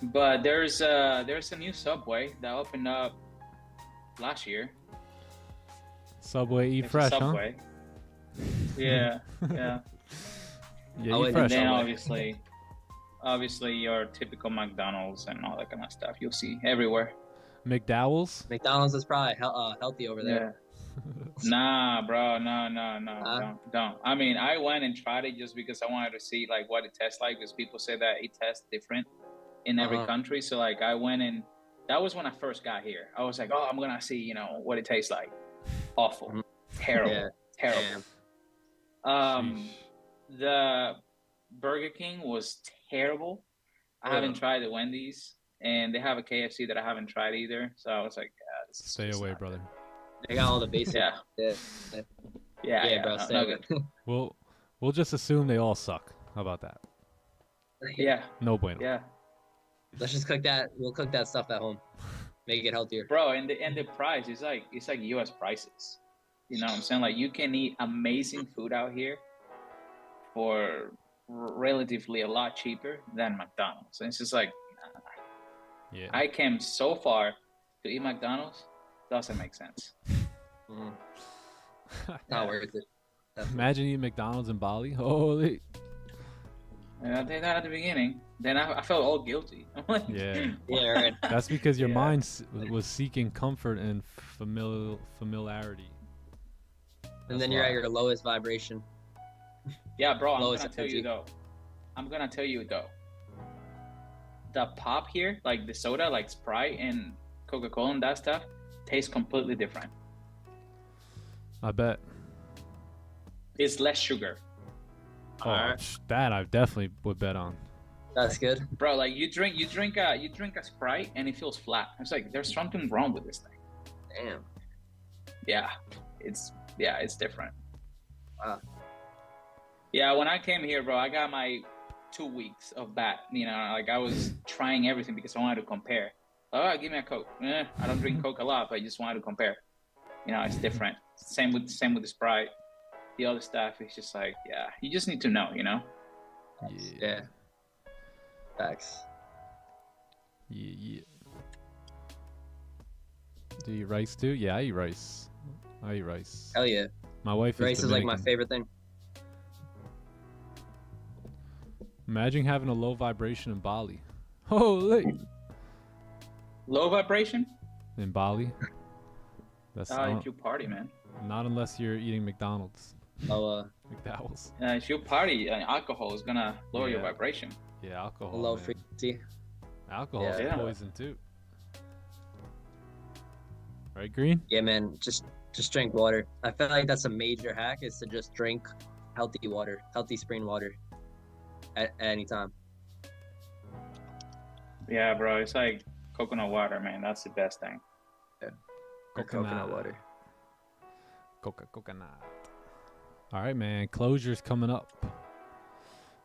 But there's a new Subway that opened up last year. Subway eat There's a fresh, huh? Subway. Yeah, yeah. Yeah, Oh, eat and fresh. And then Subway. obviously your typical McDonald's and all that kind of stuff you'll see everywhere. McDowell's? McDonald's is probably healthy over there. Nah, bro, no, don't. I mean, I went and tried it just because I wanted to see like what it tastes like, because people say that it tastes different in every country. So like I went, and that was when I first got here. I was like, oh, I'm gonna see, you know, what it tastes like. Awful, terrible, Yeah. terrible. Damn. The Burger King was terrible. I haven't tried the Wendy's, and they have a KFC that I haven't tried either. So I was like, yeah, this is Stay just away, not brother. They got all the basic. Yeah. Yeah, Yeah, bro. no, Stay no away. good. We'll just assume they all suck. How about that? Yeah, No bueno. yeah, Let's just cook that. We'll cook that stuff at home. Make it healthier. bro. And the price is like, it's like U.S. prices. You know what I'm saying? Like, you can eat amazing food out here for relatively a lot cheaper than McDonald's. And it's just like, Yeah. I came so far to eat McDonald's, doesn't make sense. Mm. Not worth it. Definitely. Imagine eating McDonald's in Bali. Holy. And I did that at the beginning. Then I felt all guilty. I'm like, Yeah. Yeah, right. That's because your Yeah. mind was seeking comfort and familiarity. And then you're at your lowest vibration. Yeah, bro, I'm Lowest gonna tell energy. you though. The pop here, like the soda, like Sprite and Coca-Cola and that stuff, tastes completely different. I bet. It's less sugar. Oh, that I definitely would bet on. That's good. Bro, like you drink a Sprite and it feels flat. It's like there's something wrong with this thing. Damn. Yeah, it's different. Wow. Yeah, when I came here, bro, I got my 2 weeks of that. You know, like I was trying everything because I wanted to compare. Oh, give me a Coke. I don't drink Coke a lot, but I just wanted to compare. You know, it's different. Same with the Sprite. The other stuff is just like, yeah, you just need to know, you know? Yeah. Facts. Yeah. Do you eat rice too? Yeah, I eat rice. I eat rice. Hell yeah. My wife is Rice is like my Dominican. favorite thing. Imagine having a low vibration in Bali. Holy. Low vibration? In Bali. That's If you party, man. not unless you're eating McDonald's. Oh, McDowell's. If you party, alcohol is gonna lower your Yeah. vibration. Yeah, alcohol. low man. frequency. Alcohol's Yeah. poison too. Right, Green? Yeah, man. Just drink water. I feel like that's a major hack is to just drink healthy water, healthy spring water at any time. Yeah, bro. It's like coconut water, man. That's the best thing. Or coconut water. Coconut. All right, man. Closure's coming up.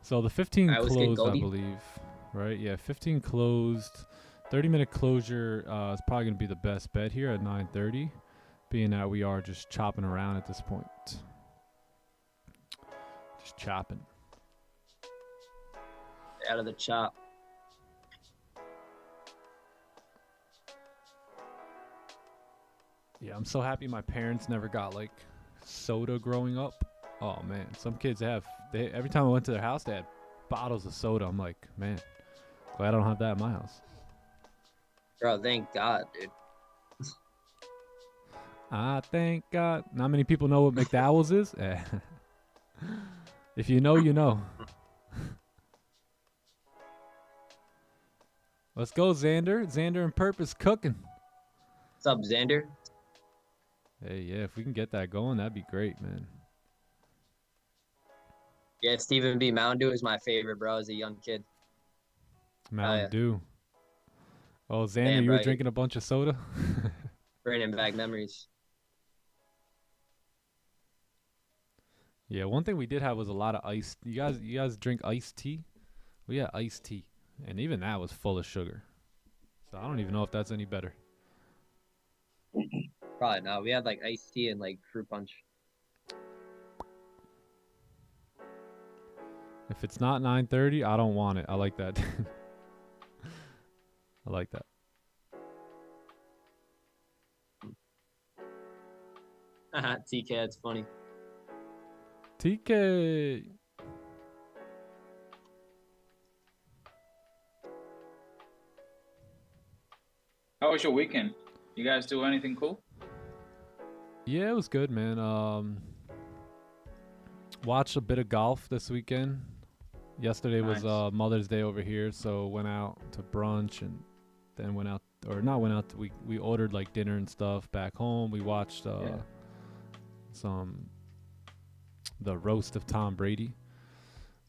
So the 15 Alright, let's get closed, I Goldie. believe. Right? Yeah, 15 closed. 30-minute closure is probably going to be the best bet here at 9:30, being that we are just chopping around at this point. Just chopping. Out of the chop. Yeah, I'm so happy my parents never got like soda growing up. Oh man, some kids every time I went to their house they had bottles of soda. I'm like, man, glad I don't have that in my house. Bro, thank God, dude. I thank God. Not many people know what McDowell's is. If you know, you know. Let's go, Xander. Xander and Purpose cooking. What's up, Xander? Hey, yeah, if we can get that going, that'd be great, man. Yeah, Stephen B. Mountain Dew is my favorite, bro, as a young kid. Mountain yeah. Dew. Oh, Xander, Damn, you were bro, drinking a bunch of soda? Bringing back memories. Yeah, one thing we did have was a lot of ice. You guys drink iced tea? We had iced tea, and even that was full of sugar. So I don't even know if that's any better. Probably not. We had like iced tea and like fruit punch. If it's not 9:30, I don't want it. I like that. I like that. TK, that's funny. TK. How was your weekend? You guys do anything cool? Yeah, it was good, man. Watched a bit of golf this weekend. Yesterday was Nice. Mother's Day over here, so went out to brunch and then went out, or not went out. We ordered like dinner and stuff back home. We watched the roast of Tom Brady,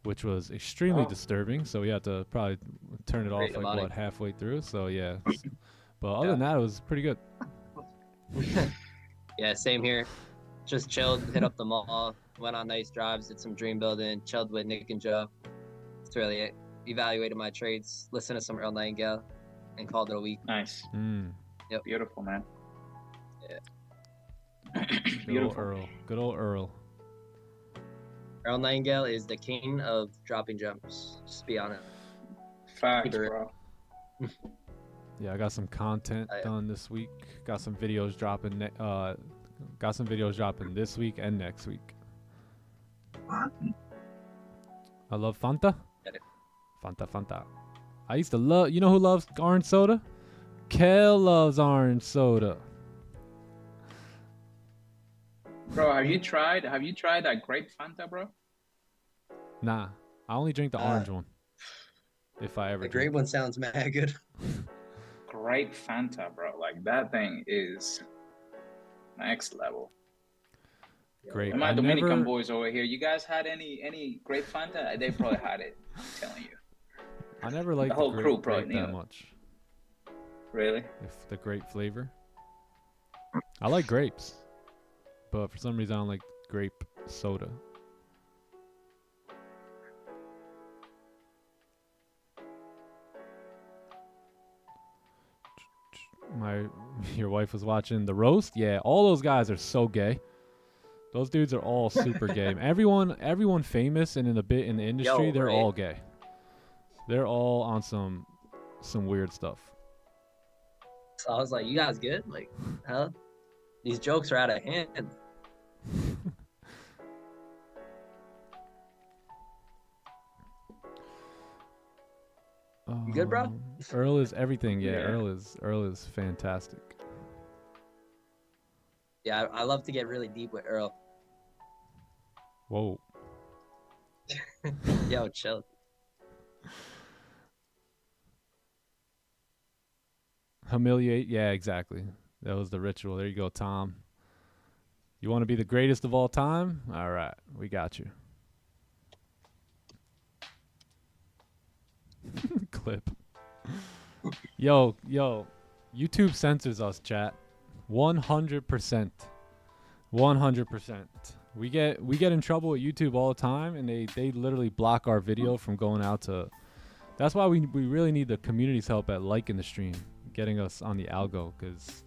which was extremely disturbing. So we had to probably turn it off Great like about what it. halfway through. So yeah, but other than that, it was pretty good. Yeah, same here. Just chilled, hit up the mall, went on nice drives, did some dream building, chilled with Nick and Joe. That's really it. Evaluated my trades, listened to some Earl Nightingale, and called it a week. Nice. Yep. Beautiful, man. Yeah. Good old Beautiful. Earl. Good old Earl. Earl Nightingale is the king of dropping gems. Just be honest. Facts, Keep it bro. Yeah, I got some content yeah. done this week. Got some videos dropping. Got some videos dropping this week and next week. I love Fanta. Get it. Fanta. I used to love. You know who loves orange soda? Kel loves orange soda. Bro, have you tried that grape Fanta, bro? Nah, I only drink the orange one. If I ever The drink. great one sounds mad good. Grape Fanta, bro. Like that thing is next level. Great. And my I Dominican never- boys over here, you guys had any grape Fanta? They probably had it. I'm telling you. I never liked whole the crew grape probably that knew. much. Really? If the grape flavor. I like grapes, but for some reason I don't like grape soda. Your wife was watching the roast. Yeah, all those guys are so gay. Those dudes are all super gay. Everyone famous and in the industry, they're right. all gay. They're all on some weird stuff. So I was like, you guys good? Like, huh? These jokes are out of hand. You good, bro? Earl is everything. Yeah, Yeah. Earl is fantastic. Yeah, I love to get really deep with Earl. Whoa. Yo, chill. Humiliate. Yeah, exactly. That was the ritual. There you go, Tom. You want to be the greatest of all time? All right, we got you. Clip. Yo, YouTube censors us, chat. 100%. 100%. We get in trouble with YouTube all the time, and they literally block our video from going out to. That's why we really need the community's help at liking the stream, getting us on the algo, because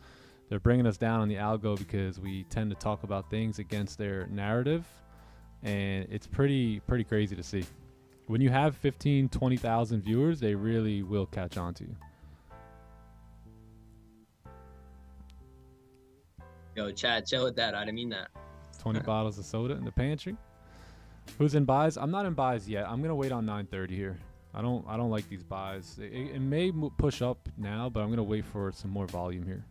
they're bringing us down on the algo because we tend to talk about things against their narrative, and it's pretty crazy to see. When you have 15, 20,000 viewers, they really will catch on to you. Yo, Chad, chill with that. I didn't mean that. 20 bottles of soda in the pantry. Who's in buys? I'm not in buys yet. I'm gonna wait on 9:30 here. I don't like these buys. It may push up now, but I'm gonna wait for some more volume here.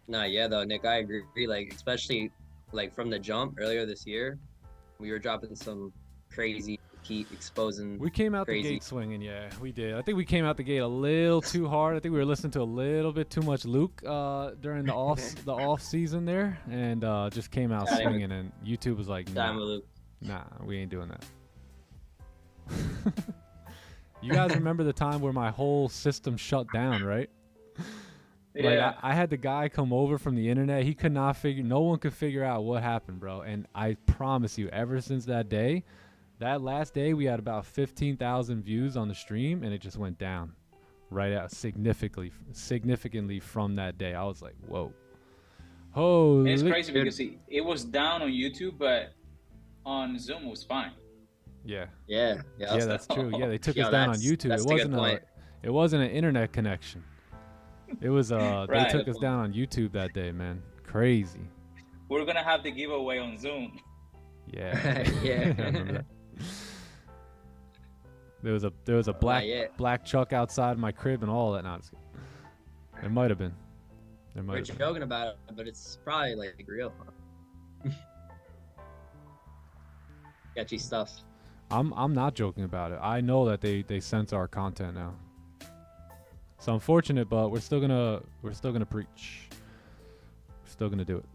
Nah, yeah, though, Nick, I agree. Like, especially like from the jump earlier this year, we were dropping some crazy heat, exposing. We came out crazy. the gate swinging, yeah, we did. I think we came out the gate a little too hard. I think we were listening to a little bit too much Luke during the off season there, and just came out swinging. And YouTube was like, nah, we ain't doing that. You guys remember the time where my whole system shut down, right? Yeah. Like I had the guy come over from the internet. He could not no one could figure out what happened, bro. And I promise you, ever since that day, that last day, we had about 15,000 views on the stream, and it just went down right out significantly from that day. I was like, whoa. Holy. It's crazy because it was down on YouTube, but on Zoom it was fine. Yeah. Yeah, that's true. Yeah, they took us down on YouTube. It wasn't an internet connection. It was they took us down on YouTube that day, man. Crazy. We're gonna have the giveaway on Zoom. Yeah. Yeah. I remember that. There was a black truck outside my crib and all that. No, it might have been. We're joking about it, but it's probably like real. Sketchy stuff. I'm not joking about it. I know that they censor our content now. So unfortunate, but we're still gonna preach. We're still gonna do it.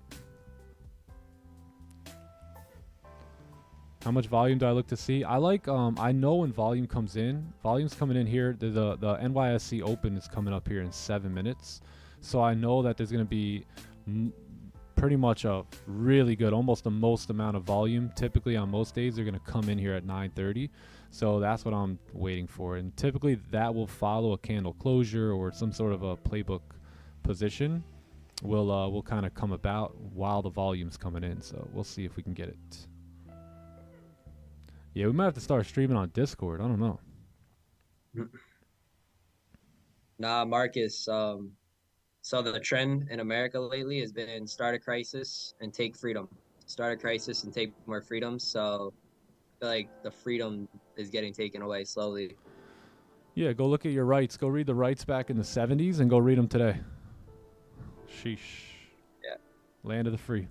How much volume do I look to see? I like I know when volume comes in. Volume's coming in here. The NYSE Open is coming up here in 7 minutes. So I know that there's gonna be pretty much a really good, almost the most amount of volume. Typically on most days they're gonna come in here at 9:30. So that's what I'm waiting for. And typically that will follow a candle closure or some sort of a playbook position. Will kind of come about while the volume's coming in. So we'll see if we can get it. Yeah, we might have to start streaming on Discord. I don't know. Nah, Marcus. So the trend in America lately has been start a crisis and take freedom. Start a crisis and take more freedom. So I feel like the freedom is getting taken away slowly. Yeah, go look at your rights. Go read the rights back in the 70s and go read them today. Sheesh. Yeah. Land of the free.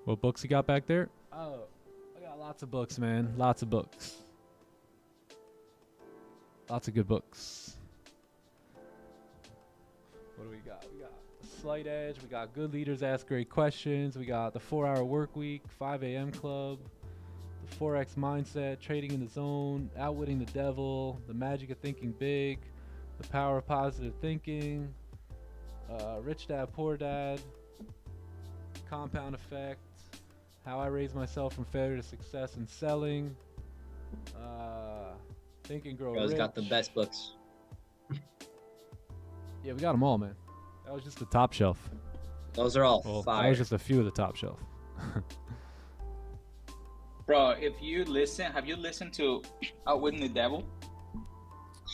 What books you got back there? Oh, I got lots of books, man. Lots of books. Lots of good books. What do we got? We got Slight Edge. We got Good Leaders Ask Great Questions. We got the 4-Hour Work Week, 5 a.m. Club, the Forex Mindset, Trading in the Zone, Outwitting the Devil, The Magic of Thinking Big, The Power of Positive Thinking, Rich Dad, Poor Dad, Compound Effect, How I Raised Myself from Failure to Success in Selling, Think and Grow Rich. Got the best books. Yeah, we got them all, man. That was just the top shelf. Those are all fire. That was just a few of the top shelf. Bro, if you listen, have you listened to Outwitting the Devil?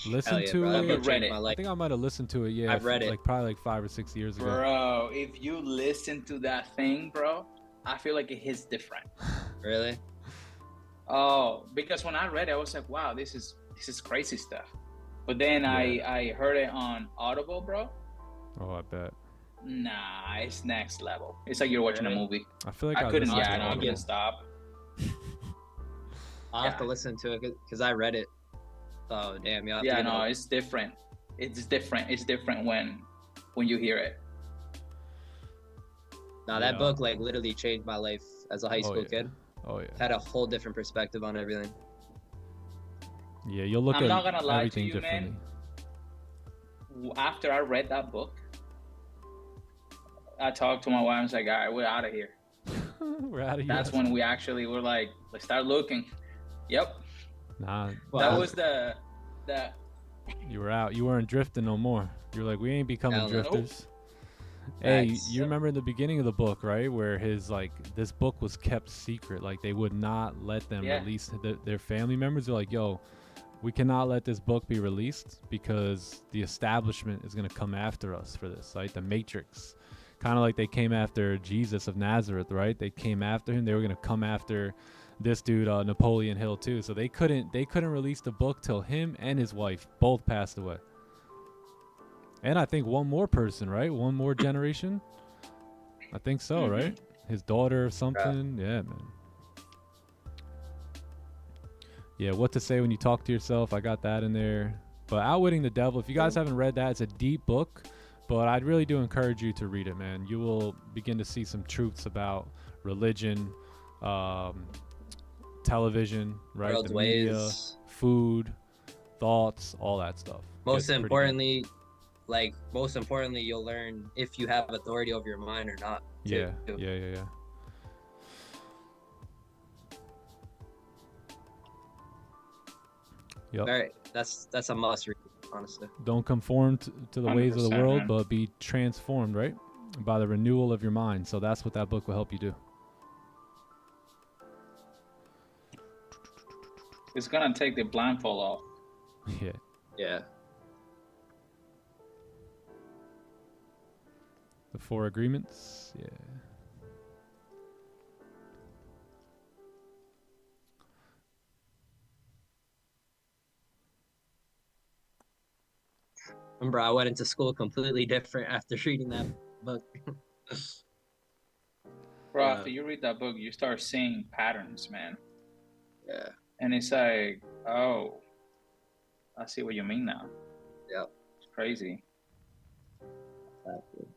Listen to bro. it. Read it. I think I might have listened to it. Yeah, I've read it. Like probably like 5 or 6 years ago. Bro, if you listen to that thing, bro, I feel like it hits different. Really? Oh, because when I read it, I was like, wow, this is crazy stuff. But then I heard it on Audible, bro. Oh, I bet. Nah, it's next level. It's like you're watching a movie. I feel like I couldn't. listened to Yeah, I Audible. can't stop. I'll have to listen to it because I read it. Oh damn, yeah. Yeah, no, it's different. It's different. It's different when you hear it. Now that book like literally changed my life as a high school kid. Oh yeah. Had a whole different perspective on everything. Yeah, you'll look I'm at not gonna lie to everything you, differently. man. After I read that book, I talked to my wife and was like, all right, we're out of here. We're out of here. That's when we actually were like, let's start looking. Yep. Nah, That was the you were out. You weren't drifting no more. You're like, we ain't becoming Hell no. drifters. Hey, Facts. you remember in the beginning of the book, right? Where this book was kept secret. Like they would not let them release their family members. They're like, yo, we cannot let this book be released because the establishment is going to come after us for this, right? The Matrix. Kind of like they came after Jesus of Nazareth, right? They came after him. They were going to come after this dude, Napoleon Hill, too. So they couldn't release the book till him and his wife both passed away. And I think one more person, right? One more generation. I think so, right? His daughter or something. Yeah, man. Yeah, what to say when you talk to yourself. I got that in there. But Outwitting the Devil, if you guys haven't read that, it's a deep book. But I really do encourage you to read it, man. You will begin to see some truths about religion, television, right? World's the media, ways. food, thoughts, all that stuff. Most importantly, you'll learn if you have authority over your mind or not. Yeah. too. Yeah. Yep. All right, that's a must read, honestly. Don't conform to the ways of the 100%, world, man. but be transformed, right? By the renewal of your mind. So that's what that book will help you do. it's gonna take the blindfold off. Yeah. Yeah. The 4 agreements. Yeah. Remember, I went into school completely different after reading that book. Bro, Yeah. after you read that book, you start seeing patterns, man. Yeah. And it's like, oh, I see what you mean now. Yep. It's crazy. Exactly.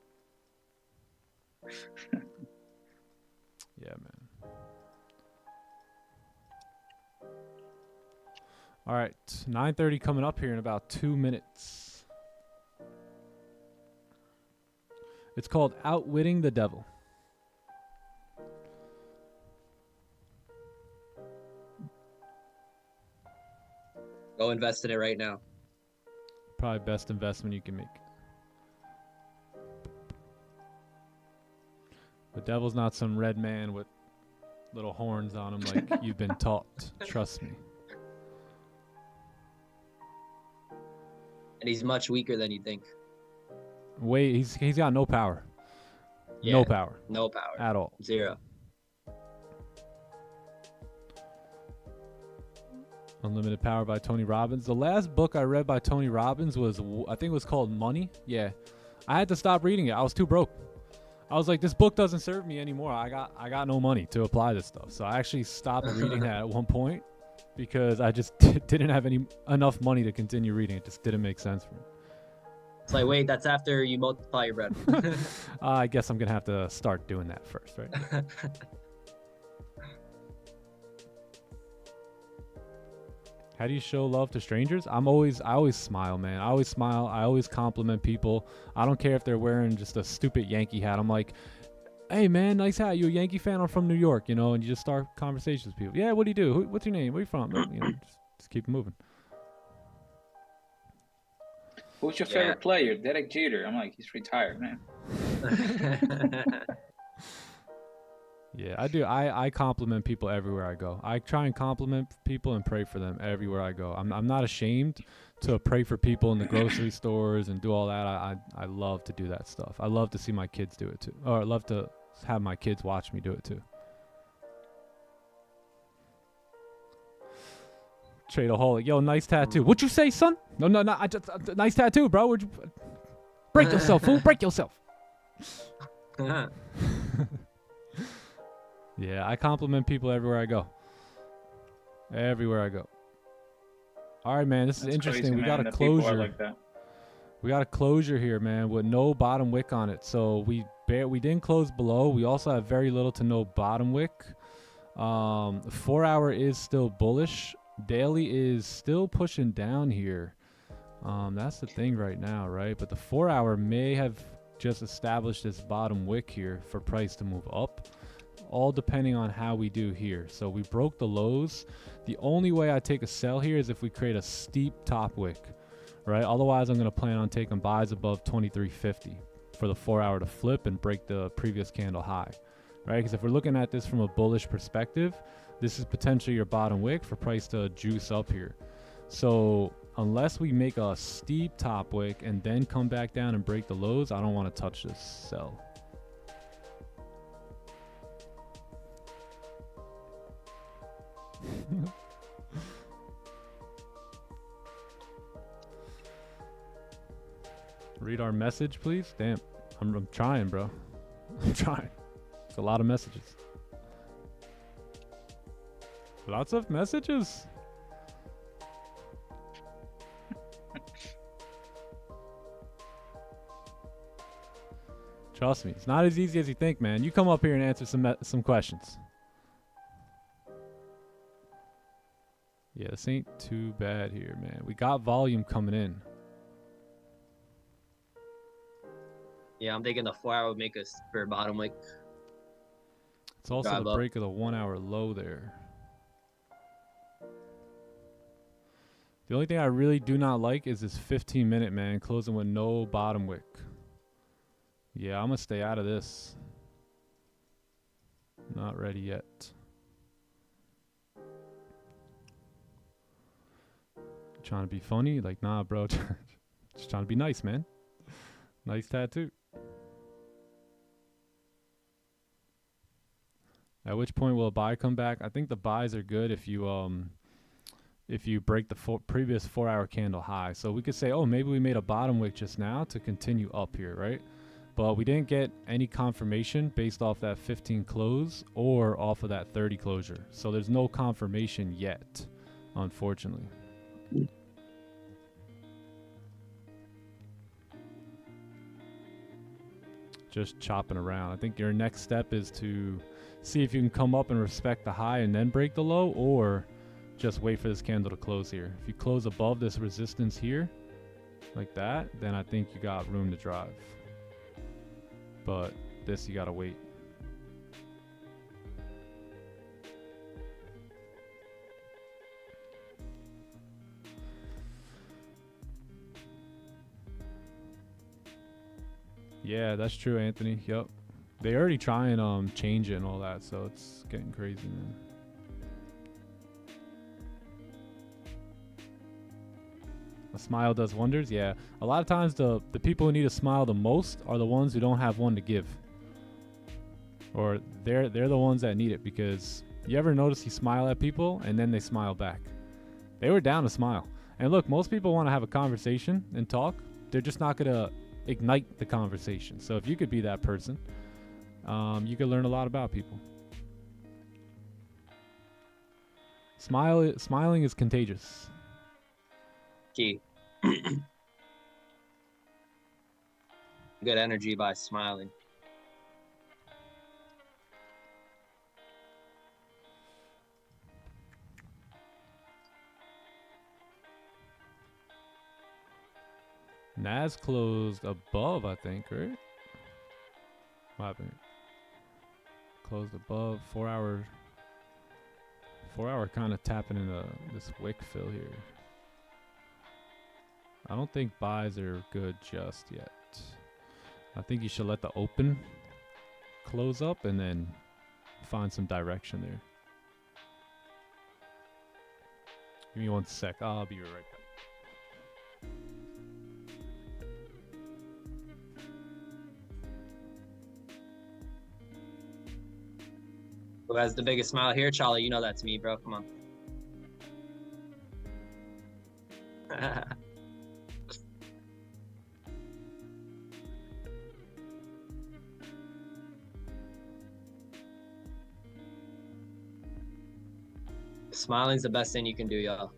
Yeah, man. All right. 9:30 coming up here in about 2 minutes. It's called Outwitting the Devil. Go invest in it right now. Probably best investment you can make. The devil's not some red man with little horns on him like you've been taught. Trust me. And he's much weaker than you think. Wait, he's got no power. Yeah. No power No power. at all. Zero. Unlimited Power by Tony Robbins. The last book I read by Tony Robbins was, I think it was called Money. Yeah. I had to stop reading it. I was too broke. I was like, this book doesn't serve me anymore. I got no money to apply this stuff. So I actually stopped reading that at one point because I just didn't have enough money to continue reading. It just didn't make sense for me. It's like, wait, that's after you multiply your bread. I guess I'm going to have to start doing that first, right? How do you show love to strangers? I always smile, man. I always smile. I always compliment people. I don't care if they're wearing just a stupid Yankee hat. I'm like, hey, man, nice hat. You a Yankee fan? I'm from New York, you know, and you just start conversations with people. Yeah, what do you do? What's your name? Where you from? You know, just keep it moving. Who's your favorite player? Derek Jeter. I'm like, he's retired, man. Yeah, I do. I compliment people everywhere I go. I try and compliment people and pray for them everywhere I go. I'm not ashamed to pray for people in the grocery stores and do all that. I love to do that stuff. I love to see my kids do it too. Or I love to have my kids watch me do it too. Tradeaholic. Yo, nice tattoo. What'd you say, son? No. I just nice tattoo, bro. Would you break yourself, fool? Break yourself. Yeah, I compliment people everywhere I go. Everywhere I go. All right, man. This is That's interesting. crazy, We man, got a that people are closure. like that. We got a closure here, man, with no bottom wick on it. So we didn't close below. We also have very little to no bottom wick. 4 hour is still bullish. Daily is still pushing down here. That's the thing right now, right? But the 4 hour may have just established this bottom wick here for price to move up, all depending on how we do here. So we broke the lows. The only way I take a sell here is if we create a steep top wick, right? Otherwise, I'm going to plan on taking buys above 23.50 for the 4 hour to flip and break the previous candle high, right? Because if we're looking at this from a bullish perspective, this is potentially your bottom wick for price to juice up here. So unless we make a steep top wick and then come back down and break the lows, I don't want to touch this sell. Read our message, please. Damn, I'm trying, bro. I'm trying. It's a lot of messages. Lots of messages. Trust me, it's not as easy as you think, man. You come up here and answer some questions. Yeah, this ain't too bad here, man. We got volume coming in. Yeah, I'm thinking the 4 hour would make us for bottom wick. It's also Drive the up. break of the 1 hour low there. The only thing I really do not like is this 15-minute, man, closing with no bottom wick. Yeah, I'm going to stay out of this. Not ready yet. Trying to be funny? Like, nah, bro. Just trying to be nice, man. Nice tattoo. At which point will a buy come back? I think the buys are good if you break the previous 4 hour candle high. So we could say, oh, maybe we made a bottom wick just now to continue up here, right? But we didn't get any confirmation based off that 15 close or off of that 30 closure. So there's no confirmation yet, unfortunately. Just chopping around. I think your next step is to see if you can come up and respect the high and then break the low, or just wait for this candle to close here. If you close above this resistance here, like that, then I think you got room to drive. But this, you gotta wait. Yeah, that's true, Anthony. Yep. They already try and change it and all that, so it's getting crazy, man. A smile does wonders. Yeah. A lot of times the people who need a smile the most are the ones who don't have one to give. Or they're the ones that need it, because you ever notice you smile at people and then they smile back? They were down to smile. And look, most people want to have a conversation and talk. They're just not going to ignite the conversation. So if you could be that person, you could learn a lot about people. Smiling is contagious. Key. Good energy by smiling. NAS closed above, I think, right? What happened? Closed above. 4 hour. 4 hour kind of tapping into this wick fill here. I don't think buys are good just yet. I think you should let the open close up and then find some direction there. Give me 1 sec. I'll be right back. Who has the biggest smile here? Charlie, you know that's me, bro. Come on. Smiling's the best thing you can do, y'all.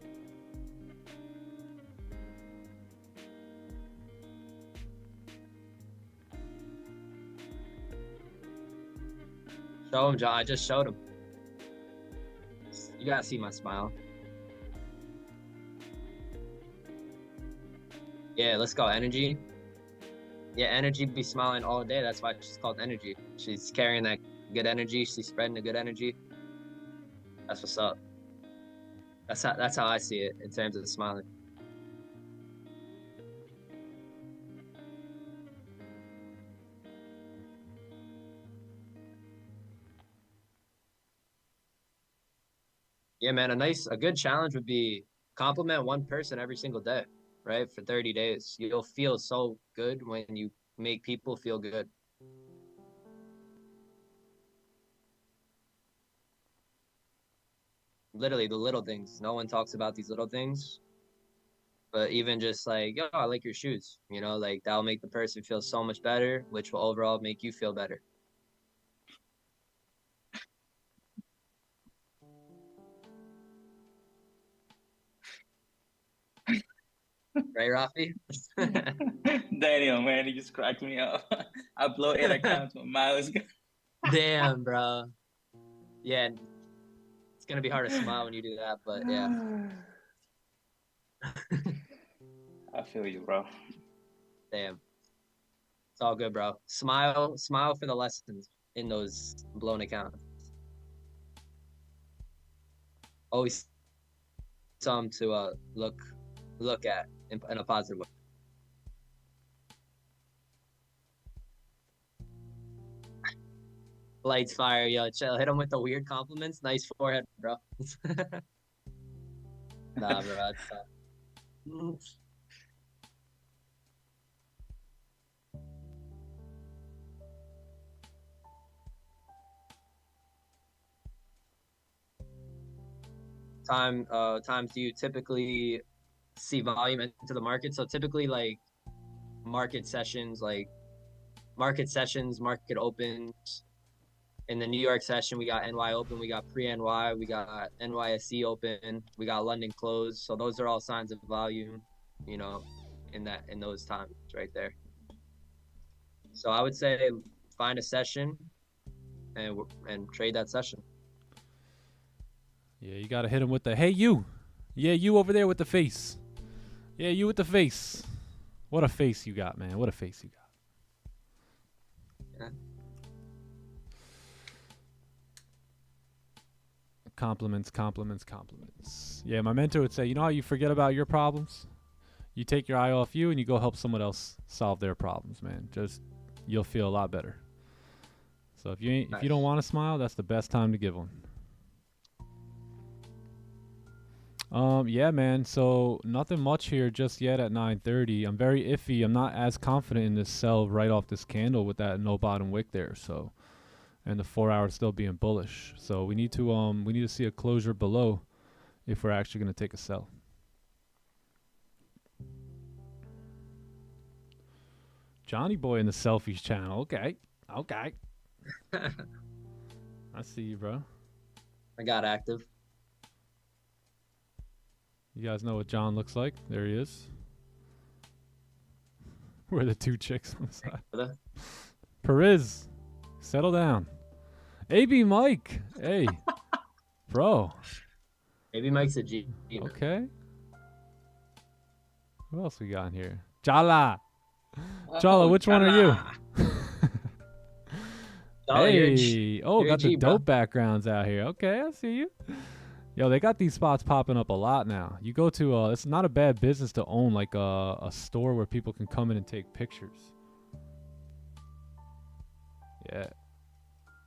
Show him, John. I just showed him. You gotta see my smile. Yeah, let's go. Energy. Yeah, energy be smiling all day. That's why she's called energy. She's carrying that good energy. She's spreading the good energy. That's what's up. That's how I see it in terms of smiling. Yeah, man, a good challenge would be compliment one person every single day, right? For 30 days. You'll feel so good when you make people feel good. Literally the little things. No one talks about these little things. But even just like, yo, I like your shoes, you know, like that'll make the person feel so much better, which will overall make you feel better. Right, Rafi? Daniel, man, he just cracked me up. I blow 8 accounts with Miles. Damn, bro. Yeah, it's gonna be hard to smile when you do that, but yeah. I feel you, bro. Damn. It's all good, bro. Smile for the lessons in those blown accounts. Always some to look at in a positive way. Lights fire, yo, chill. Hit him with the weird compliments. Nice forehead, bro. Nah, bro, it's tough. Times do you typically see volume into the market? So typically like market sessions, market opens. In the New York session, we got NY open, we got pre-NY, we got NYSE open, we got London close. So those are all signs of volume, you know, in those times right there. So I would say find a session and trade that session. Yeah, you gotta hit him with the, hey you. Yeah, you over there with the face. Yeah, you with the face. What a face you got, man. What a face you got. Yeah. Compliments, compliments, compliments. Yeah, my mentor would say, you know how you forget about your problems? You take your eye off you and you go help someone else solve their problems, man. Just, you'll feel a lot better. So if you don't want to smile, that's the best time to give one. Yeah, man. So nothing much here just yet at 9:30. I'm very iffy. I'm not as confident in this sell right off this candle with that no bottom wick there. So, and the 4 hour still being bullish. So we need to see a closure below if we're actually going to take a sell. Johnny Boy in the selfies channel. Okay. Okay. I see you, bro. I got active. You guys know what John looks like? There he is. We're the two chicks on the side. Perez, settle down. AB Mike, hey, bro. AB Mike's a G. Okay. Who else we got in here? Jala. Jala, which one are you? Hey, oh, got the dope backgrounds out here. Okay, I see you. Yo, they got these spots popping up a lot now. You go to, it's not a bad business to own like a store where people can come in and take pictures. Yeah.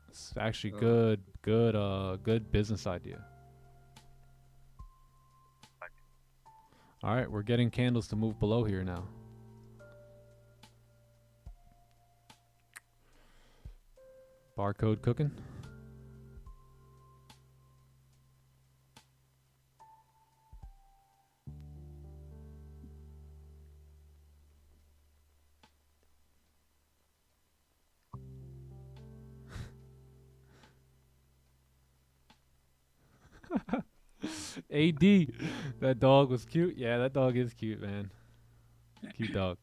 It's actually good business idea. All right, we're getting candles to move below here now. Barcode cooking. AD, that dog was cute. Yeah, that dog is cute, man. Cute dog.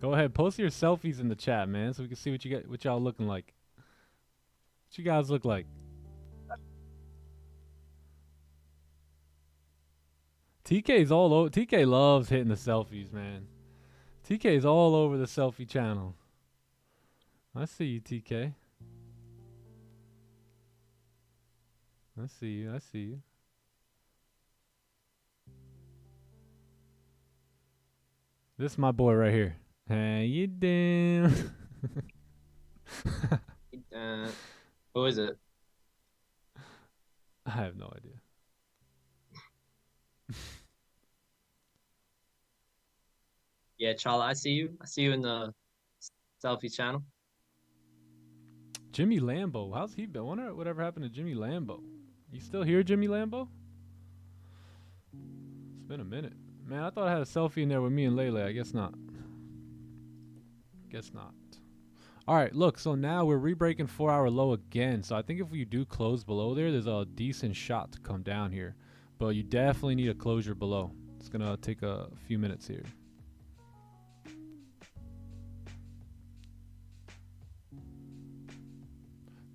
Go ahead, post your selfies in the chat, man, so we can see what you get, what y'all looking like. What you guys look like. TK's all over. TK loves hitting the selfies, man. TK's all over the selfie channel. I see you, TK. I see you. I see you. This is my boy right here. How you doing? Who is it? I have no idea. Yeah, Chala, I see you. I see you in the selfie channel. Jimmy Lambo. How's he been? I wonder whatever happened to Jimmy Lambo. You still here, Jimmy Lambo? It's been a minute. Man, I thought I had a selfie in there with me and Lele. I guess not. Guess not. All right, look. So now we're re-breaking 4-hour low again. So I think if we do close below there, there's a decent shot to come down here. But you definitely need a closure below. It's going to take a few minutes here.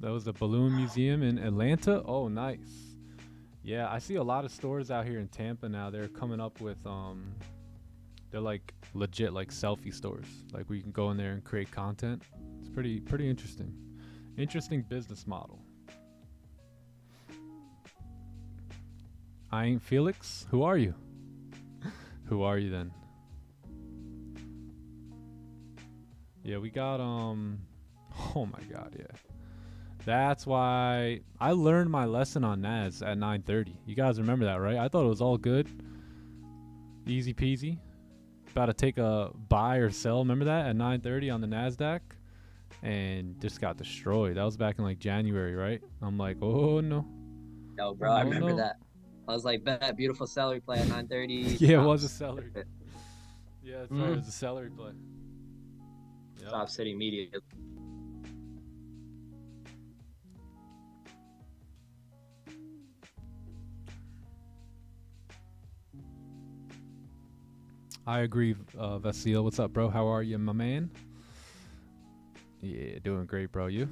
That was the Balloon Museum in Atlanta. Oh, nice. Yeah, I see a lot of stores out here in Tampa now. They're coming up with they're like legit like selfie stores, like where you can go in there and create content. It's pretty interesting. Interesting business model. I ain't Felix. Who are you? Who are you then? Yeah, we got oh my god, yeah. That's why I learned my lesson on NAS at 9:30. You guys remember that, right? I thought it was all good. Easy peasy. About to take a buy or sell, remember that? At 9:30 on the NASDAQ. And just got destroyed. That was back in like January, right? I'm like, oh no. Yo, bro, I remember that. I was like, bet, beautiful celery play at 9:30. Yeah, it was a celery. Yeah, that's right. It was a celery play. Yep. Stop City immediately. I agree, Vasil. What's up, bro? How are you, my man? Yeah, doing great, bro. You?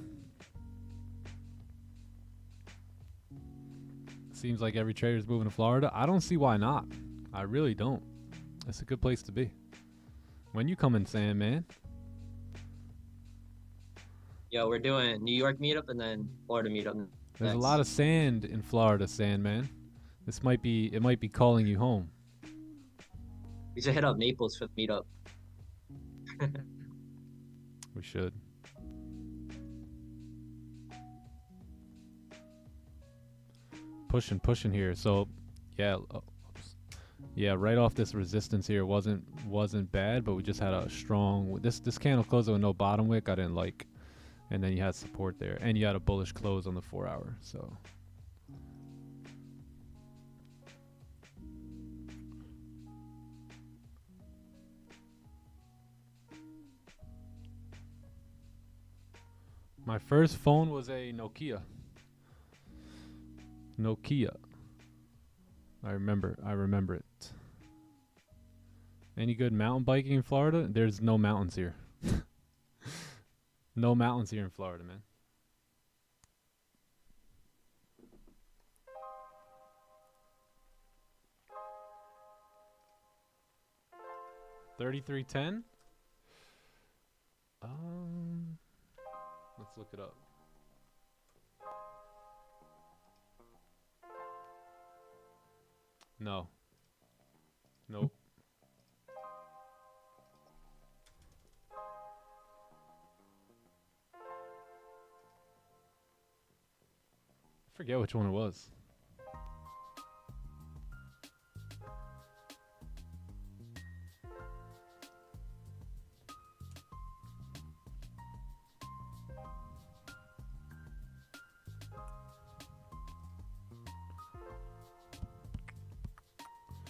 Seems like every trader's moving to Florida. I don't see why not. I really don't. It's a good place to be. When you coming, Sam, man? Yo, we're doing New York meetup and then Florida meetup next. There's a lot of sand in Florida, Sandman. It might be calling you home. We should hit up Naples for the meetup. We should. Pushing here. So, yeah, yeah. Right off this resistance here wasn't bad, but we just had a strong. This candle closed with no bottom wick. I didn't like, and then you had support there, and you had a bullish close on the 4-hour. So. My first phone was a Nokia. I remember it. Any good mountain biking in Florida? There's no mountains here. No mountains here in Florida, man. $33.10. Let's look it up. No. Nope. I forget which one it was.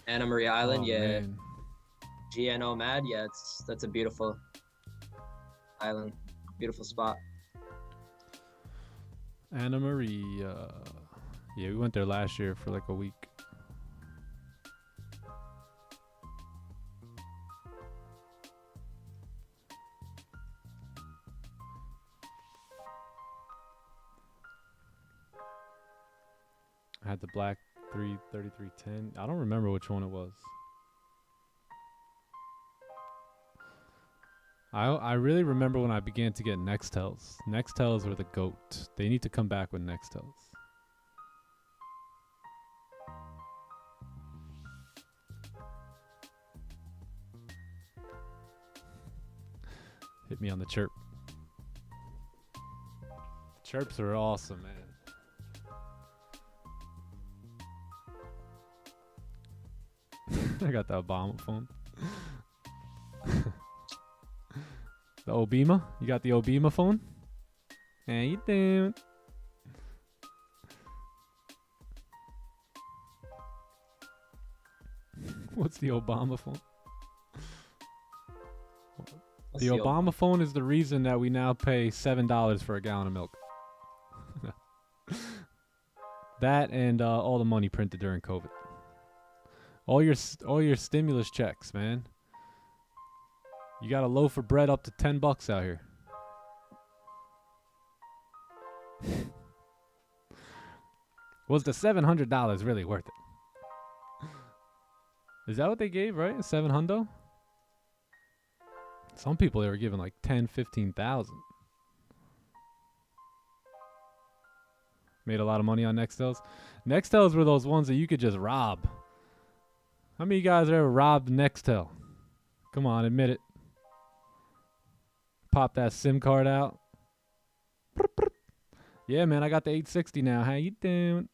Anna Maria Island, Oh, yeah. man. GNO Mad, yeah, that's a beautiful island, beautiful spot. Anna Maria. Yeah, we went there last year for like a week. I had the black 33310. I don't remember which one it was. I really remember when I began to get Nextels. Nextels were the GOAT. They need to come back with Nextels. Hit me on the chirp. Chirps are awesome, man. I got the Obama phone. The Obama? You got the Obama phone? How you doing? What's the Obama phone? The Obama phone is the reason that we now pay $7 for a gallon of milk. That and all the money printed during COVID. All your stimulus checks, man. You got a loaf of bread up to $10 out here. Was the $700 really worth it? Is that what they gave, right? $700? Some people they were giving like 10, 15,000. Made a lot of money on Nextels. Nextels were those ones that you could just rob. How many of you guys ever robbed Nextel? Come on, admit it. Pop that SIM card out. Yeah, man, I got the 860 now. How you doing?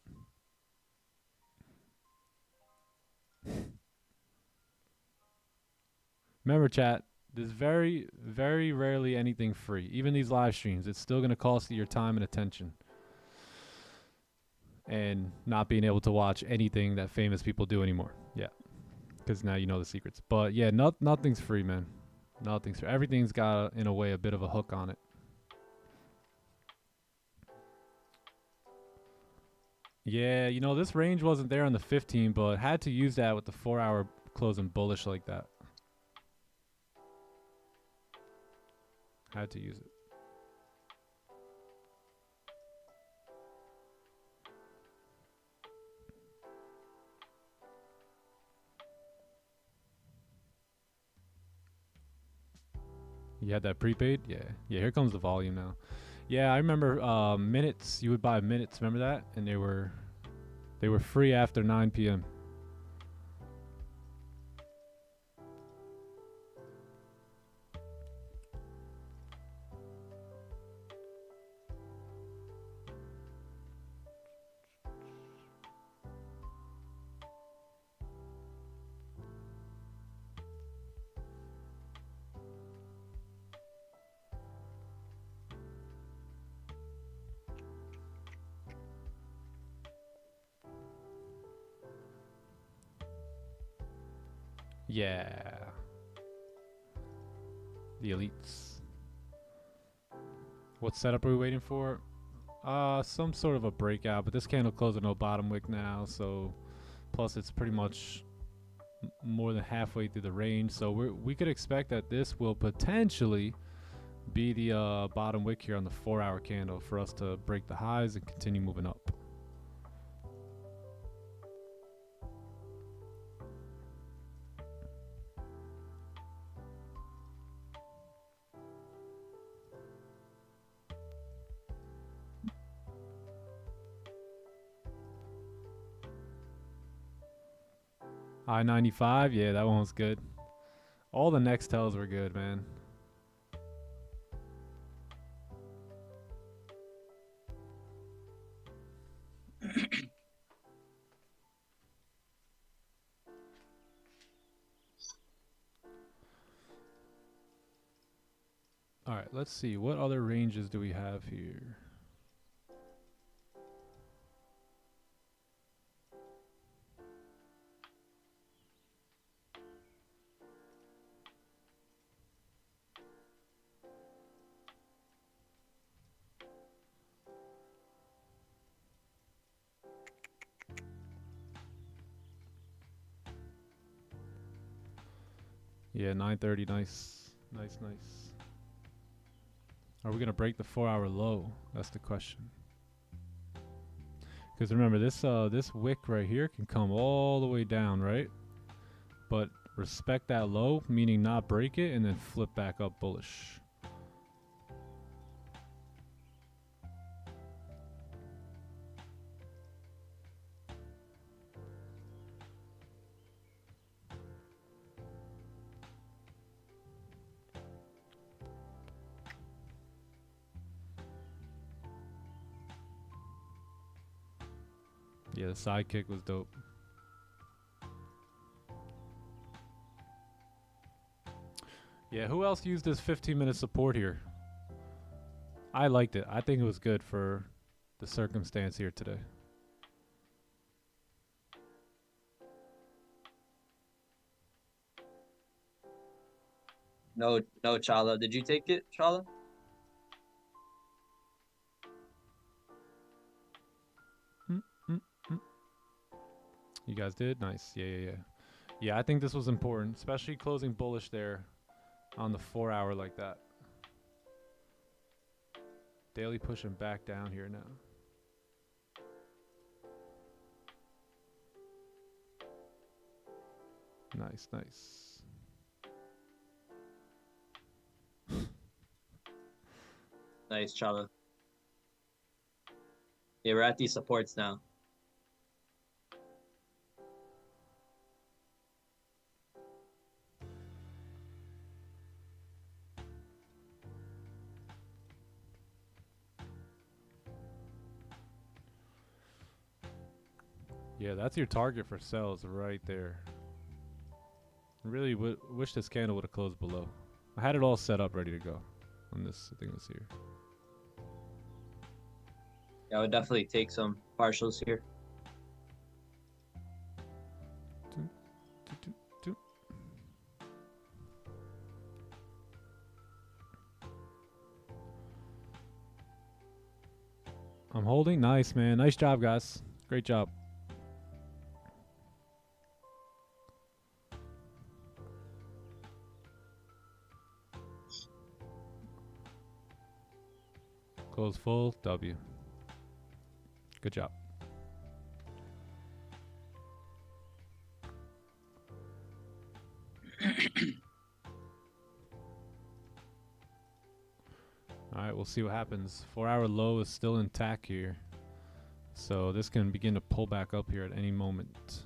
Remember, chat, there's very, very rarely anything free. Even these live streams, it's still going to cost you your time and attention. And not being able to watch anything that famous people do anymore. Yeah. Because now you know the secrets. But yeah, nothing's free, man. Nothing's free. Everything's got, in a way, a bit of a hook on it. Yeah, you know, this range wasn't there on the 15, but had to use that with the 4-hour closing bullish like that. Had to use it. You had that prepaid? Yeah. Yeah, here comes the volume now. Yeah, I remember minutes. You would buy minutes, remember that? And they were free after 9 p.m. Yeah. The elites. What setup are we waiting for? Some sort of a breakout, but this candle closed with no bottom wick now, so plus it's pretty much more than halfway through the range, so we could expect that this will potentially be the bottom wick here on the 4-hour candle for us to break the highs and continue moving up. I-95, yeah, that one was good. All the Nextels were good, man. All right, let's see. What other ranges do we have here? Yeah, 930, nice. Nice, nice. Are we going to break the 4-hour low? That's the question. Because remember, this wick right here can come all the way down, right? But respect that low, meaning not break it, and then flip back up bullish. Yeah, the sidekick was dope. Yeah, who else used this 15-minute support here? I liked it. I think it was good for the circumstance here today. No, Chala. Did you take it, Chala? You guys did? Nice. Yeah. Yeah, I think this was important, especially closing bullish there on the 4 hour like that. Daily pushing back down here now. Nice. Nice, Chala. Yeah, we're at these supports now. Yeah, that's your target for sells right there. Really wish this candle would have closed below. I had it all set up ready to go on this thing that's here. Yeah, I would definitely take some partials here. I'm holding. Nice, man. Nice job, guys. Great job. Close full. W. Good job. All right, we'll see what happens. 4 hour low is still intact here. So this can begin to pull back up here at any moment.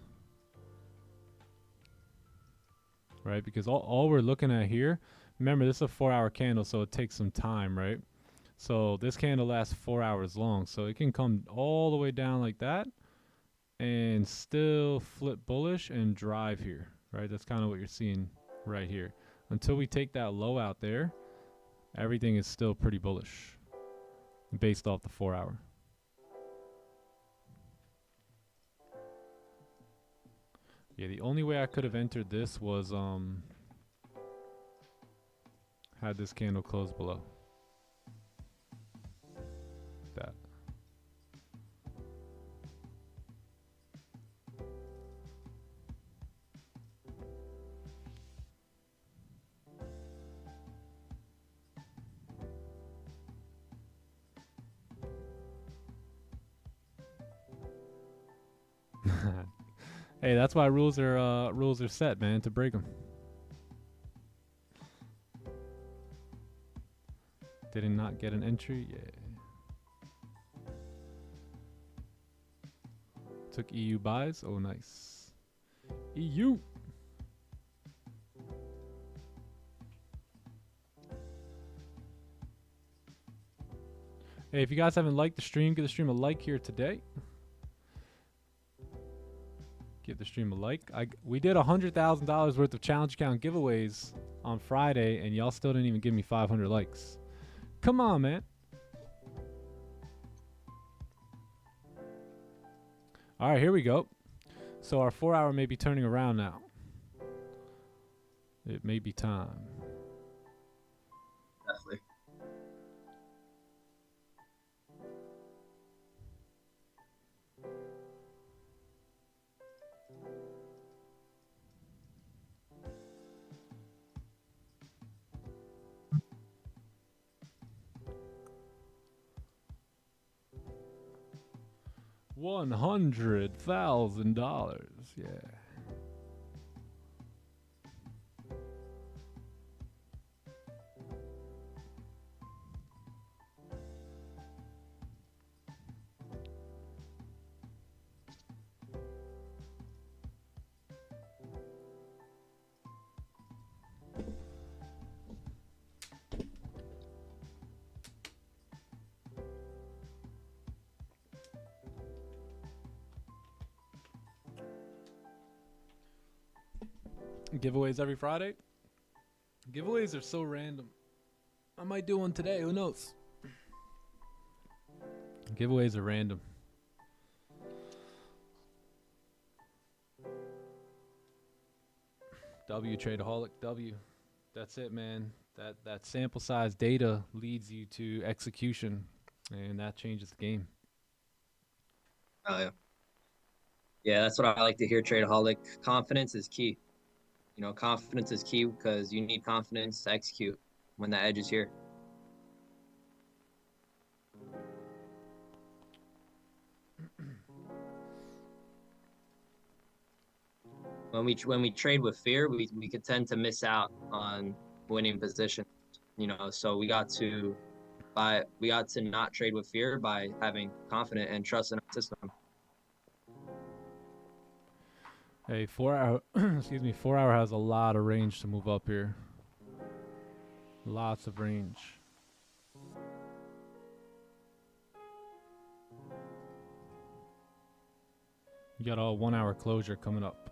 Right, because all we're looking at here, remember this is a 4 hour candle, so it takes some time, right? So this candle lasts 4 hours long, so it can come all the way down like that and still flip bullish and drive here, right? That's kind of what you're seeing right here. Until we take that low out there, everything is still pretty bullish based off the 4 hour. Yeah, the only way I could have entered this was had this candle close below that. Hey, that's why rules are set, man, to break them. Did not get an entry? Yeah. Took EU buys. Oh, nice. EU. Hey, if you guys haven't liked the stream, give the stream a like here today. Give the stream a like. We did $100,000 worth of challenge account giveaways on Friday, and y'all still didn't even give me 500 likes. Come on, man. All right, here we go. So our 4 hour may be turning around now. It may be time. Definitely. $100,000. Yeah. Giveaways every Friday. Giveaways are so random. I might do one today. Who knows? Giveaways are random. W Tradeaholic W. That's it, man. That sample size data leads you to execution, and that changes the game. Oh yeah. Yeah, that's what I like to hear, Tradeaholic. Confidence is key. You know, confidence is key because you need confidence to execute when the edge is here. When we trade with fear, we could tend to miss out on winning positions. You know, so we got to not trade with fear by having confidence and trust in our system. Hey, 4 hour, excuse me, 4 hour has a lot of range to move up here. Lots of range. You got a 1 hour closure coming up.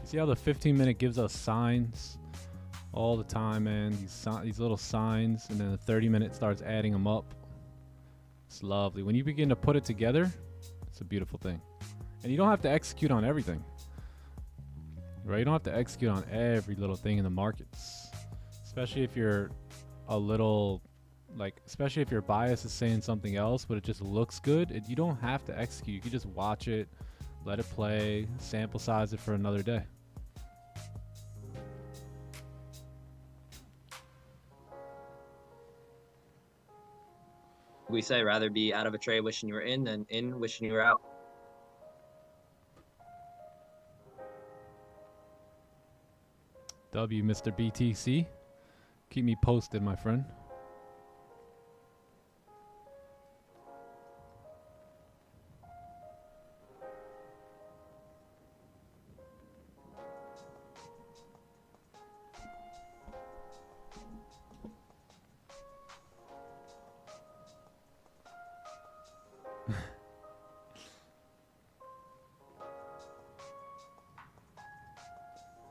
See how the 15-minute gives us signs all the time, man? These little signs, and then the 30-minute starts adding them up. It's lovely. When you begin to put it together, it's a beautiful thing. And you don't have to execute on everything, right? You don't have to execute on every little thing in the markets, especially if you're a little, especially if your bias is saying something else, but it just looks good. You don't have to execute. You can just watch it, let it play, sample size it for another day. We say rather be out of a trade wishing you were in than in wishing you were out. W, Mr. BTC. Keep me posted, my friend.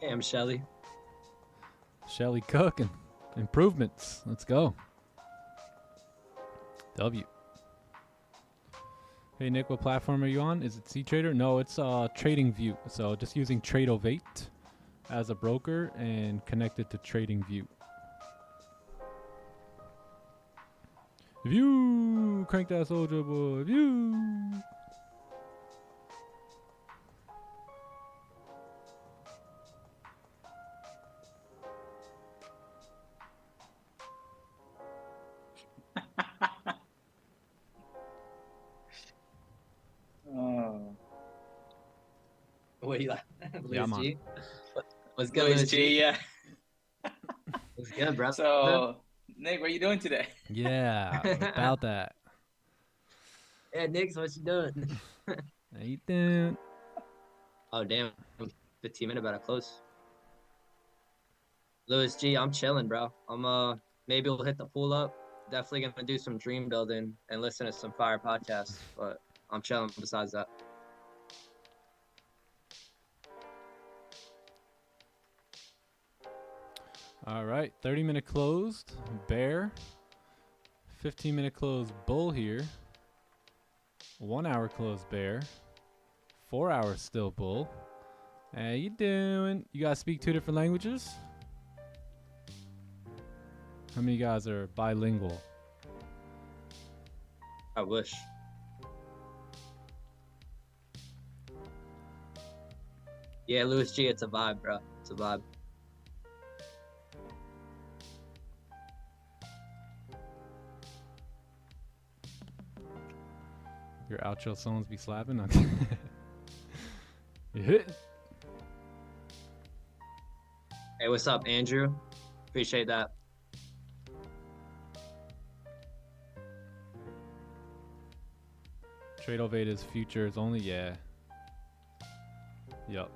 Hey, I'm Shelly. Shelly cooking. Improvements. Let's go. W. Hey Nick, what platform are you on? Is it CTrader? No, it's TradingView. So just using Trade08 as a broker and connected to TradingView. If you crank that soldier boy, if you. Oh. What do you like? Yeah, Louis man. G? What's good, Louis Louis G, yeah. What's good, bro? So, Nick, what are you doing today? Yeah, about that. Hey, Nix, what you doing? How you doing? Oh, damn. 15 minutes about to close. Louis G, I'm chilling, bro. Maybe we'll hit the pool up. Definitely gonna do some dream building and listen to some fire podcasts, but I'm chilling besides that. All right, 30-minute closed. Bear. 15-minute close bull here. 1 hour close bear. 4 hours still bull. How you doing? You guys speak 2 different languages? How many of you guys are bilingual? I wish. Yeah, Louis G, it's a vibe, bro. It's a vibe. Your outro songs be slapping? Okay. You hit. Hey, what's up, Andrew? Appreciate that. Trade Oveda's future is only, yeah. Yup.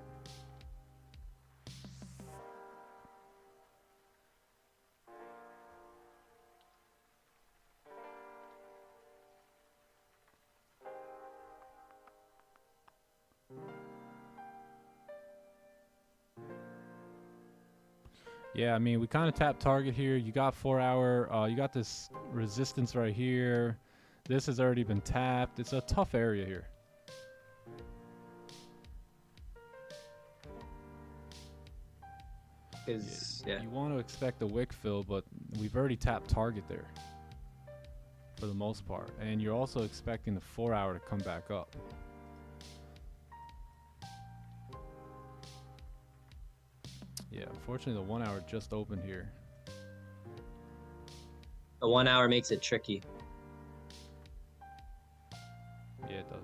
Yeah, I mean, we kind of tap target here. You got 4 hour, you got this resistance right here. This has already been tapped. It's a tough area here. Yeah. You want to expect a wick fill, but we've already tapped target there for the most part. And you're also expecting the 4 hour to come back up. Yeah, unfortunately the 1 hour just opened here. The 1 hour makes it tricky. Yeah, it does.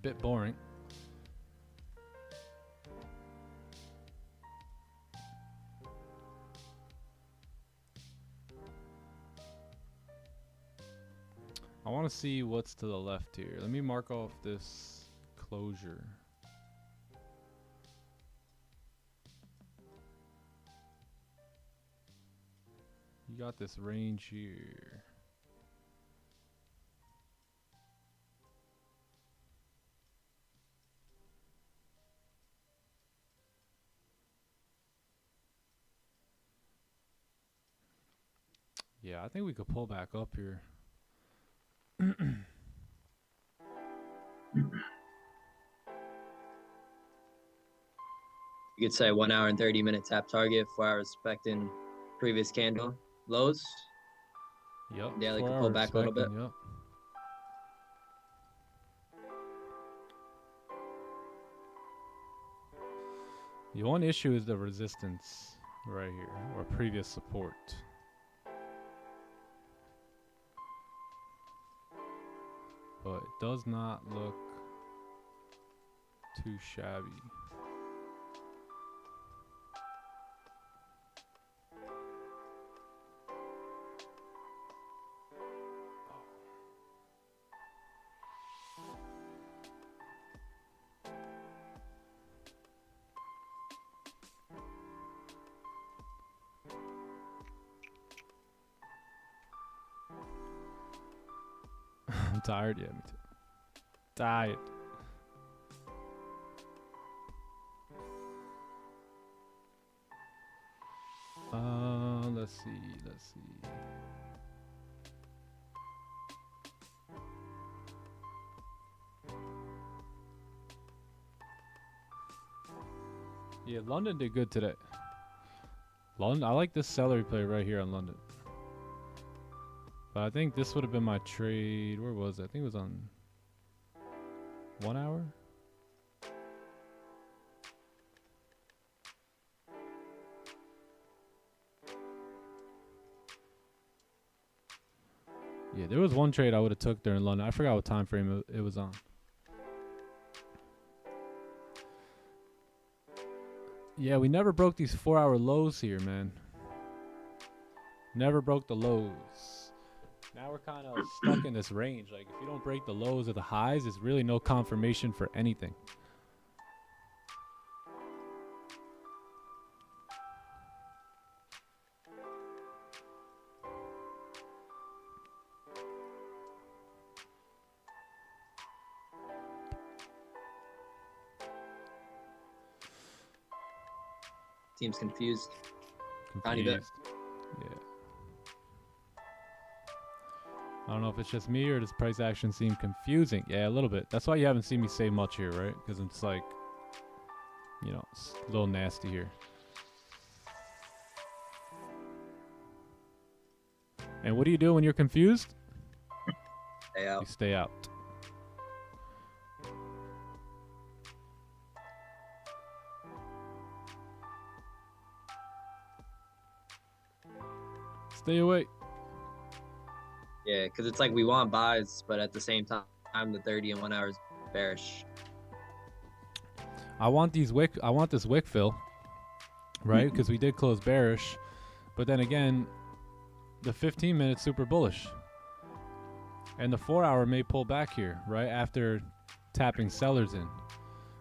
Bit boring. I want to see what's to the left here. Let me mark off this closure. You got this range here. Yeah, I think we could pull back up here. You could say 1 hour and 30-minute tap target, 4 hours expecting previous candle lows. Yep. Daily can pull back a little bit. Yep. The one issue is the resistance right here, or previous support. But it does not look too shabby. I'm tired, yeah, me too. Tired. Let's see. Yeah, London did good today. London, I like this celery play right here on London. But I think this would have been my trade. Where was it? I think it was on 1 hour. Yeah, there was one trade I would have took during London. I forgot what time frame it was on. Yeah, we never broke these 4 hour lows here, man. Never broke the lows. Now we're kind of stuck in this range. Like, if you don't break the lows or the highs, there's really no confirmation for anything. Team's confused. Tiny bit. Yeah. I don't know if it's just me or does price action seem confusing. Yeah, a little bit. That's why you haven't seen me say much here, right? Because it's like, you know, it's a little nasty here. And what do you do when you're confused? Stay out. You stay out. Stay away. Yeah, because it's like we want buys, but at the same time, the 30 and 1 hour is bearish. I want this wick fill, right? Because we did close bearish, but then again, the 15 minute super bullish, and the 4 hour may pull back here, right after tapping sellers in.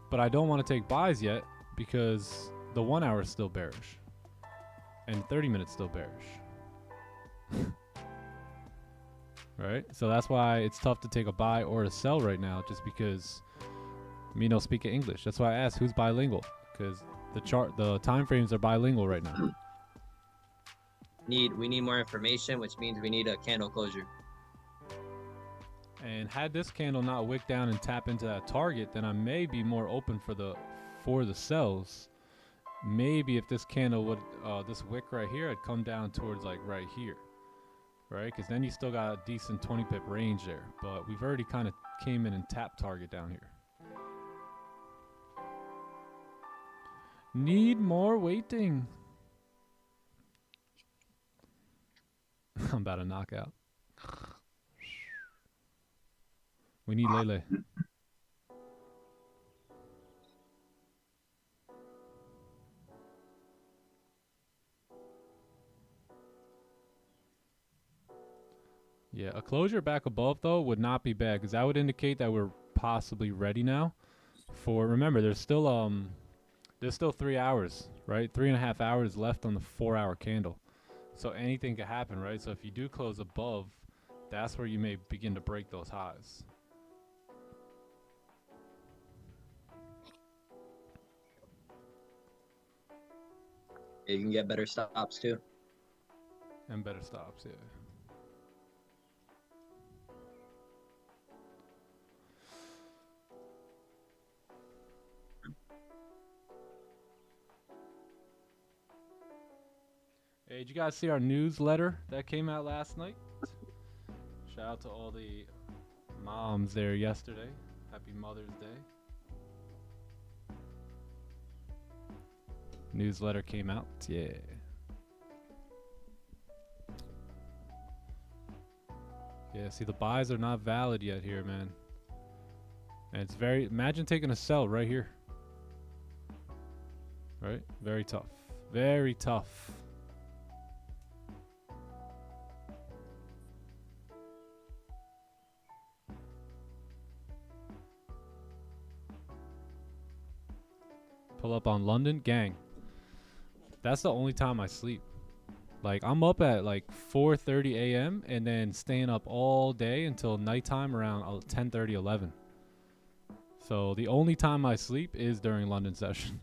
But I don't want to take buys yet because the 1 hour is still bearish, and 30 minutes still bearish. Right, so that's why it's tough to take a buy or a sell right now, just because me no speak English. That's why I asked who's bilingual, because the time frames are bilingual right now. We need more information, which means we need a candle closure. And had this candle not wick down and tap into that target, then I may be more open for the sells. Maybe if this candle would this wick right here had come down towards like right here. Right, because then you still got a decent 20 pip range there, but we've already kind of came in and tapped target down here. Need more waiting. I'm about to knock out. We need Lele. Yeah, a closure back above though would not be bad, because that would indicate that we're possibly ready now. For remember, there's still 3 hours, right? 3.5 hours left on the 4 hour candle, so anything could happen, right? So if you do close above, that's where you may begin to break those highs. You can get better stops too. And better stops, yeah. Hey, did you guys see our newsletter that came out last night? Shout out to all the moms there yesterday. Happy Mother's Day. Newsletter came out, yeah. Yeah, see, the buys are not valid yet here, man. And it's imagine taking a sell right here. Right? Very tough. Very tough. Pull up on London, gang. That's the only time I sleep. Like, I'm up at like 4:30 a.m. and then staying up all day until nighttime around 10:30, 11. So the only time I sleep is during London session.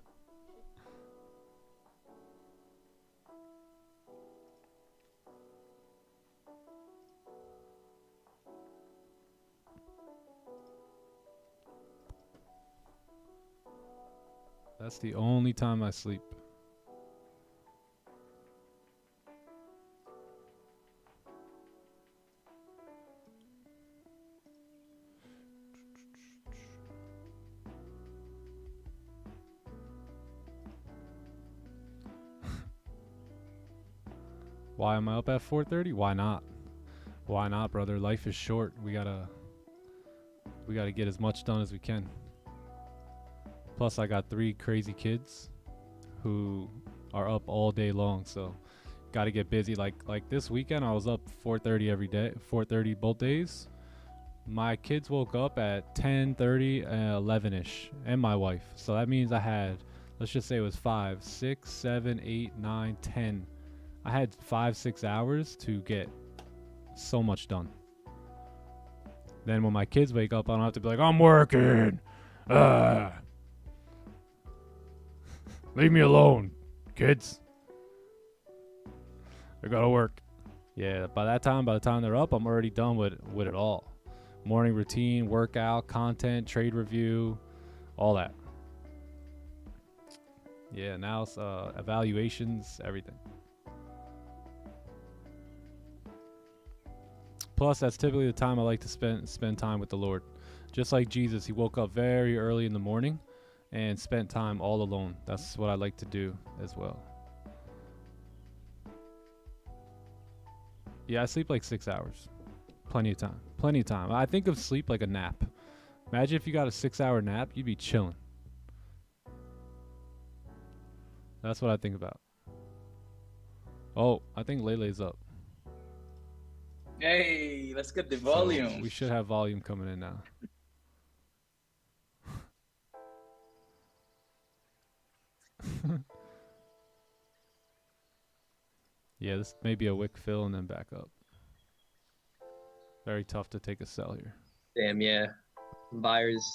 That's the only time I sleep. Why am I up at 4:30? Why not? Why not, brother? Life is short. We gotta get as much done as we can. Plus, I got 3 crazy kids who are up all day long, so Got to get busy. Like this weekend, I was up 4:30 every day, 4:30 both days. My kids woke up at 10:30, 11ish, and my wife. So that means I had, let's just say it was 5, 6, 7, 8, 9, 10. I had 5-6 hours to get so much done. Then when my kids wake up, I don't have to be like, I'm working. Leave me alone, kids. I gotta work. Yeah, by the time they're up, I'm already done with it all. Morning routine, workout, content, trade review, all that. Yeah, now it's evaluations, everything. Plus, that's typically the time I like to spend time with the Lord. Just like Jesus, he woke up very early in the morning and spent time all alone. That's what I like to do as well. Yeah, I sleep like 6 hours. Plenty of time. Plenty of time. I think of sleep like a nap. Imagine if you got a 6-hour nap, you'd be chilling. That's what I think about. Oh, I think Lele's up. Hey, let's get the volume. So we should have volume coming in now. Yeah, this may be a wick fill and then back up. Very tough to take a sell here. Damn, yeah. Buyers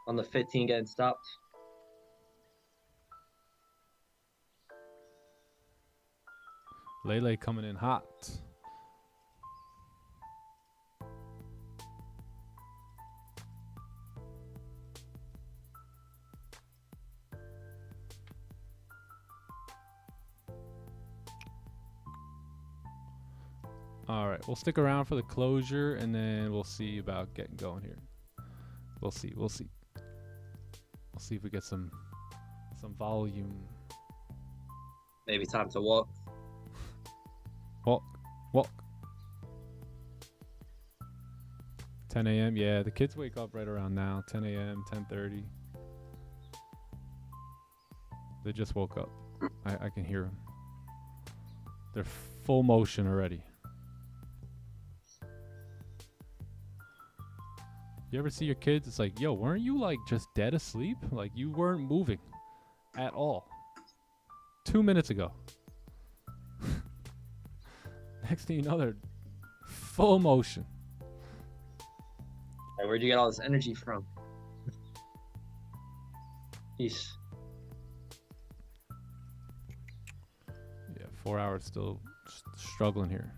on the 15 getting stopped. Lele coming in hot. All right, we'll stick around for the closure, and then we'll see about getting going here. We'll see. We'll see if we get some volume. Maybe time to walk. Walk. 10 a.m. Yeah, the kids wake up right around now. 10 a.m., 10:30. They just woke up. I can hear them. They're full motion already. You ever see your kids? It's like, yo, weren't you like just dead asleep? Like you weren't moving at all 2 minutes ago. Next thing you know, they're full motion. Hey, where'd you get all this energy from? Yeesh. Yeah, 4 hours still struggling here.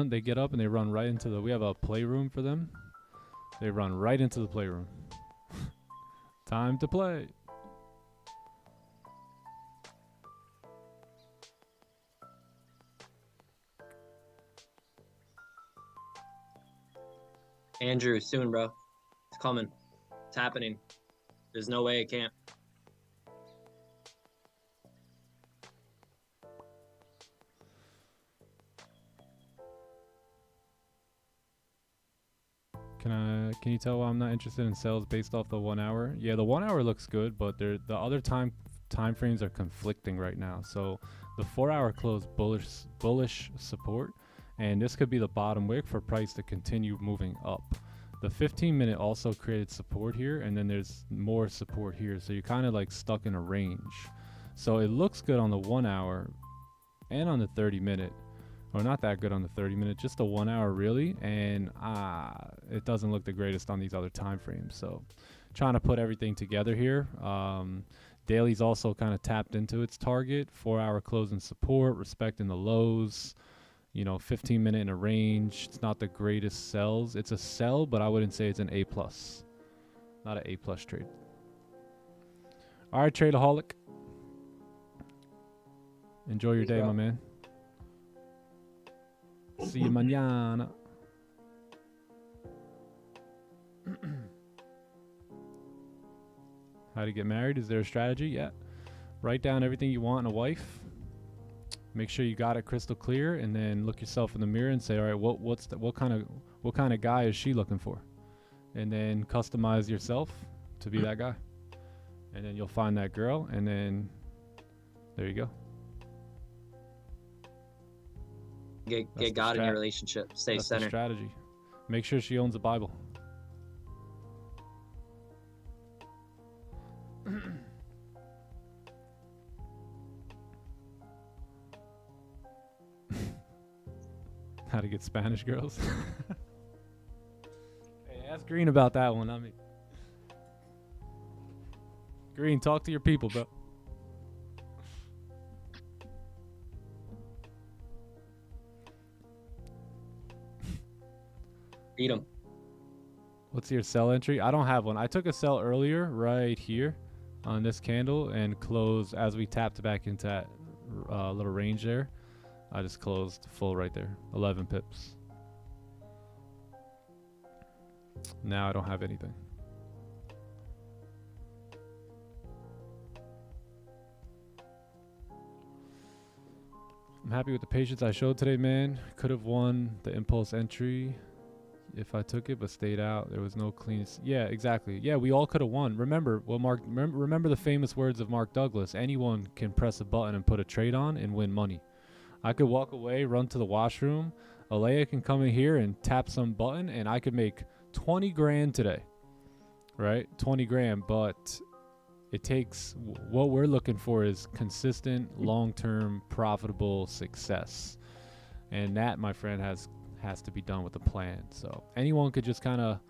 They get up and they run right into we have a playroom for them. They run right into the playroom. Time to play. Andrew, soon, bro. It's coming. It's happening. There's no way it can't. Can you tell why I'm not interested in sales based off the 1 hour? Yeah, the 1 hour looks good, but the other time frames are conflicting right now. So the 4 hour close bullish support, and this could be the bottom wick for price to continue moving up. The 15-minute also created support here, and then there's more support here. So you're kind of like stuck in a range. So it looks good on the 1 hour and on the 30-minute. Or not that good on the 30-minute, just the 1 hour really, and it doesn't look the greatest on these other time frames. So trying to put everything together here. Daily's also kind of tapped into its target, 4 hour closing support, respecting the lows, 15-minute in a range. It's not the greatest sells. It's a sell, but I wouldn't say it's an A+. Not an A+ trade. All right, Tradeaholic. Enjoy your day, my man. See you mañana. How to get married? Is there a strategy? Yeah. Write down everything you want in a wife. Make sure you got it crystal clear, and then look yourself in the mirror and say, all right, what kind of guy is she looking for? and then customize yourself to be that guy. And then you'll find that girl, and then there you go. Get God in your relationship. Stay That's the centered. strategy. Make sure she owns a Bible. How to get Spanish girls. Hey, ask Green about that one. I mean, Green, talk to your people, bro. Beat them. What's your sell entry? I don't have one. I took a sell earlier right here on this candle and closed as we tapped back into that little range there. I just closed full right there, 11 pips. Now I don't have anything. I'm happy with the patience I showed today, man. Could have won the impulse entry if I took it, but stayed out. There was no clean. Yeah, exactly. Yeah, we all could have won. Remember, remember the famous words of Mark Douglas. Anyone can press a button and put a trade on and win money. I could walk away, run to the washroom. Alea can come in here and tap some button, and I could make 20 grand today, right? 20 grand, but it takes, what we're looking for is consistent, long-term, profitable success. And that, my friend, has to be done with a plan. So anyone could just kind of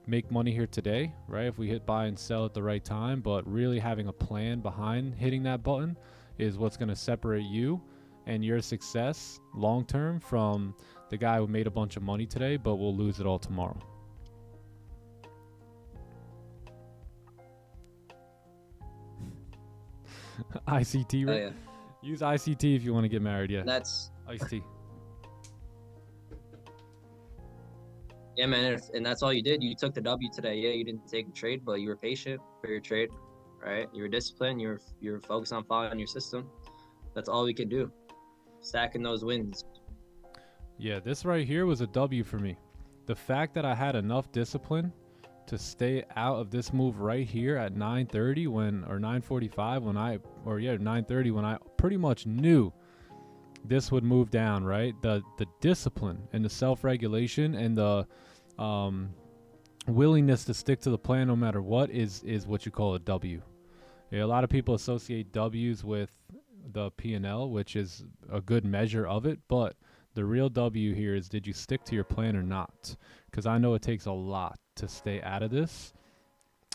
make money here today, right? If we hit buy and sell at the right time, but really having a plan behind hitting that button is what's going to separate you and your success long-term from the guy who made a bunch of money today, but will lose it all tomorrow. ICT, Oh, yeah. Use ICT if you want to get married. Yeah, That's ICT. yeah, man. And that's all you did. You took the W today. Yeah, you didn't take a trade, but you were patient for your trade, right? You were disciplined. You were focused on following your system. That's all we could do. Stacking those wins. Yeah, this right here was a W for me. The fact that I had enough discipline to stay out of this move right here at 9:30 or 9:45 9:30 when I pretty much knew this would move down, right? The discipline and the self-regulation and the willingness to stick to the plan no matter what is what you call a W. Yeah, a lot of people associate W's with the P&L, which is a good measure of it, but the real W here is, did you stick to your plan or not? Because I know it takes a lot to stay out of this,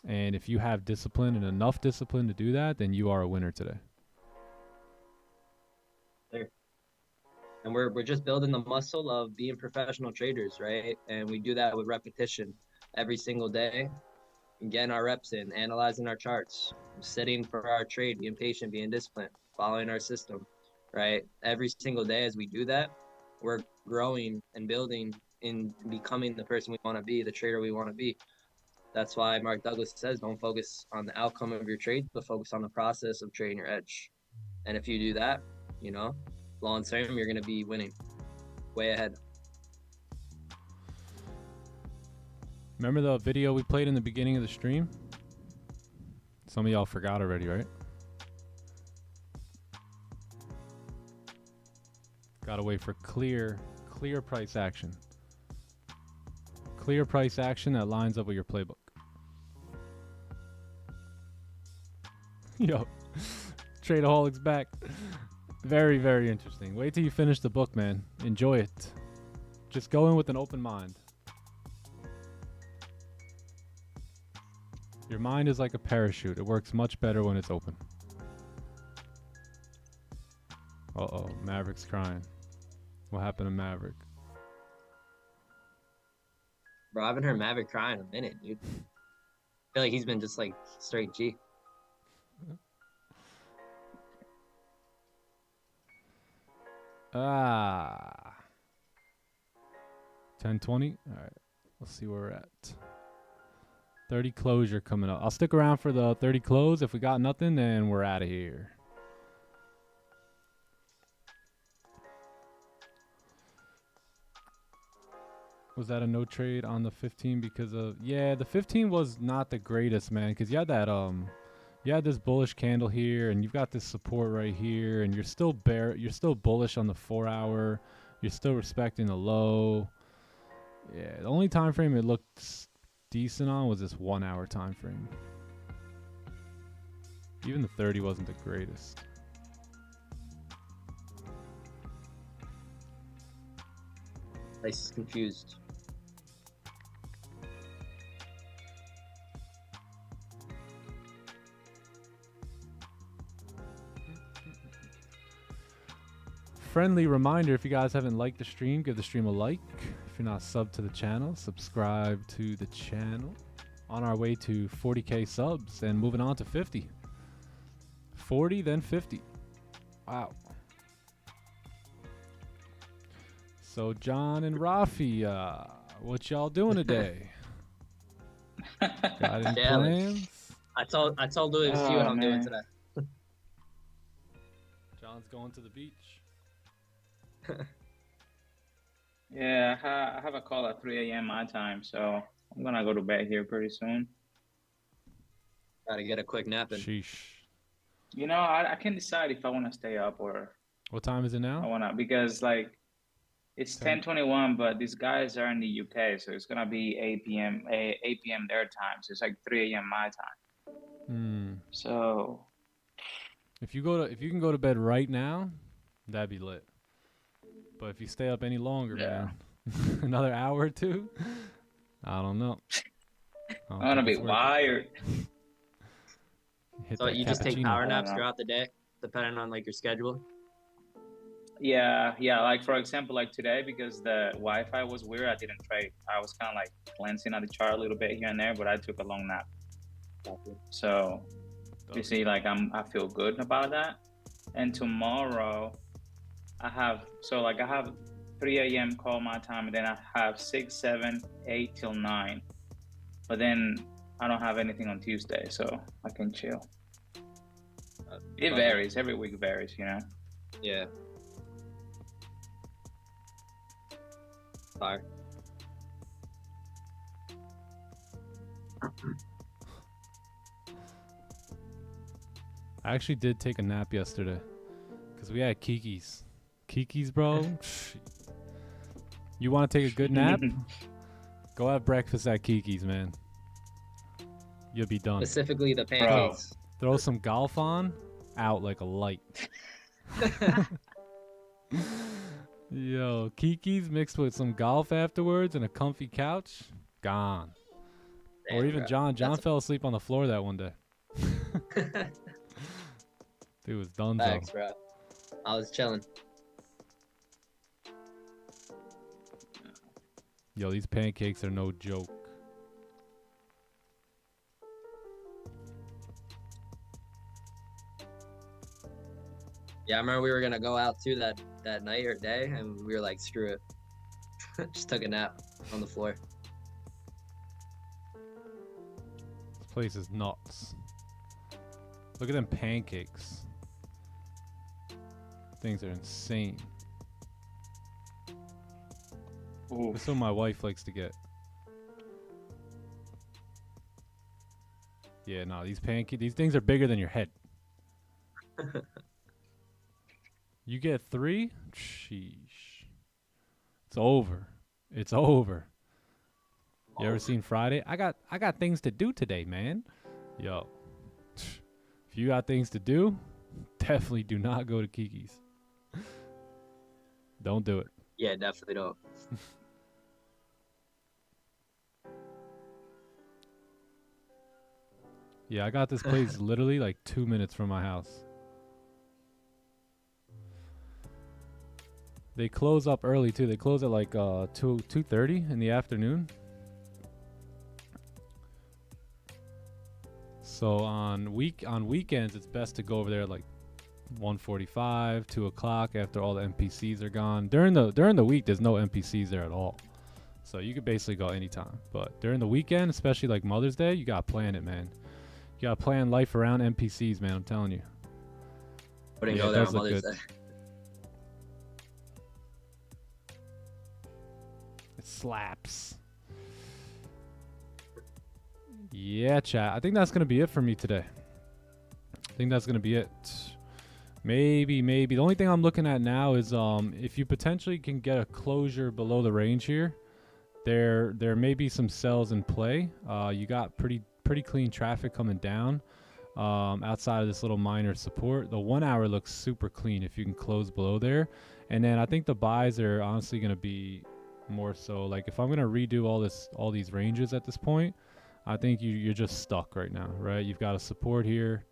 and if you have discipline and enough discipline to do that, then you are a winner today. And we're just building the muscle of being professional traders, right? And we do that with repetition every single day, and getting our reps in, analyzing our charts, sitting for our trade, being patient, being disciplined, following our system, right? Every single day as we do that, we're growing and building in becoming the person we want to be, the trader we want to be. That's why Mark Douglas says, don't focus on the outcome of your trade, but focus on the process of trading your edge. And if you do that, long term, you're going to be winning way ahead. Remember the video we played in the beginning of the stream? Some of y'all forgot already, right? Gotta wait for clear price action. Clear price action that lines up with your playbook. Yo, Tradeaholics back. Very, very interesting. Wait till you finish the book, man. Enjoy it. Just go in with an open mind. Your mind is like a parachute. It works much better when it's open. Uh-oh, Maverick's crying. What happened to Maverick? Bro, I haven't heard Maverick cry in a minute, dude. I feel like he's been just like straight G. Ah. 10:20. All right. Let's see where we're at. 30 closure coming up. I'll stick around for the 30 close. If we got nothing, then we're out of here. Was that a no trade on the 15 because of the 15 was not the greatest, man, because you had that you had this bullish candle here and you've got this support right here and you're still bullish on the 4 hour. You're still respecting the low. Yeah, the only time frame it looked decent on was this 1 hour time frame. Even the 30 wasn't the greatest. Price is confused. Friendly reminder, if you guys haven't liked the stream, give the stream a like. If you're not subbed to the channel, subscribe to the channel. On our way to 40k subs and moving on to 50. 40, then 50. Wow. So John and Rafi, what y'all doing today? Got any plans? I told Louis see what I'm doing today. John's going to the beach. Yeah, I have a call at 3 a.m. my time, so I'm gonna go to bed here pretty soon. Gotta get a quick nap in. Sheesh. You know, I can't decide if I want to stay up or What time is it now? I wanna, because like it's 10:21, but these guys are in the UK, so it's gonna be 8 p.m. their time, so it's like 3 a.m. my time. So if you can go to bed right now, that'd be lit. But if you stay up any longer, man, another hour or two, I don't know. I'm gonna be wired. So you just take power naps throughout the day, depending on like your schedule? Yeah. Like for example, like today, because the Wi-Fi was weird, I didn't trade. I was kind of like glancing at the chart a little bit here and there, but I took a long nap. So you see, like I feel good about that. And tomorrow I have 3 a.m. call my time, and then I have 6, 7, 8 till 9. But then I don't have anything on Tuesday, so I can chill. It varies. Every week varies, you know? Yeah. Fire. I actually did take a nap yesterday because we had Kiki's. Kiki's, bro. You want to take a good nap? Go have breakfast at Kiki's, man. You'll be done. Specifically the pancakes. Throw some golf on, out like a light. Yo, Kiki's mixed with some golf afterwards and a comfy couch, gone. Damn, or even bro. John. John fell asleep on the floor that one day. Dude was done. Thanks, bro. I was chilling. Yo, these pancakes are no joke. Yeah, I remember we were gonna go out too that night or day, and we were like, screw it. Just took a nap on the floor. This place is nuts. Look at them pancakes. Things are insane. Oof. This is what my wife likes to get. Yeah, no, these things are bigger than your head. You get 3? Sheesh. It's over. It's over. You ever seen Friday? I got things to do today, man. Yo. If you got things to do, definitely do not go to Kiki's. Don't do it. Yeah, definitely don't. Yeah, I got this place literally like 2 minutes from my house. They close up early too. They close at like 2:30 in the afternoon. So on weekends, it's best to go over there at like 1:45, 2 o'clock after all the NPCs are gone. During the week, there's no NPCs there at all. So you could basically go anytime. But during the weekend, especially like Mother's Day, you gotta plan it, man. You gotta plan life around NPCs, man. I'm telling you. Wouldn't Yeah, go it there does on look Mother's good. Day. It slaps. Yeah, chat. I think that's gonna be it for me today. I think that's gonna be it. Maybe. The only thing I'm looking at now is if you potentially can get a closure below the range here, there may be some sells in play. You got pretty clean traffic coming down outside of this little minor support. The 1 hour looks super clean if you can close below there. And then I think the buys are honestly gonna be more so like if I'm gonna redo all these ranges at this point, I think you're just stuck right now, right? You've got a support here,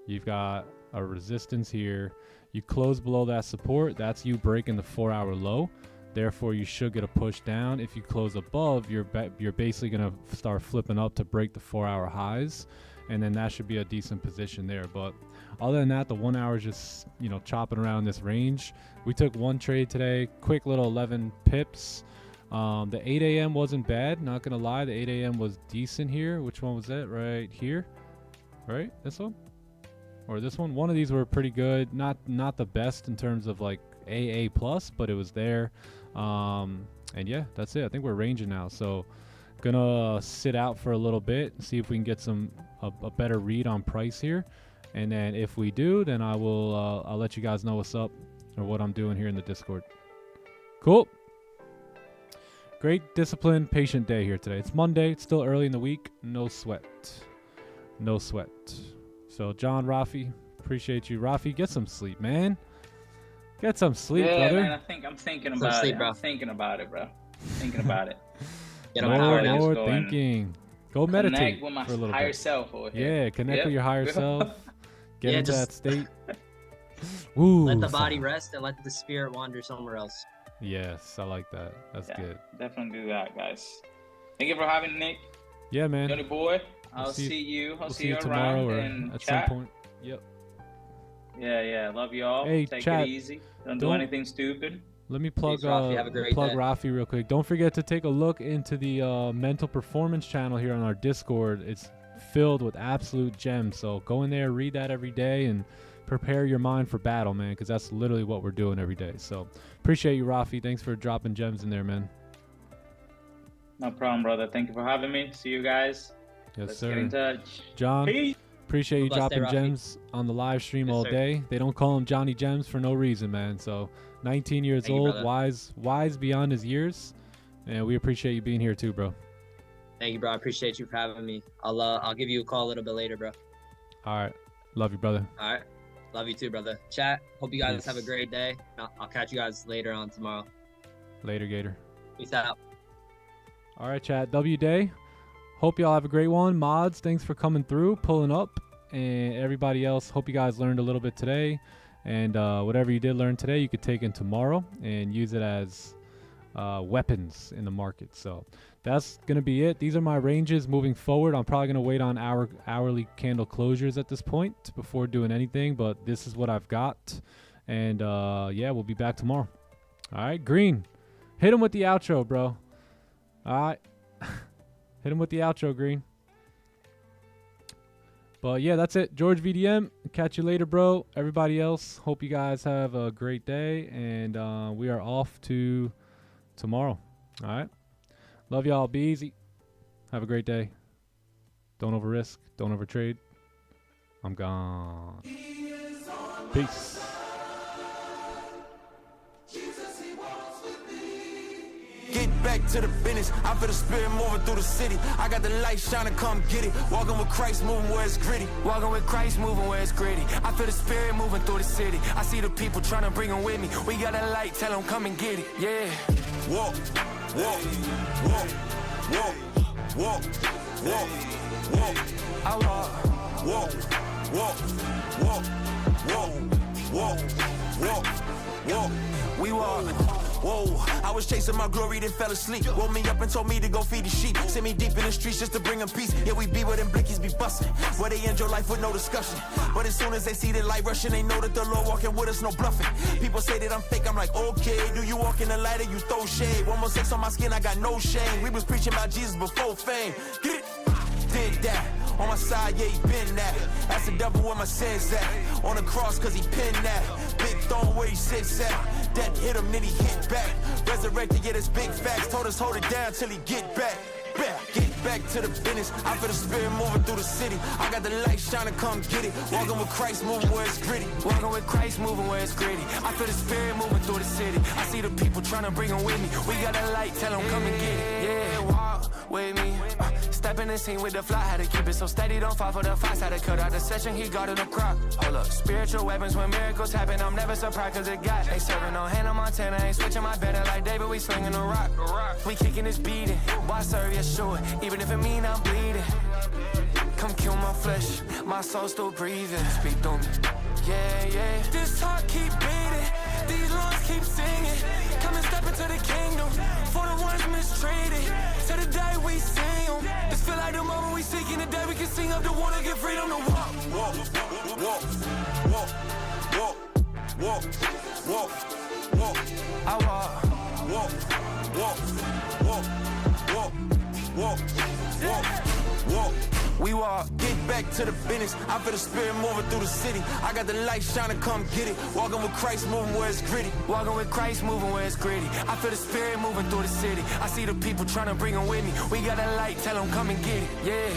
you've got a resistance here. You close below that support, that's you breaking the 4 hour low. Therefore, you should get a push down. If you close above, you're basically gonna start flipping up to break the 4 hour highs, and then that should be a decent position there. But other than that, the 1 hour is just, you know, chopping around this range. We took one trade today, quick little 11 pips. The 8 a.m. wasn't bad, not gonna lie. The 8 a.m. was decent here. Which one was that? Right here, right? This one or this one? One of these were pretty good. Not the best in terms of like AA plus, but it was there. And yeah, that's it. I think we're ranging now, so gonna sit out for a little bit and see if we can get a better read on price here. And then if we do, then I'll let you guys know what's up or what I'm doing here in the Discord. Cool. Great, disciplined, patient day here today. It's Monday. It's still early in the week. No sweat. No sweat. So, John, Rafi, appreciate you. Rafi, get some sleep, man. Get some sleep, brother. Man, I'm thinking about it. I'm thinking about it, bro. Thinking about it. More thinking. Go meditate connect with my for a little higher bit. self over here. Yeah, connect with your higher self. Get into that just state. Ooh, let the body rest and let the spirit wander somewhere else. Yes, I like that. That's good. Definitely do that, guys. Thank you for having me, Nick. Yeah, man. Johnny boy. We'll I'll see you. We'll see you tomorrow or at chat. some point. Yep. Yeah. Love you all. Hey, take chat, it easy. Don't do anything stupid. Let me plug Peace, Rafi. Have a great day. Rafi real quick. Don't forget to take a look into the mental performance channel here on our Discord. It's filled with absolute gems. So go in there, read that every day, and prepare your mind for battle, man, because that's literally what we're doing every day. So appreciate you, Rafi. Thanks for dropping gems in there, man. No problem, brother. Thank you for having me. See you guys. Yes, Let's sir. get in touch. John, Peace. appreciate you Blessed day, dropping Rafi. gems on the live stream Yes, all sir. day. They don't call him Johnny Gems for no reason, man. So 19 years Thank you, old, brother. wise beyond his years. And we appreciate you being here too, bro. Thank you, bro. I appreciate you for having me. I'll give you a call a little bit later, bro. All right. Love you, brother. All right. Love you too, brother. Chat. Hope you guys Peace. have a great day. I'll catch you guys later on tomorrow. Later, Gator. Peace out. All right, chat. W Day. Hope y'all have a great one. Mods, thanks for coming through, pulling up. And everybody else, hope you guys learned a little bit today. And whatever you did learn today, you could take in tomorrow and use it as weapons in the market. So that's going to be it. These are my ranges moving forward. I'm probably going to wait on hourly candle closures at this point before doing anything. But this is what I've got. And yeah, we'll be back tomorrow. All right, Green. Hit him with the outro, bro. All right. Hit him with the outro, Green. But yeah, that's it. George VDM. Catch you later, bro. Everybody else, hope you guys have a great day. And we are off to tomorrow. All right. Love y'all. Be easy. Have a great day. Don't over risk. Don't over trade. I'm gone. Peace. Get back to the business. I feel the spirit moving through the city. I got the light shining, come get it. Walking with Christ, moving where it's gritty. Walking with Christ, moving where it's gritty. I feel the spirit moving through the city. I see the people trying to bring them with me. We got a light, tell them come and get it. Yeah. Walk, walk, walk, walk, walk, walk, walk. I walk, walk, walk, walk, walk, walk, walk, walk. We walk. Whoa, I was chasing my glory, then fell asleep. Woke me up and told me to go feed the sheep. Sent me deep in the streets just to bring them peace. Yeah, we be where them blickies be busting. Where they end your life with no discussion. But as soon as they see the light rushing, they know that the Lord walking with us, no bluffing. People say that I'm fake, I'm like, okay. Do you walk in the light or you throw shade? 1 more sex on my skin, I got no shame. We was preaching about Jesus before fame. Get it? Did that. On my side, yeah, he been that. That's the devil where my sins at. On the cross cause he pinned that. Big throne where he sits at. Death hit him, then he hit back. Resurrected, yeah, that's big facts. Told us hold it down till he get back. Get back to the business. I feel the spirit moving through the city. I got the light shining, come get it. Walking with Christ, moving where it's gritty. Walking with Christ, moving where it's gritty. I feel the spirit moving through the city. I see the people trying to bring them with me. We got a light, tell them come and get it. Yeah, walk with me. Step in the scene with the fly, had to keep it so steady, don't fall for the fights. Had to cut out the session, he got in the crop. Hold up, spiritual weapons when miracles happen. I'm never surprised cause it got. Ain't serving no Hannah Montana, ain't switching my better like David, we slinging the rock. We kicking this beating, why serve you sure, even if it mean I'm bleeding. Come kill my flesh, my soul still breathing. Speak through me, yeah, yeah. This heart keep beating, these lungs keep singing. Come and step into the kingdom, for the ones mistreated. To the day we sing them, this feel like the moment we seek. In the day we can sing up the water, get freedom to walk. Walk, walk, walk, walk, walk, walk, walk. I walk, walk, walk, walk, walk, walk, walk, walk. We walk, get back to the business. I feel the spirit moving through the city. I got the light shining, come get it. Walking with Christ, moving where it's gritty. Walking with Christ, moving where it's gritty. I feel the spirit moving through the city. I see the people trying to bring them with me. We got a light, tell them come and get it. Yeah.